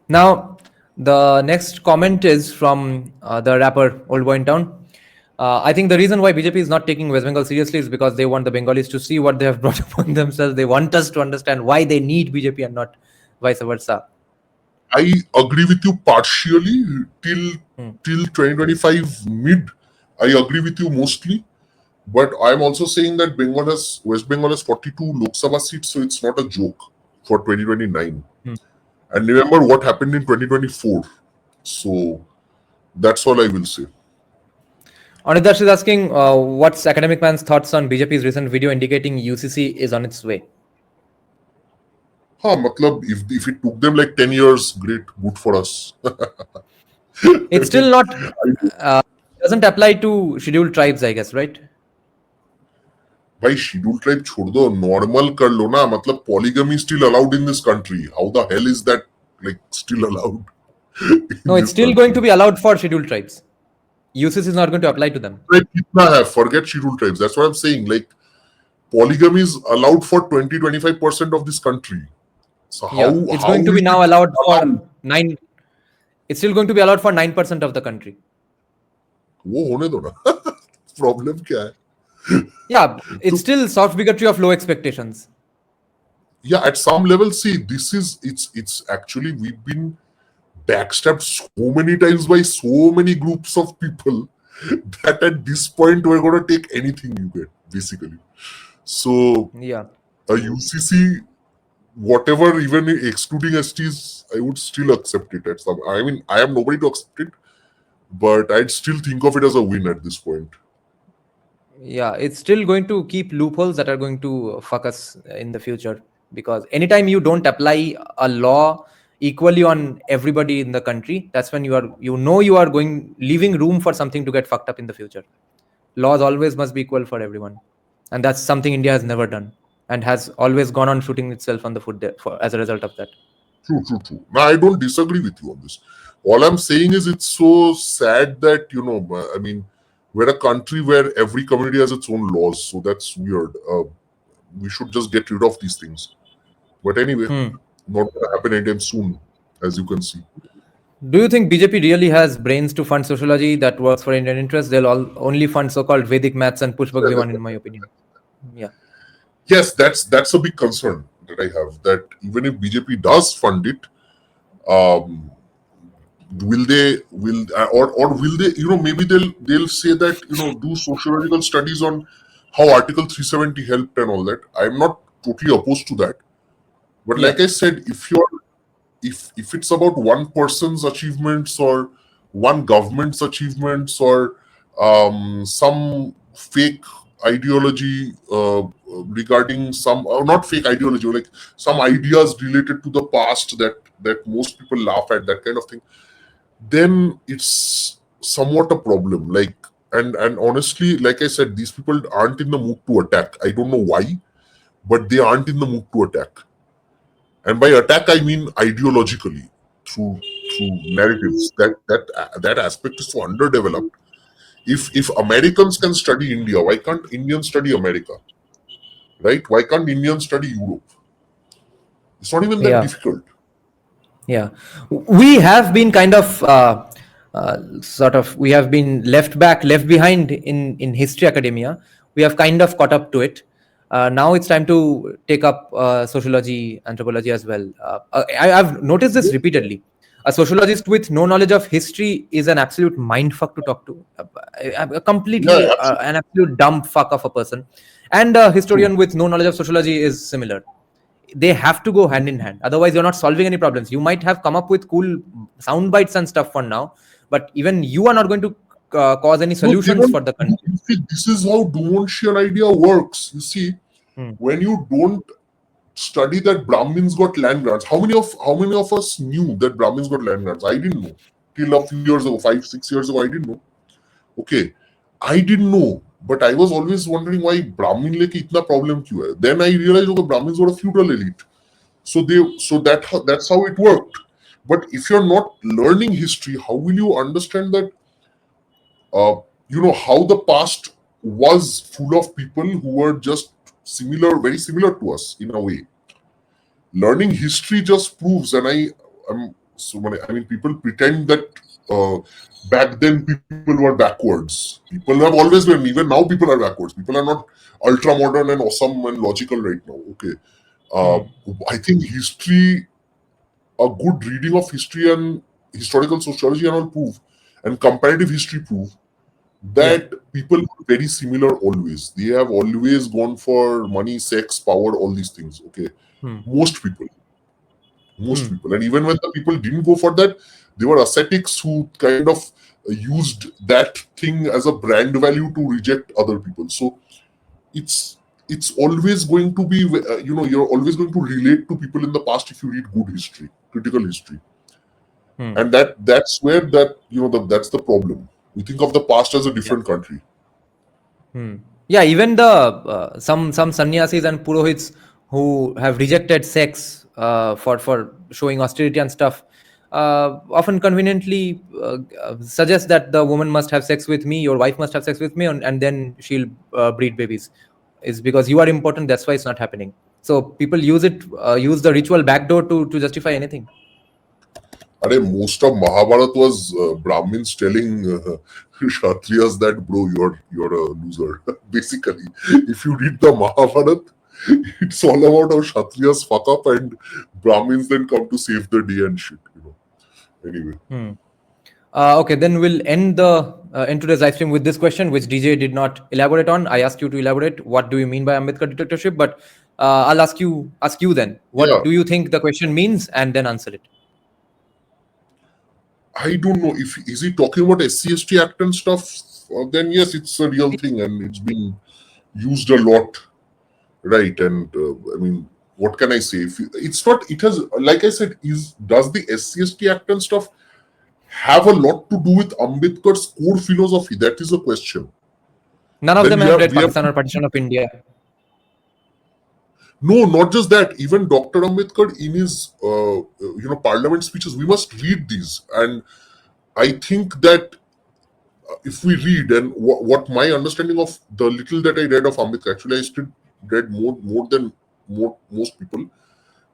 Now, the next comment is from the rapper Old Boy in Town. I think the reason why BJP is not taking West Bengal seriously is because they want the Bengalis to see what they have brought upon themselves. They want us to understand why they need BJP and not vice versa. I agree with you partially till 2025 mid. I agree with you mostly, but I'm also saying that West Bengal has 42 Lok Sabha seats, so it's not a joke for 2029. And remember what happened in 2024. So that's all I will say. Anidash is asking, what's AcademicMan's thoughts on BJP's recent video indicating UCC is on its way? Matlab, if it took them like 10 years, great, good for us. It's still not, doesn't apply to scheduled tribes, I guess, right? Bhai, scheduled tribe chhod do, normal kar lo na. Matlab, polygamy is still allowed in this country. How the hell is that like still allowed? No, it's still going to be allowed for scheduled tribes. UCC is not going to apply to them. Forget scheduled tribes. That's what I'm saying. Like, polygamy is allowed for 20-25% of this country. So it's going to be now allowed for 9. It's still going to be allowed for 9% of the country. वो होने दो ना. Problem क्या है? Yeah, it's still soft bigotry of low expectations. Yeah, at some level, see, it's actually, we've been backstabbed so many times by so many groups of people that at this point we're going to take anything you get, basically. So, yeah, a UCC, whatever, even excluding STs, I would still accept it at some. I mean, I am nobody to accept it, but I'd still think of it as a win at this point. Yeah, it's still going to keep loopholes that are going to fuck us in the future, because anytime you don't apply a law equally on everybody in the country, that's when you are leaving room for something to get fucked up in the future. Laws always must be equal for everyone, and that's something India has never done and has always gone on shooting itself on the foot there as a result of that. True. Now, I don't disagree with you on this. All I'm saying is it's so sad that, I mean, we're a country where every community has its own laws, so that's weird. We should just get rid of these things. But anyway, not going to happen anytime soon, as you can see. Do you think BJP really has brains to fund sociology that works for Indian interests? They'll only fund so-called Vedic maths and push Bhagwan, in my opinion. Yeah. Yes, that's a big concern. that I have, that even if BJP does fund it, will they maybe they'll say that do sociological studies on how Article 370 helped and all that. I'm not totally opposed to that, but like I said, if it's about one person's achievements or one government's achievements or some fake ideology regarding some, or not fake ideology, like some ideas related to the past that most people laugh at, that kind of thing, then it's somewhat a problem. Like, and honestly, like I said, these people aren't in the mood to attack. I don't know why, but they aren't in the mood to attack. And by attack, I mean ideologically, through narratives. That aspect is so underdeveloped. If Americans can study India, why can't Indians study America? Right? Why can't Indians study Europe? It's not even that difficult. Yeah, we have been kind of we have been left behind in history academia. We have kind of caught up to it. Now it's time to take up sociology, anthropology as well. I've noticed this repeatedly. A sociologist with no knowledge of history is an absolute mindfuck to talk to. Completely an absolute dumb fuck of a person. And a historian with no knowledge of sociology is similar. They have to go hand in hand. Otherwise, you're not solving any problems. You might have come up with cool sound bites and stuff for now, but even you are not going to cause any solutions for the country. This is how Dumontian idea works. You see, when you don't study that Brahmins got land grants, how many of us knew that Brahmins got land grants? I didn't know till a few years ago, 5-6 years ago. I didn't know. Okay, I didn't know. But I was always wondering why Brahmin leke itna problem kyun hai. Then I realized the Brahmins were a feudal elite. So that's how it worked. But if you're not learning history, how will you understand that how the past was full of people who were just very similar to us in a way. Learning history just proves, and I mean, people pretend that back then people were backwards. People have always been. Even now, people are backwards. People are not ultra modern and awesome and logical right now. Okay, I think history, a good reading of history and historical sociology and all prove, and comparative history prove that people are very similar always. They have always gone for money, sex, power, all these things. Okay, most people. And even when the people didn't go for that, they were ascetics who kind of used that thing as a brand value to reject other people. So it's always going to be, you're always going to relate to people in the past if you read good history, critical history. And that's where that's the problem. We think of the past as a different country. Yeah, even the some sannyasis and purohits who have rejected sex for showing austerity and stuff often conveniently suggest that the woman must have sex with me, your wife must have sex with me, and then she'll breed babies. It's because you are important, that's why it's not happening. So people use the ritual backdoor to justify anything. Most of Mahabharata was Brahmins telling Kshatriyas that, bro, you're a loser. Basically, if you read the Mahabharata, it's all about how Kshatriyas fuck up and Brahmins then come to save the day and shit. Anyway. Okay, then we'll end today's live stream with this question, which DJ did not elaborate on. I asked you to elaborate. What do you mean by Ambedkar dictatorship? But I'll ask you then. What do you think the question means, and then answer it. I don't know. Is he talking about SC/ST Act and stuff? Then yes, it's a real thing and it's been used a lot, right? And I mean, what can I say? It has, like I said, does the SC/ST Act and stuff have a lot to do with Ambedkar's core philosophy? That is a question. None of them have read Pakistan or Partition of India. No, not just that. Even Dr. Ambedkar in his parliament speeches, we must read these. And I think that if we read, and what my understanding of the little that I read of Ambedkar, actually I still read more than most people.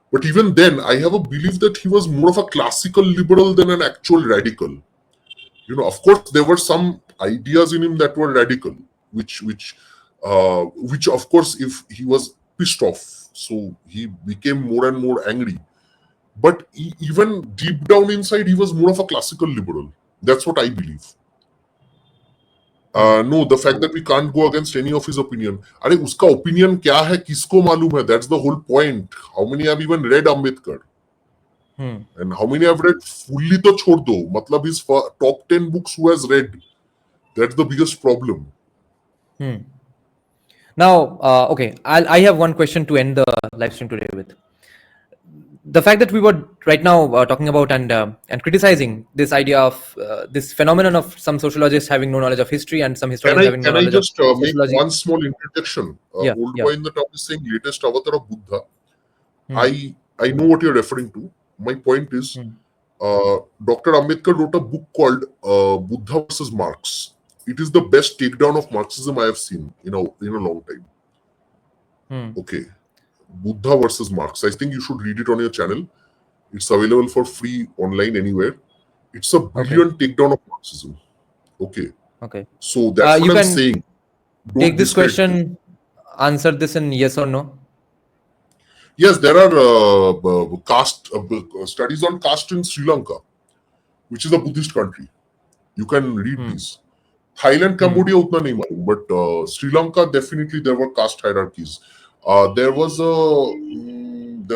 But even then, I have a belief that he was more of a classical liberal than an actual radical. Of course, there were some ideas in him that were radical, which of course, if he was pissed off, So he became more and more angry. But even deep down inside, he was more of a classical liberal. That's what I believe. No, the fact that we can't go against any of his opinion. अरे उसका opinion क्या है किसको मालूम है? That's the whole point. How many have even read Ambedkar? And how many have read fully? तो छोड़ दो. मतलब his top 10 books who has read. That's the biggest problem. Now, okay, I have one question to end the live stream today with. The fact that we were right now talking about and criticizing this idea of this phenomenon of some sociologists having no knowledge of history and some historians having no knowledge of Can I just sociology. make one small interjection? Old boy in the top is saying latest avatar of Buddha. I know what you're referring to. My point is, Dr. Ambedkar wrote a book called Buddha versus Marx. It is the best takedown of Marxism I have seen in a long time. Okay. Buddha versus Marx. I think you should read it on your channel. It's available for free online anywhere. It's a brilliant takedown of Marxism. Okay. So that's what I'm saying. Don't take this question, answer this in yes or no. Yes, there are caste studies on caste in Sri Lanka, which is a Buddhist country. You can read these. Thailand, Cambodia, utna nahi malum, but Sri Lanka, definitely there were caste hierarchies. There was an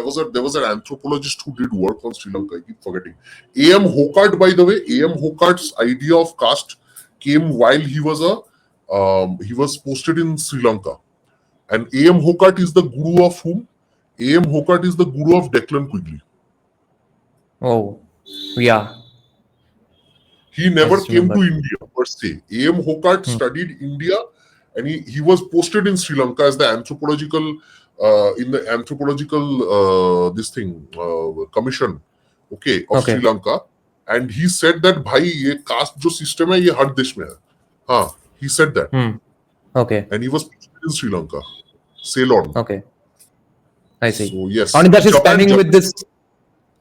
anthropologist who did work on Sri Lanka. I keep forgetting. A.M. Hokart, by the way, A.M. Hokart's idea of caste came while he was posted in Sri Lanka. And A.M. Hokart is the guru of whom? A.M. Hokart is the guru of Declan Quigley. Oh, yeah. He never came to India per se. A.M. Hokart studied India, and he was posted in Sri Lanka as the anthropological commission, of Sri Lanka. And he said that bhai ye caste jo system hai ye har desh mein hai. He said that. And he was posted in Sri Lanka. Ceylon. I see. So yes. And that is spanning with this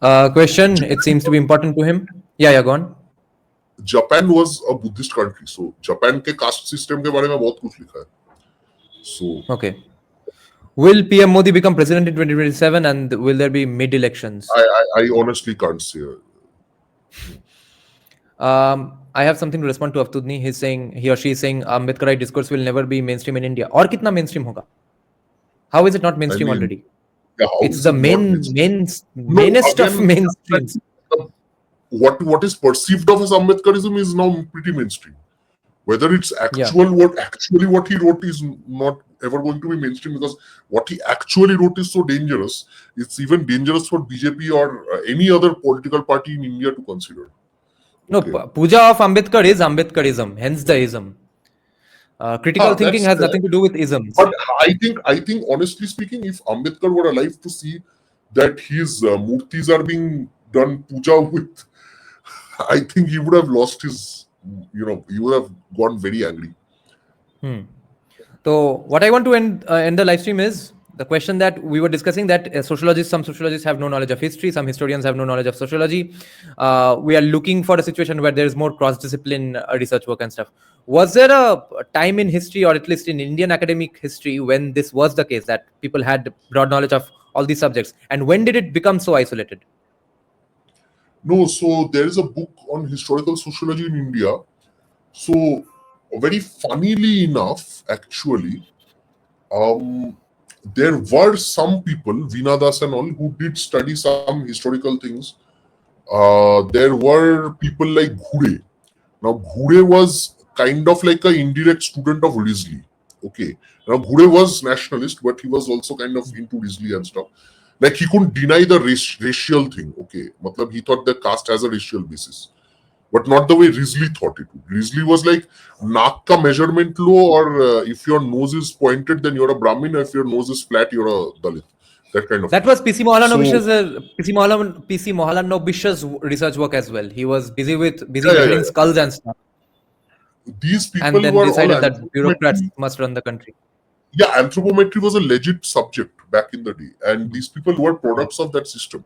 question. It seems to be important to him. Yeah, go on. Japan was a Buddhist country, so Japan ke caste system ke bare mein bahut kuch likha hai. So will PM Modi become president in 2027, and will there be mid-elections? I honestly can't say. I have something to respond to Aftudni. He or she is saying Ambedkarite discourse will never be mainstream in India. Or kitna mainstream hoga? How is it not mainstream already? Yeah, it's the mainest of mainstreams. What is perceived of as Ambedkarism is now pretty mainstream. Whether it's what he wrote is not ever going to be mainstream, because what he actually wrote is so dangerous. It's even dangerous for BJP or any other political party in India to consider. No, puja of Ambedkar is Ambedkarism, hence the ism. Critical thinking has nothing to do with isms. But I think honestly speaking, if Ambedkar were alive to see that his murtis are being done puja with, I think he would have lost his, he would have gone very angry. So what I want to end the live stream is the question that we were discussing, that some sociologists have no knowledge of history, some historians have no knowledge of sociology. We are looking for a situation where there is more cross-discipline research work and stuff. Was there a time in history, or at least in Indian academic history, when this was the case, that people had broad knowledge of all these subjects? And when did it become so isolated? No, so there is a book on historical sociology in India. So very funnily enough, actually, there were some people, Vinadas and all, who did study some historical things. There were people like Ghure. Now, Ghure was kind of like an indirect student of Risley. Okay. Now, Ghure was nationalist, but he was also kind of into Risley and stuff. Like, he couldn't deny the racial thing. Okay. Matlab, he thought that caste has a racial basis. But not the way Risley thought it would. Risley was like, naak ka measurement lo, or if your nose is pointed, then you're a Brahmin. If your nose is flat, you're a Dalit. That kind of That was PC Mohalanobish's research work as well. He was busy measuring skulls and stuff. These people and then were decided that bureaucrats must run the country. Yeah, anthropometry was a legit subject back in the day, and these people were products of that system.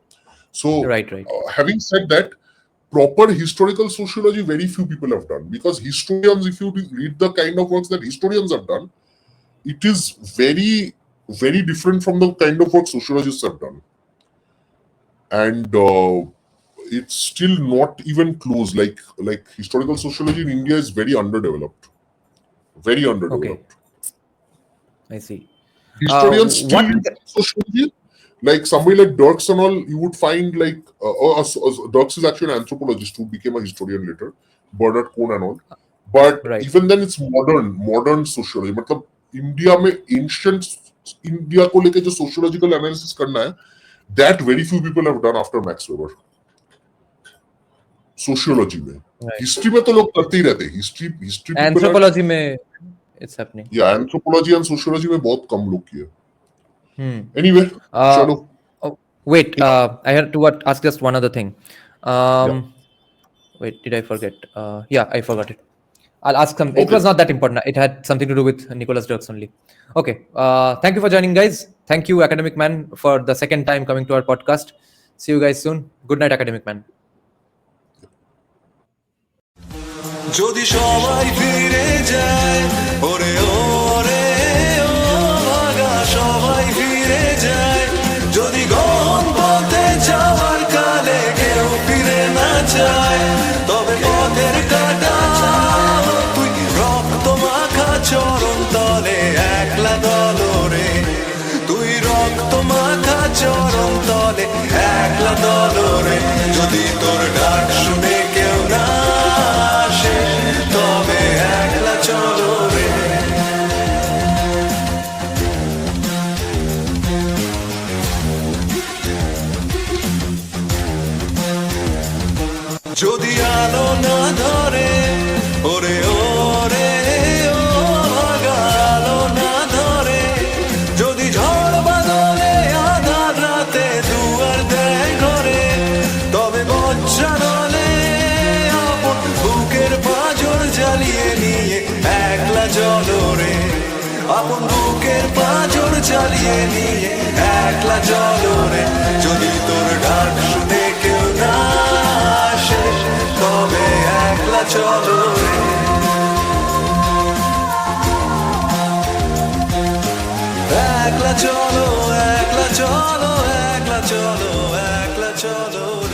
So, right. Having said that, proper historical sociology very few people have done, because historians, if you read the kind of works that historians have done, it is very very different from the kind of work sociologists have done. And it's still not even close. Like historical sociology in India is very underdeveloped. Very underdeveloped. I see. Historians still what- read sociology. Like somebody like Dirks and all, you would find like Dirks is actually an anthropologist who became a historian later, Bernard Cohn and all. But Right. even then, it's modern sociology. मतलब India में ancient India को लेके जो sociological analysis करना है, that very few people have done after Max Weber. Sociology में, Right. history में तो लोग करते ही रहते हैं. History people are- Anthropology में it's happening. Yeah, anthropology and sociology में बहुत कम लोग किए. Hmm. Anyway, चलो. Oh, wait, I had to ask just one other thing. Wait, did I forget? Yeah, I forgot it. I'll ask some. It Okay. was not that important. It had something to do with Nicholas Dirks only. Okay. Thank you for joining, guys. Thank you, Academic Man, for the second time coming to our podcast. See you guys soon. Good night, Academic Man. যদি সবাই ফিরে যায় ওরে ওরে ও ভাগা সবাই ফিরে যায় যদি গহন পথে যাওয়ার কালে কেউ ফিরে না যায় তবে পথের কাটা তুই রক্ত মাখা চরণ তলে একলা দলরে তুই রক্ত মাখা চরণ তলে একলা দলরে যদি তোর ডাক শুনে কেউ না আসে তবে একলা চলো রে যদি আলো না ধরে ওরে ওরে ও ভাগা আলো না ধরে যদি ঝড় বাদলে আধার রাতে দুয়ার দেয় ঘরে তবে বজ্রা নলে আপন বুকের পাঁজর জ্বালিয়ে নিয়ে একলা চলো রে আপন বুকের পাঁজর জ্বালিয়ে নিয়ে একলা চলো রে যদি তোর ডাক শুনে কেউ না আসে তবে একলা চলো রে একলা চলো একলা চলো একলা চলো একলা চলো রে